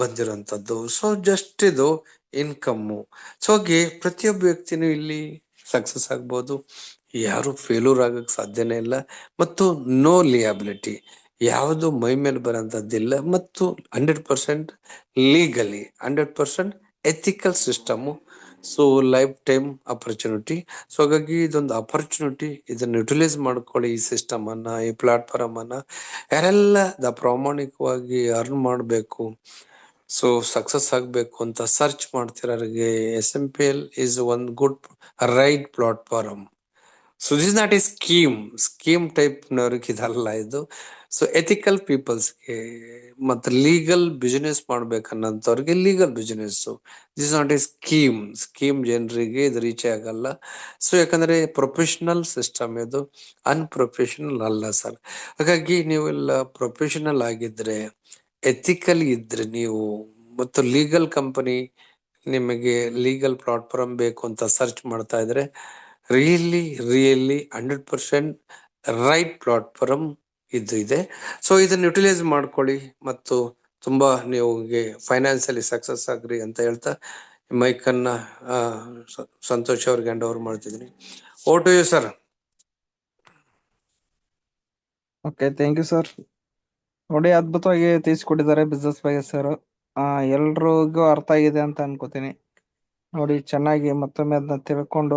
ಬಂದಿರೋಂಥದ್ದು. ಸೊ ಜಸ್ಟ್ ಇದು ಇನ್ಕಮ್ಮು. ಸೊ ಹಾಗೆ ಪ್ರತಿಯೊಬ್ಬ ವ್ಯಕ್ತಿನೂ ಇಲ್ಲಿ ಸಕ್ಸಸ್ ಆಗ್ಬೋದು, ಯಾರು ಫೇಲ್ಯೂರ್ ಆಗಕ್ ಸಾಧ್ಯನೇ ಇಲ್ಲ. ಮತ್ತು ನೋ ಲಿಯಾಬಿಲಿಟಿ, ಯಾವುದು ಮೈ ಮೇಲೆ ಬರೋಂಥದ್ದಿಲ್ಲ. ಮತ್ತು 100% legally, 100% ethical system. So life time opportunity. So ಹಾಗಾಗಿ ಇದೊಂದು ಅಪರ್ಚುನಿಟಿ, ಇದನ್ನ ಯುಟಿಲೈಸ್ ಮಾಡ್ಕೊಳ್ಳಿ. ಈ ಸಿಸ್ಟಮ್ ಅನ್ನ, ಈ ಪ್ಲಾಟ್ಫಾರ್ಮ್ ಅನ್ನ ಯಾರೆಲ್ಲ ಪ್ರಾಮಾಣಿಕವಾಗಿ ಅರ್ನ್ ಮಾಡಬೇಕು, ಸೊ ಸಕ್ಸಸ್ ಆಗ್ಬೇಕು ಅಂತ ಸರ್ಚ್ ಮಾಡ್ತಿರೋರಿಗೆ SMPL is one good right platform. So this not a scheme type ನವ್ರಿಗೆ ಇದಲ್ಲ ಇದು. ಸೊ ಎಥಿಕಲ್ ಪೀಪಲ್ಸ್ಗೆ ಮತ್ತೆ ಲೀಗಲ್ ಬಿಸಿನೆಸ್ ಮಾಡ್ಬೇಕನ್ನೋಂಥವ್ರಿಗೆ legal business. This not a scheme ಜನರಿಗೆ ಇದು ರೀಚ್ ಆಗಲ್ಲ. ಸೊ ಯಾಕಂದ್ರೆ ಪ್ರೊಫೆಷನಲ್ ಸಿಸ್ಟಮ್ ಇದು, ಅನ್ಪ್ರೊಫೆಷನಲ್ ಅಲ್ಲ ಸರ್. ಹಾಗಾಗಿ ನೀವೆಲ್ಲ ಪ್ರೊಫೆಷನಲ್ ಆಗಿದ್ರೆ, ಎಥಿಕಲ್ ಇದ್ರೆ ನೀವು, ಮತ್ತು ಲೀಗಲ್ ಕಂಪನಿ ನಿಮಗೆ ಲೀಗಲ್ ಪ್ಲಾಟ್ಫಾರ್ಮ್ ಬೇಕು ಅಂತ ಸರ್ಚ್ ಮಾಡ್ತಾ ಇದ್ರೆ ರಿಯಲಿ 100% ರೈಟ್ ಪ್ಲಾಟ್ಫಾರ್ಮ್ ಇದು ಇದೆ. ಸೊ ಇದನ್ನ ಯುಟಿಲೈಸ್ ಮಾಡ್ಕೊಳ್ಳಿ ಮತ್ತು ತುಂಬಾ ನೀವುಗೆ ಫೈನಾನ್ಸಿಯಲಿ ಸಕ್ಸಸ್ ಆಗ್ರಿ ಅಂತ ಹೇಳ್ತಾ ಮೈಕ್ ಅನ್ನ ಸಂತೋಷ್ ಅವ್ರಿಗೆ ಹ್ಯಾಂಡ್ ಓವರ್ ಮಾಡ್ತಿದ್ದೀನಿ. ಓಟು you sir. Okay, thank you sir. ನೋಡಿ, ಅದ್ಭುತವಾಗಿ ತಿಳಿಸ್ಕೊಟ್ಟಿದ್ದಾರೆ ಬಿಸ್ನೆಸ್ ಬಗ್ಗೆ ಸರ್. ಎಲ್ರಿಗೂ ಅರ್ಥ ಆಗಿದೆ ಅಂತ ಅನ್ಕೋತೀನಿ. ನೋಡಿ, ಚೆನ್ನಾಗಿ ಮತ್ತೊಮ್ಮೆ ಅದನ್ನ ತಿಳ್ಕೊಂಡು